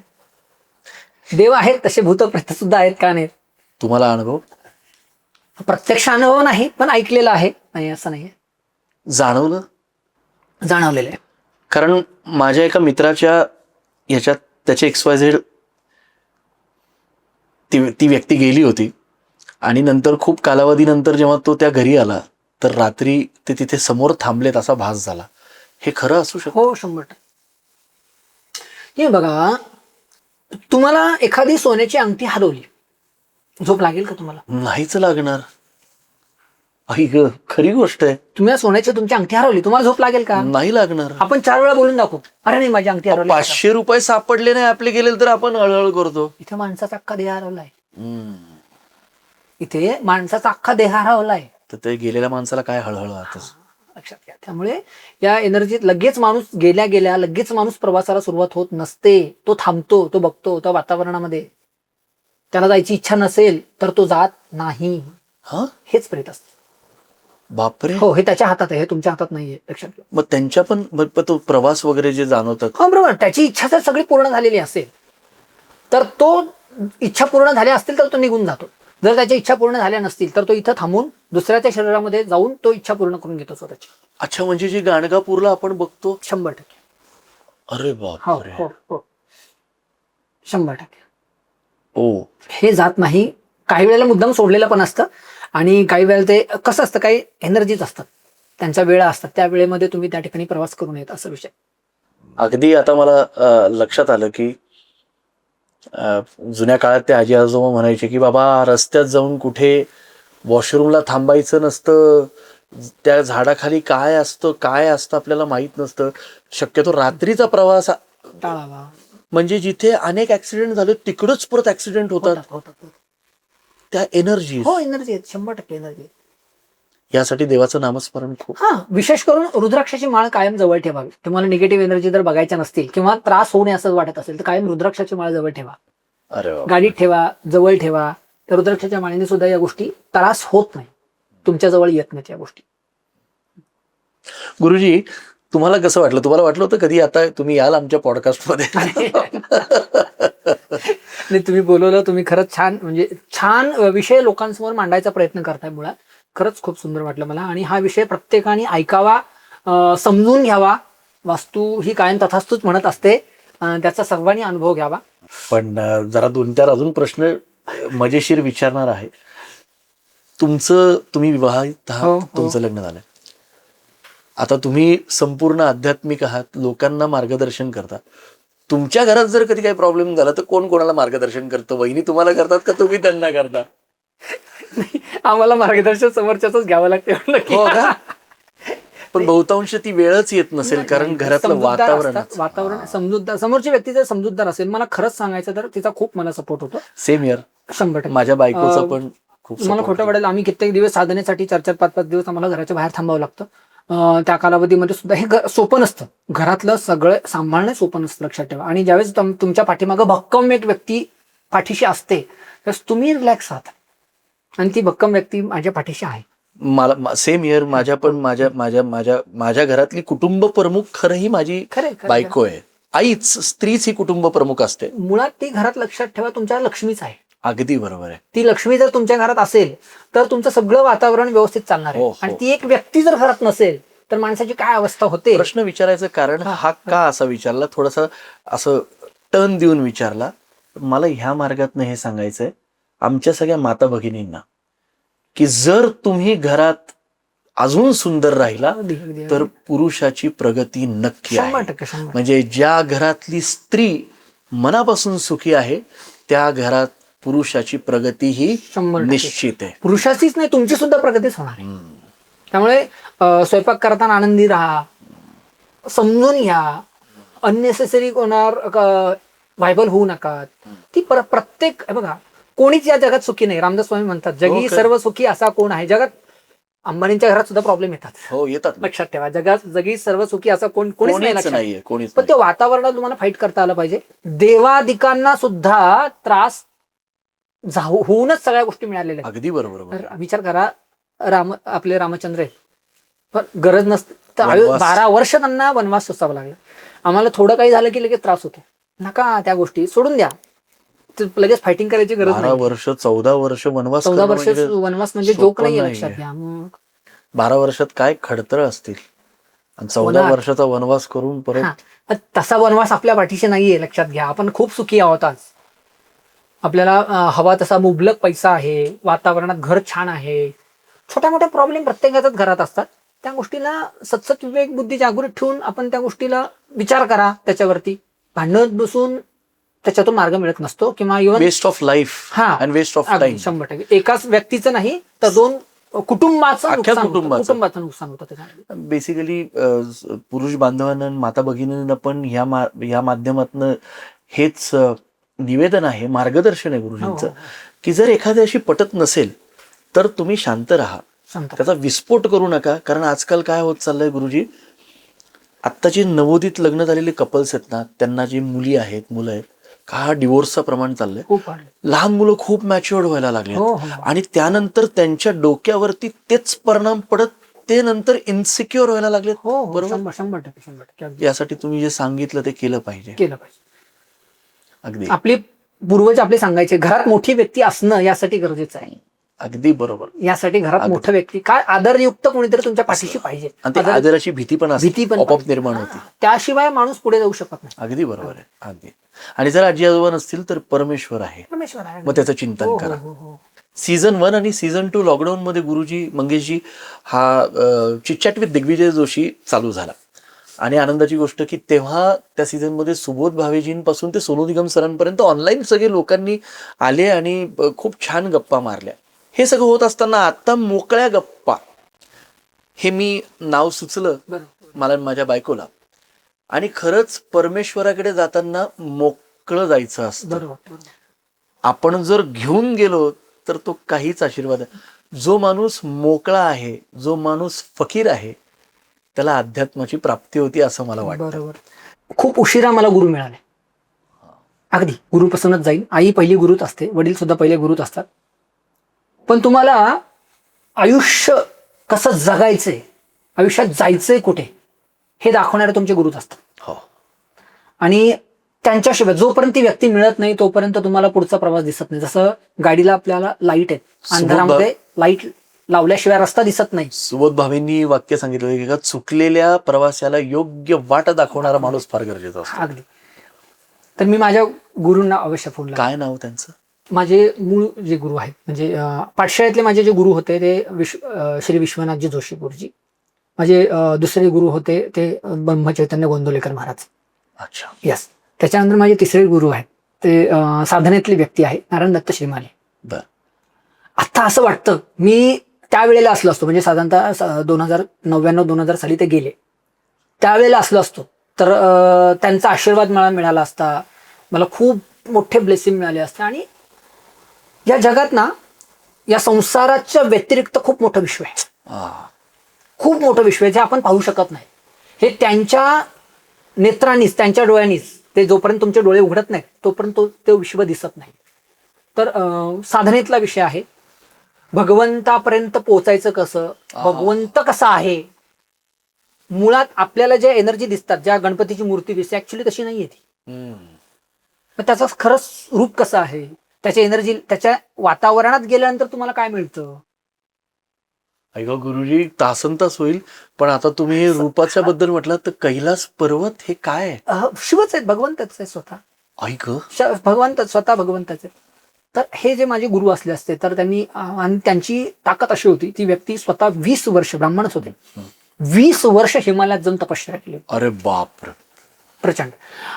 देव आहेत तसे भूतप्रेत सुद्धा आहेत, का नाही? तुम्हाला अनुभव? प्रत्यक्ष अनुभव नाही, पण ऐकलेला आहे. नाही असं नाही, जाणवलेलं आहे. कारण माझ्या एका मित्राच्या ह्याच्यात त्याचे XYZ ती व्यक्ती गेली होती, आणि नंतर खूप कालावधीनंतर जेव्हा तो त्या घरी आला तर रात्री ते तिथे समोर थांबलेत असा भास झाला. हे खरं असू शकतं? हो, 100%. हे बघा, तुम्हाला एखादी सोन्याची अंगठी हरवली, झोप लागेल का तुम्हाला? नाहीच लागणार. खरी गोष्ट आहे. तुम्ही सोन्याची तुमची अंगठी हरवली, तुम्हाला झोप लागेल का? नाही लागणार. आपण 4 वेळा बोलून दाखवू, अरे नाही माझी अंगठी हरवली. 500 रुपये सापडले नाही आपले गेले तर आपण हळहळ करतो. इथे माणसाचा अख्खा देह हरवलाय. इथे माणसाचा अख्खा देह हरवलाय. तर ते गेलेल्या माणसाला काय हळहळ वाटत, लक्षात घ्या. त्यामुळे या एनर्जीत लगेच माणूस गेल्या लगेच माणूस प्रवासाला सुरुवात होत नसते. तो थांबतो, तो बघतो त्या वातावरणामध्ये. त्याला जायची इच्छा नसेल तर तो जात नाही. हेच प्रेत असतं. बापरे. हो, हे त्याच्या हातात आहे, हे तुमच्या हातात नाहीये, लक्षात घ्या. मग त्यांच्या पण तो प्रवास वगैरे जे जाणवतात, हो बरोबर, त्याची इच्छा जर सगळी पूर्ण झालेली असेल तर तो, इच्छा पूर्ण झाल्या असतील तर तो निघून जातो. जर त्याच्या इच्छा पूर्ण झाल्या नसतील तर तो इथं थांबून दुसऱ्याच्या शरीरामध्ये जाऊन तो इच्छा पूर्ण करून घेतो स्वतःची. अच्छा, म्हणजे जे गाणगापूरला आपण बघतो 100%. अरे बाप, 100%. ओ, हे जात नाही. काही वेळेला मुद्दाम सोडलेलं पण असतं, आणि काही वेळेला ते कसं असतं, काही एनर्जीज असतात, त्यांच्या वेळा असतात, त्या वेळेमध्ये तुम्ही त्या ठिकाणी प्रवास करून येत, असा विषय. अगदी आता मला लक्षात आलं की जुन्या काळात ते आजी आजोबा म्हणायचे की बाबा रस्त्यात जाऊन कुठे वॉशरूमला थांबायचं नसतं, त्या झाडाखाली काय असतं आपल्याला माहित नसतं. शक्यतो रात्रीचा प्रवास टाळावा. म्हणजे जिथे अनेक ऍक्सिडेंट झाले तिकडच परत ऍक्सिडेंट होतात. त्या एनर्जी, हो, एनर्जी आहेत, 100% एनर्जी. यासाठी देवाचं नामस्मरण खूप. विशेष करून रुद्राक्षाची माळ कायम जवळ ठेवावी. तुम्हाला निगेटिव्ह एनर्जी जर बघायच्या नसतील किंवा त्रास होऊ नये असं वाटत असेल तर कायम रुद्राक्षाची माळ जवळ ठेवा. गाडीत ठेवा, जवळ ठेवा. त्या रुद्राक्षाच्या माळेने सुद्धा या गोष्टी त्रास होत नाही, तुमच्या जवळ येत नाहीत या गोष्टी. गुरुजी, तुम्हाला कसं वाटलं? तुम्हाला वाटलं होतं कधी आता तुम्ही याल आमच्या पॉडकास्ट मध्ये? नाही, तुम्ही बोलवलं, तुम्ही खरंच छान, म्हणजे छान विषय लोकांसमोर मांडायचा प्रयत्न करताय. मुळात खरंच खूप सुंदर वाटलं मला, आणि हा विषय प्रत्येकाने ऐकावा, समजून घ्यावा. वास्तू ही कायम तथास्तूच म्हणत असते, त्याचा सर्वांनी अनुभव घ्यावा. पण जरा 2-4 अजून प्रश्न मजेशीर विचारणार आहे. तुम्ही विवाहित आहात, हो. तुमचं लग्न झालंय, आता तुम्ही संपूर्ण आध्यात्मिक आहात, लोकांना मार्गदर्शन करता. तुमच्या घरात जर कधी काही प्रॉब्लेम झाला तर कोण कोणाला मार्गदर्शन करतं? वहिनी तुम्हाला करतात का तुम्ही त्यांना करता? आम्हाला मार्गदर्शन समोरच्याच घ्यावं लागते. हो का? पण बहुतांश ती वेळच येत नसेल, कारण घरातलं वातावरण समजूतदार, समोरची व्यक्ती जर समजूतदार असेल, मला खरंच सांगायचं तर तिचा खूप मला सपोर्ट होतो. Same year. 100%. माझ्या बायकोचा पण खूप मला खोटं वाटेल, आम्ही कित्येक दिवस साधनेसाठी 4-4, 5-5 दिवस आम्हाला घराच्या बाहेर थांबावं लागतं. त्या कालावधीमध्ये सुद्धा हे सोपं नसतं. घरातलं सगळं सांभाळणं सोपं नसतं, लक्षात ठेवा. आणि ज्यावेळेस तुमच्या पाठीमागं भक्कम एक व्यक्ती पाठीशी असते त्यावेळेस तुम्ही रिलॅक्स आहात, आणि ती भक्कम व्यक्ती माझ्या पाठीशी आहे. मला सेम इयर. माझ्या घरातली कुटुंब प्रमुख खरंही माझी बायको आहे. आईच, स्त्रीच ही कुटुंब प्रमुख असते मुळात. ती घरात, लक्षात ठेवा, तुमच्या लक्ष्मीच आहे. अगदी बरोबर आहे. ती लक्ष्मी जर तुमच्या घरात असेल तर तुमचं सगळं वातावरण व्यवस्थित चालणार आहे. हो. आणि ती एक व्यक्ती जर घरात नसेल तर माणसाची काय अवस्था होते. प्रश्न विचारायचं कारण हा का असा विचारला, थोडासा असं टर्न देऊन विचारला. मला ह्या मार्गातनं हे सांगायचंय आमच्या सगळ्या माता भगिनींना, की जर तुम्ही घरात अजून सुंदर राहिला तर पुरुषाची प्रगती नक्की आहे. 100%. म्हणजे ज्या घरातली स्त्री मनापासून सुखी आहे त्या घरात पुरुषाची प्रगती ही 100%. निश्चित आहे. पुरुषाचीच नाही, तुमची सुद्धा प्रगतीच होणार आहे. त्यामुळे स्वयंपाक करताना आनंदी राहा, समजून घ्या, अननेसेसरी कोणावर व्हायबल होऊ नका. ती प्रत्येक, बघा, कोणीच या जगात सुखी नाही. रामदास स्वामी म्हणतात, जगी सर्व सुखी असा कोण आहे. जगात अंबानींच्या घरात सुद्धा प्रॉब्लेम येतात. हो, येतात. लक्षात ठेवा, जगी सर्व सुखी असा कोणीच नाहीये. कोणीच. पण त्या वातावरणात तुम्हाला फाईट करता आलं पाहिजे. देवादिकांना सुद्धा त्रास होऊनच सगळ्या गोष्टी मिळालेल्या आहेत. अगदी बरोबर. विचार करा, आपले रामचंद्र आहेत, पण गरज नसते तर 12 वर्ष त्यांना वनवास सोसावा लागला. आम्हाला थोडं काही झालं की लगेच त्रास होतो. नका त्या गोष्टी सोडून द्या, लगेच फायटिंग करायची गरज नाही. 12 वर्ष 14 वर्ष वनवास. 14 वर्ष वनवास म्हणजे जोक नाहीये, लक्षात घ्या. मग 12 वर्षात काय खडतर असतील, आणि 14 वर्षाचा वनवास करून परत. तसा वनवास आपल्या पाठीशी नाहीये, लक्षात घ्या. आपण खूप सुखी आहोत आज. आपल्याला हवा तसा मुबलक पैसा आहे, वातावरणात घर छान आहे. छोट्या मोठ्या प्रॉब्लेम प्रत्येकाच्याच घरात असतात. त्या गोष्टीला सतसत विवेक बुद्धी जागृत ठेवून आपण त्या गोष्टीला विचार करा. त्याच्यावरती भांडत बसून त्याच्यातून मार्ग मिळत नसतो, किंवा even waste of life and waste of time. 100%. एकाच व्यक्तीचं नाही तर 2 कुटुंबाचं नुकसान होतं त्याच्यामध्ये. बेसिकली पुरुष बांधवांना, माता भगिनींना पण या माध्यमातून हेच निवेदन आहे, मार्गदर्शन आहे गुरुजींचं, की जर एखाद्याशी पटत नसेल तर तुम्ही शांत राहा, त्याचा विस्फोट करू नका. कारण आजकाल काय होत चाललंय गुरुजी, आत्ताची नवोदित लग्न झालेले कपल्स आहेत ना, त्यांना जी मुली आहेत, मुलं आहेत, का डिवोर्सचं प्रमाण चाललंय. लहान मुलं खूप मॅच्युअर्ड व्हायला लागले, आणि त्यानंतर त्यांच्या डोक्यावरती तेच परिणाम पडत ते नंतर इन्सिक्युअर व्हायला लागले. बरोबर. 100%. यासाठी तुम्ही जे सांगितलं ते केलं पाहिजे. अगदी. आपले पूर्वज आपले सांगायचे, घरात मोठी व्यक्ती असणं यासाठी गरजेचं आहे. अगदी बरोबर. यासाठी घरात मोठं व्यक्ती, काय आदरयुक्त कोणीतरी तुमच्या पाठीशी पाहिजे. आदराची भीती पण आपोआप निर्माण होती. त्याशिवाय माणूस पुढे जाऊ शकत नाही. अगदी बरोबर आहे. अगदी. आणि जर आजी आजोबा नसतील तर परमेश्वर आहे, मग त्याचं चिंतन करा. सीझन 1 आणि सीझन 2 लॉकडाऊन मध्ये गुरुजी, मंगेशजी, हा चिटचॅट विथ दिग्विजय जोशी चालू झाला. आणि आनंदाची गोष्ट की तेव्हा त्या सीझन मध्ये सुबोध भावेजींपासून ते सोनू निगम सरांपर्यंत ऑनलाईन सगळे लोकांनी आले आणि खूप छान गप्पा मारल्या. हे सगळं होत असताना आता मोकळ्या गप्पा हे मी नाव सुचलं मला, माझ्या बायकोला. आणि खरंच परमेश्वराकडे जाताना मोकळं जायचं असतं. आपण जर घेऊन गेलो तर तो काहीच आशीर्वाद आहे. जो माणूस मोकळा आहे, जो माणूस फकीर आहे, त्याला अध्यात्माची प्राप्ती होती असं मला वाटतं. बरोबर. खूप उशिरा मला गुरु मिळाले. अगदी गुरुपासूनच जाईल. आई पहिली गुरुच असते, वडील सुद्धा पहिले गुरुच असतात. पण तुम्हाला आयुष्य कसं जगायचंय, आयुष्यात जायचंय कुठे, हे दाखवणारे तुमचे गुरुच असतात. आणि त्यांच्याशिवाय जोपर्यंत ती व्यक्ती मिळत नाही तोपर्यंत तुम्हाला पुढचा प्रवास दिसत नाही. जसं गाडीला आपल्याला लाईट आहे, अंधारामध्ये लाईट लावल्याशिवाय रस्ता दिसत नाही. सुबोध भावेंनी वाक्य सांगितलं की चुकलेल्या प्रवासाला योग्य वाट दाखवणारा माणूस फार गरजेचा असतो. अगदी. तर मी माझ्या गुरूंना अवश्य फोन लावला. काय नाव त्यांचं? माझे मूळ जे गुरु आहेत म्हणजे पाठशाळेतले माझे जे गुरु होते ते श्री विश्वनाथजी जोशी गुरुजी. माझे दुसरे गुरु होते ते ब्रह्मचैतन्य गोंदवलेकर महाराज. अच्छा. यस. त्याच्यानंतर माझे तिसरे गुरु आहेत ते साधनेतले व्यक्ती आहे नारायण दत्त श्रीमाले. बर. आता असं वाटतं मी त्यावेळेला असलो असतो म्हणजे साधारणतः 2099-2000 साली ते गेले, त्यावेळेला असलो असतो तर त्यांचा आशीर्वाद मला मिळाला असता, मला खूप मोठे ब्लेसिंग मिळाले असते. आणि या जगात ना या संसाराच्या व्यतिरिक्त खूप मोठं विश्व आहे, खूप मोठं विश्व आहे जे आपण पाहू शकत नाही. हे त्यांच्या नेत्रांनीच, त्यांच्या डोळ्यांनीच, ते जोपर्यंत तुमचे डोळे उघडत नाहीत तोपर्यंत ते विश्व दिसत नाही. तर साधनेतला विषय आहे. भगवंतापर्यंत पोहोचायचं कसं, भगवंत कसा आहे. मुळात आपल्याला ज्या एनर्जी दिसतात, ज्या गणपतीची मूर्ती दिसते ऍक्च्युली तशी नाहीये ती. मग त्याचं खरंच रूप कसं आहे, त्याच्या एनर्जी, त्याच्या वातावरणात गेल्यानंतर तुम्हाला काय मिळतं. ऐका गुरुजी, तासनतास होईल, पण आता तुम्ही हे रूपाच्या बद्दल म्हटलं तर कैलास पर्वत हे काय आहे? शिवच आहेत, भगवंतच आहे स्वतः. ऐक, भगवंत स्वतः भगवंतच आहे. तर हे जे माझे गुरु असले असते तर त्यांनी, आणि त्यांची ताकद अशी होती, ती व्यक्ती स्वतः 20 वर्ष ब्राह्मणच होते, 20 वर्ष हिमालयात जाऊन तपश्चर्या केली. अरे बाप, प्रचंड.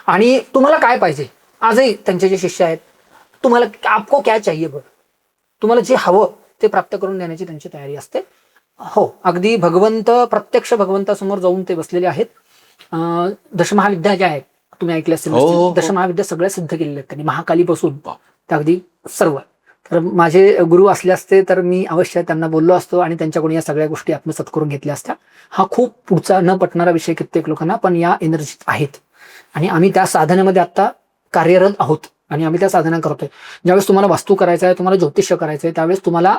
आणि तुम्हाला काय पाहिजे, आजही त्यांचे जे शिष्य आहेत, तुम्हाला आपको क्या चाहिए बरं, तुम्हाला जे हवं ते प्राप्त करून देण्याची त्यांची तयारी असते. हो, अगदी भगवंत, प्रत्यक्ष भगवंतासमोर जाऊन ते बसलेले आहेत. दशमहाविद्या ज्या आहेत तुम्ही ऐकल्या असतील, दशमहाविद्या सगळ्या सिद्ध केलेल्या आहेत त्यांनी, महाकालीपासून तर अगदी सर्व. तर माझे गुरु असले असते तर मी अवश्य त्यांना बोललो असतो आणि त्यांच्याकडून या सगळ्या गोष्टी आत्मसात करून घेतल्या असत्या. हा खूप पुढचा न पटणारा विषय कित्येक लोकांना, पण या एनर्जी आहेत आणि आम्ही त्या साधनेमध्ये आता कार्यरत आहोत आणि आम्ही त्या साधना करतोय. ज्यावेळेस तुम्हाला वास्तू करायचं आहे, तुम्हाला ज्योतिष्य करायचं आहे, त्यावेळेस तुम्हाला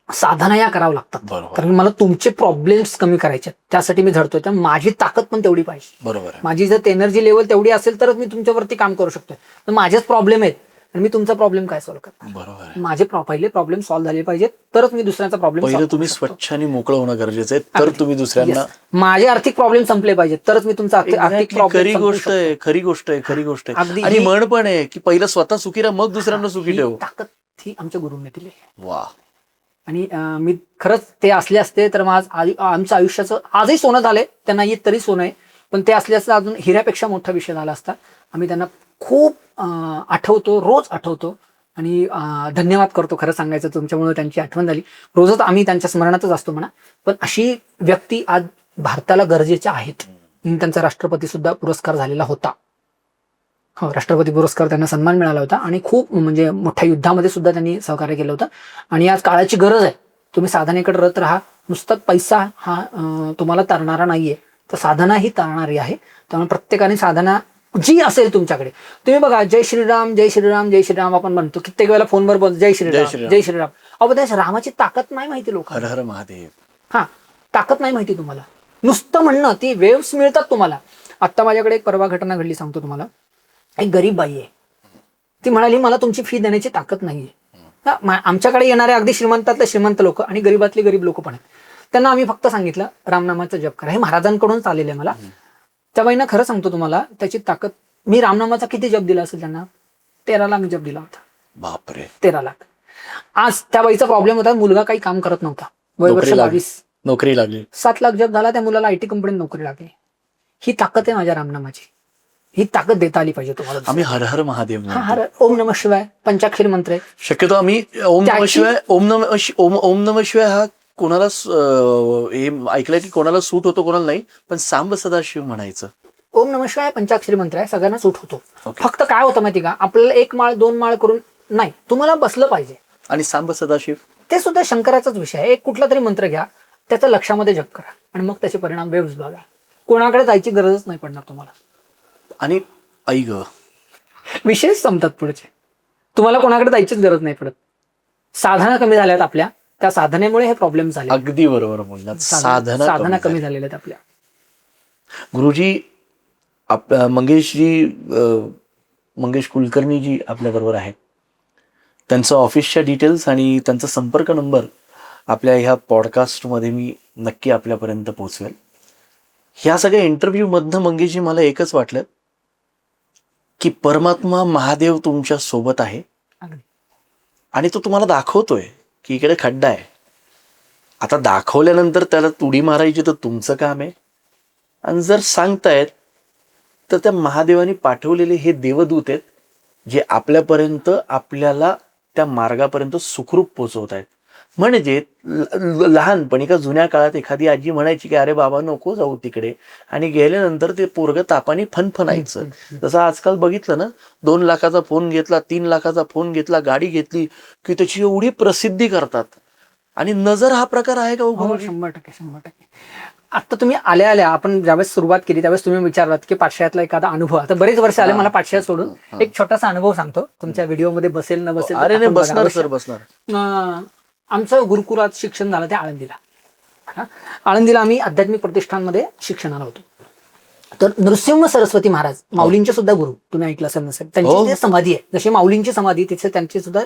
साधना या करावं लागतात. कारण मला तुमचे प्रॉब्लेम्स कमी करायचे, त्यासाठी मी झडतोय. तर माझी ताकद पण तेवढी पाहिजे. बरोबर. माझी जर एनर्जी लेवल तेवढी असेल तरच मी तुमच्यावरती काम करू शकतोय. तर माझेच प्रॉब्लेम आहेत आणि मी तुमचा प्रॉब्लेम काय सॉल्व्ह करतो. बरोबर. माझे पहिले प्रॉब्लेम सॉल्व्ह झाले पाहिजेत तरच मी दुसऱ्याचा प्रॉब्लेम. पहिलं तुम्ही स्वच्छ आणि मोकळं होणं गरजेचं आहे, तर तुम्ही दुसऱ्यांना. माझे आर्थिक प्रॉब्लेम संपले पाहिजेत तरच मी तुमचा आर्थिक प्रॉब्लेम. खरी गोष्ट आहे, खरी गोष्ट आहे, खरी गोष्ट आहे. आणि म्हण पण आहे की पहिलं स्वतः सुखी राहा, मग दुसऱ्यांना सुखी ठेव. ताकद ही आमच्या गुरूंनी दिली. वा. आणि मी खरंच ते असले असते तर आमचं आयुष्याचं आजही सोनं झालंय, त्यांना येत तरी सोनं आहे, पण ते असले असता अजून हिऱ्यापेक्षा मोठा विषय झाला असता. आम्ही त्यांना खूप आठवतो, रोज आठवतो आणि धन्यवाद करतो. खरं सांगायचं तुमच्यामुळे त्यांची आठवण झाली. रोजच आम्ही त्यांच्या स्मरणातच असतो म्हणा, पण अशी व्यक्ती आज भारताला गरजेच्या आहेत. त्यांचा राष्ट्रपती सुद्धा पुरस्कार झालेला होता. हो, राष्ट्रपती पुरस्कार त्यांना सन्मान मिळाला होता आणि खूप म्हणजे मोठ्या युद्धामध्ये सुद्धा त्यांनी सहकार्य केलं होतं. आणि आज काळाची गरज आहे, तुम्ही साधनेकडे रत राहा. नुसता पैसा हा तुम्हाला तारणारा नाहीये, तर साधना ही तारणारी आहे. त्यामुळे प्रत्येकाने साधना जी असेल तुमच्याकडे, तुम्ही बघा, जय श्रीराम जय श्रीराम जय श्रीराम आपण म्हणतो कित्येक वेळेला फोनवर बोल, जय श्रीराम जय श्रीराम. अहो, त्या रामाची ताकद नाही माहिती लोकांना. हर हर महादेव. हा, ताकद नाही माहिती तुम्हाला, नुसतं म्हणणं. ती वेव्स मिळतात तुम्हाला. आता माझ्याकडे एक परवा घटना घडली, सांगतो तुम्हाला. एक गरीब बाई आहे, ती म्हणाली मला तुमची फी देण्याची ताकद नाहीये. आमच्याकडे येणारे अगदी श्रीमंतातले श्रीमंत लोक आणि गरीबातले गरीब लोक पण आहेत. त्यांना आम्ही फक्त सांगितलं रामनामाचा जप करा, हे महाराजांकडून चाललेलं आहे मला. त्या बाईंना खरं सांगतो तुम्हाला, त्याची ताकद, मी रामनामाचा किती जप दिला असेल त्यांना, 13 लाख जप दिला होता. बापरे. 13 लाख. आज त्या बाईचा प्रॉब्लेम होता, मुलगा काही काम करत नव्हता, वय वर्ष 22, नोकरी लागली. 7 लाख जप झाला, त्या मुलाला IT कंपनीत नोकरी लागली. ही ताकद आहे माझ्या रामनामाची. ही ताकद देता आली पाहिजे तुम्हाला. आम्ही हर हर महादेव म्हणतो. हर ओम नमः शिवाय पंचाक्षरी मंत्र आहे. शक्यतो आम्ही ओम नमः शिवाय, ओम नमः शिवाय हा कोणाला हे ऐकलंय की कोणाला सूट होतो, कोणाला नाही, पण सांब सदाशिव म्हणायचं. ओम नमः शिवाय पंचाक्षरी मंत्र आहे, सगळ्यांना सूट होतो. फक्त काय होतं माहिती का, आपल्याला 1 माळ 2 माळ करून नाही, तुम्हाला बसलं पाहिजे. आणि सांब सदाशिव ते सुद्धा शंकराचाच विषय आहे. एक कुठला तरी मंत्र घ्या, त्याचा लक्षामध्ये जप करा आणि मग त्याचे परिणाम वेव्स बघा. कोणाकडे जायची गरजच नाही पडणार तुम्हाला. आणि ऐक, विषयच संपतात पुढचे. तुम्हाला कोणाकडे जायचीच गरज नाही पडत. साधना कमी झाल्यात आपल्या, त्या साधनेमुळे हे प्रॉब्लेम झाले. अगदी बरोबर बोललात. साधना कमी झालेल्या आपल्या. गुरुजी, मंगेश कुलकर्णी जी आपल्या बरोबर आहे, त्यांचं ऑफिसच्या डिटेल्स आणि त्यांचा संपर्क नंबर आपल्या ह्या पॉडकास्टमध्ये मी नक्की आपल्यापर्यंत पोहोचवेल. ह्या सगळ्या इंटरव्ह्यू मधनं मंगेशजी मला एकच वाटलं की परमात्मा महादेव तुमच्या सोबत आहे अगदी. आणि तो तुम्हाला दाखवतोय की इकडे खड्डा आहे. आता दाखवल्यानंतर त्याला तुडी मारायची तर तुमचं काम आहे. आणि जर सांगतायत तर त्या महादेवाने पाठवलेले हे देवदूत आहेत जे आपल्यापर्यंत आपल्याला त्या मार्गापर्यंत सुखरूप पोचवत आहेत. म्हणजे लहानपणी का जुन्या काळात एखादी आजी म्हणायची की अरे बाबा नको जाऊ तिकडे, आणि गेल्यानंतर ते पोरग तापाने फनफनायचं. जसं आजकाल बघितलं ना, 2 लाखाचा फोन घेतला, 3 लाखाचा फोन घेतला, गाडी घेतली की त्याची एवढी प्रसिद्धी करतात. आणि नजर हा प्रकार आहे का? 100%. आता तुम्ही आल्या आल्या आपण ज्यावेळेस सुरुवात केली त्यावेळेस तुम्ही विचारलात की पाठशाळेतला एखादा अनुभव. आता बरेच वर्ष आले मला पाठशाळा सोडून. एक छोटासा अनुभव सांगतो, तुमच्या व्हिडिओमध्ये बसेल न बसेल. अरे नाही, बसणार सर, बसणार. आमचं गुरुकुलात शिक्षण झालं ते आळंदीला. आळंदीला आम्ही आध्यात्मिक प्रतिष्ठानमध्ये शिक्षणाला होतो. तर नृसिंह सरस्वती महाराज, माऊलींचे सुद्धा गुरु, तुम्ही ऐकलं असेल नसेल, त्यांची जे समाधी आहे, जशी माऊलींची समाधी तिथे त्यांची सुद्धा,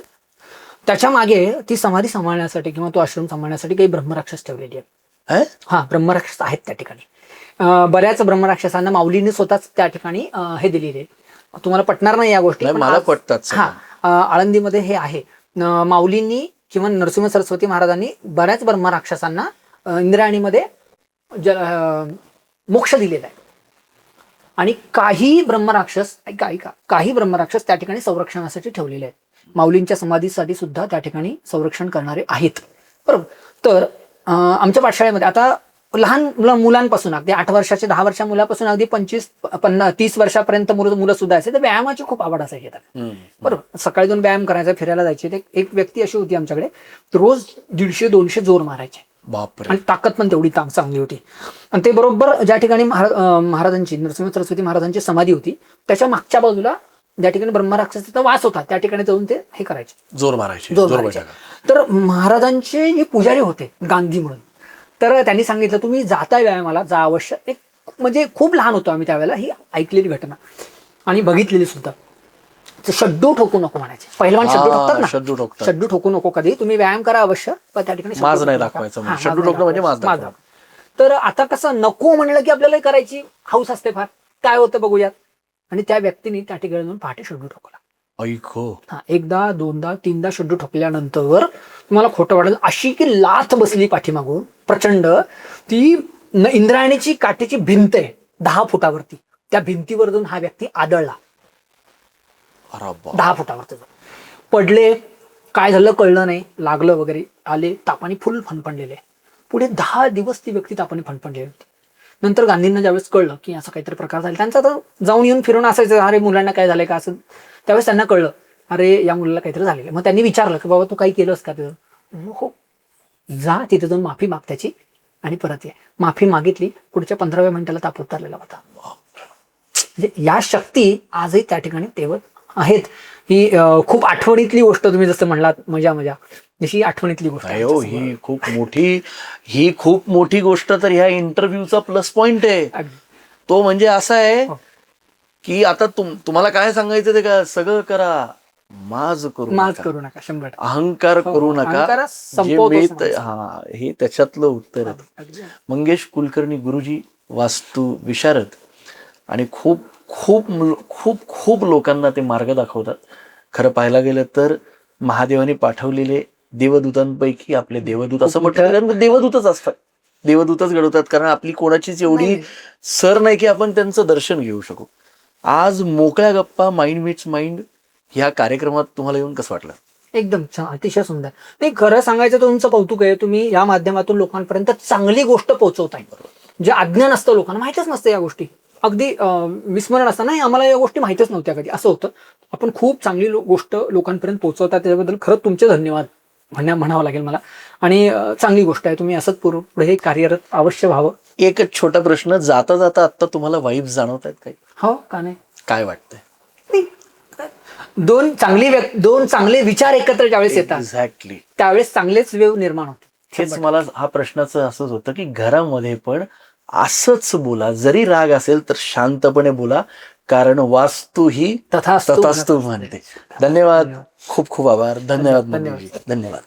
त्याच्या मागे ती समाधी सांभाळण्यासाठी किंवा तो आश्रम सांभाळण्यासाठी काही ब्रह्मराक्षस ठेवलेली आहे. हा, ब्रह्मराक्षस आहेत त्या ठिकाणी. बऱ्याच ब्रह्मराक्षसांना माऊलीने स्वतःच त्या ठिकाणी हे दिलेले. तुम्हाला पटणार नाही या गोष्टी, मला पटतात. आळंदीमध्ये हे आहे. माऊलींनी किंवा नरसिंह सरस्वती महाराजांनी बऱ्याच ब्रह्मराक्षसांना इंद्रायणीमध्ये मोक्ष दिलेला आहे. आणि काही ब्रह्मराक्षस काही ब्रह्मराक्षस त्या ठिकाणी संरक्षणासाठी ठेवलेले आहेत. माऊलींच्या समाधीसाठी सुद्धा त्या ठिकाणी संरक्षण करणारे आहेत. बरोबर. तर आमच्या पाठशाळेमध्ये आता लहान मुलांपासून अगदी 8 वर्षाचे 10 वर्षा मुलापासून अगदी 25-30 वर्षापर्यंत मुलं सुद्धा असे, तर व्यायामाची खूप आवड असायची. बरोबर. सकाळी 2 व्यायाम करायचा, फिरायला जायचे. एक व्यक्ती अशी होती आमच्याकडे, रोज 150-200 जोर मारायचे. बापरे. आणि ताकद पण तेवढी चांगली होती. आणि ते बरोबर ज्या ठिकाणी महाराजांची, नरसिंह सरस्वती महाराजांची समाधी होती त्याच्या मागच्या बाजूला ज्या ठिकाणी ब्रह्मराक्षसाचा वास होता त्या ठिकाणी जाऊन ते हे करायचे, जोर मारायचे. तर महाराजांचे जे पुजारी होते गांधी म्हणून, तर त्यांनी सांगितलं तुम्ही जाताय व्यायामाला, जा अवश्य. एक म्हणजे खूप लहान होतो आम्ही त्यावेळेला, ही ऐकलेली घटना आणि बघितलेली सुद्धा. शड्डू ठोकू नको म्हणायचे. पहिलवान शड्डू ठोकतात ना, शड्डू ठोकू नको कधी, तुम्ही व्यायाम करा अवश्य, पण त्या ठिकाणी माज नाही दाखवायचं. शड्डू ठोकणं म्हणजे माज दाखवायचं. तर आता कसं नको म्हणलं की आपल्याला करायची हौस असते फार, काय होतं बघूयात. आणि त्या व्यक्तीने त्या ठिकाणी जाऊन पहाटे शड्डू ठोकला. एकदा, 2दा, 3दा शड्डू ठोकल्यानंतर तुम्हाला खोटं वाटेल अशी की लाथ बसली पाठीमागून प्रचंड. ती इंद्रायणीची काठीची भिंत आहे 10 फुटावरती, त्या भिंतीवर जाऊन हा व्यक्ती आदळला. 10 फुटावरती पडले. काय झालं कळलं नाही, लागलं वगैरे, आले तापाने फुल फणफणलेले. पुढे 10 दिवस ती व्यक्ती तापाने फणफणलेली होती. नंतर गांधींना ज्यावेळेस कळलं की असं काहीतरी प्रकार झाला, त्यांचं तर जाऊन येऊन फिरून असायचं, अरे मुलांना काय झालंय का असं, त्यावेळेस त्यांना कळलं अरे या मुलाला काहीतरी झालेलं. मग त्यांनी विचारलं की बाबा तू काही केलंस का तिथं? हो, जा तिथे जाऊन माफी माग त्याची आणि परत ये. माफी मागितली, पुढच्या 15व्या मिनिटाला ताप उतरलेला होता. म्हणजे या शक्ती आजही त्या ठिकाणी तेवत आहेत. ही खूप आठवणीतली गोष्ट, तुम्ही जसं म्हणलात मजा जशी आठवणीतली गोष्ट. ही खूप मोठी गोष्ट तर ह्या इंटरव्ह्यूचा प्लस पॉइंट आहे. तो म्हणजे असा आहे की आता तुम्हाला काय सांगायचं ते का सगळं करा, माज करू नका, 100% अहंकार करू नका. हे त्याच्यातलं उत्तर आहे. मंगेश कुलकर्णी गुरुजी, वास्तू विशारद, आणि खूप खूप खूप खूप लोकांना ते मार्ग दाखवतात. खरं पाहायला गेलं तर महादेवाने पाठवलेले देवदूतांपैकी आपले देवदूत असं म्हटलं, कारण देवदूतच असतात, देवदूतच घडवतात. कारण आपली कोणाचीच एवढी सर नाही की आपण त्यांचं दर्शन घेऊ शकू. आज मोकळ्या गप्पा माइंड मीट्स माइंड ह्या कार्यक्रमात तुम्हाला येऊन कसं वाटलं? एकदम छान, अतिशय सुंदर. नाही, खरं सांगायचं तर तुमचं कौतुक आहे. तुम्ही या माध्यमातून लोकांपर्यंत चांगली गोष्ट पोहोचवताय. जे अज्ञान असतं, लोकांना माहितच नसतं या गोष्टी, अगदी विस्मरण असतं, नाही आम्हाला या गोष्टी माहितच नव्हत्या कधी, असं होतं. आपण खूप चांगली गोष्ट लोकांपर्यंत पोहोचवता, त्याच्याबद्दल खरंच तुमचे धन्यवाद म्हणावं लागेल मला. आणि चांगली गोष्ट आहे, तुम्ही असंच पुढे कार्यरत अवश्य व्हावं. एकच छोटा प्रश्न, जाता जाता आता तुम्हाला वाईब्स जाणवत आहेत काही? हो का नाही, काय वाटतंय? 2 चांगले विचार एकत्र ज्यावेळेस येतात, एक्झॅक्टली त्यावेळेस चांगलेच वेव निर्माण होते. हेच मला हा प्रश्नाचं असंच होतं की घरामध्ये पण असंच बोला, जरी राग असेल तर शांतपणे बोला, कारण वास्तू ही तथास्तु म्हणते. धन्यवाद, खूप खूप आभार. धन्यवाद.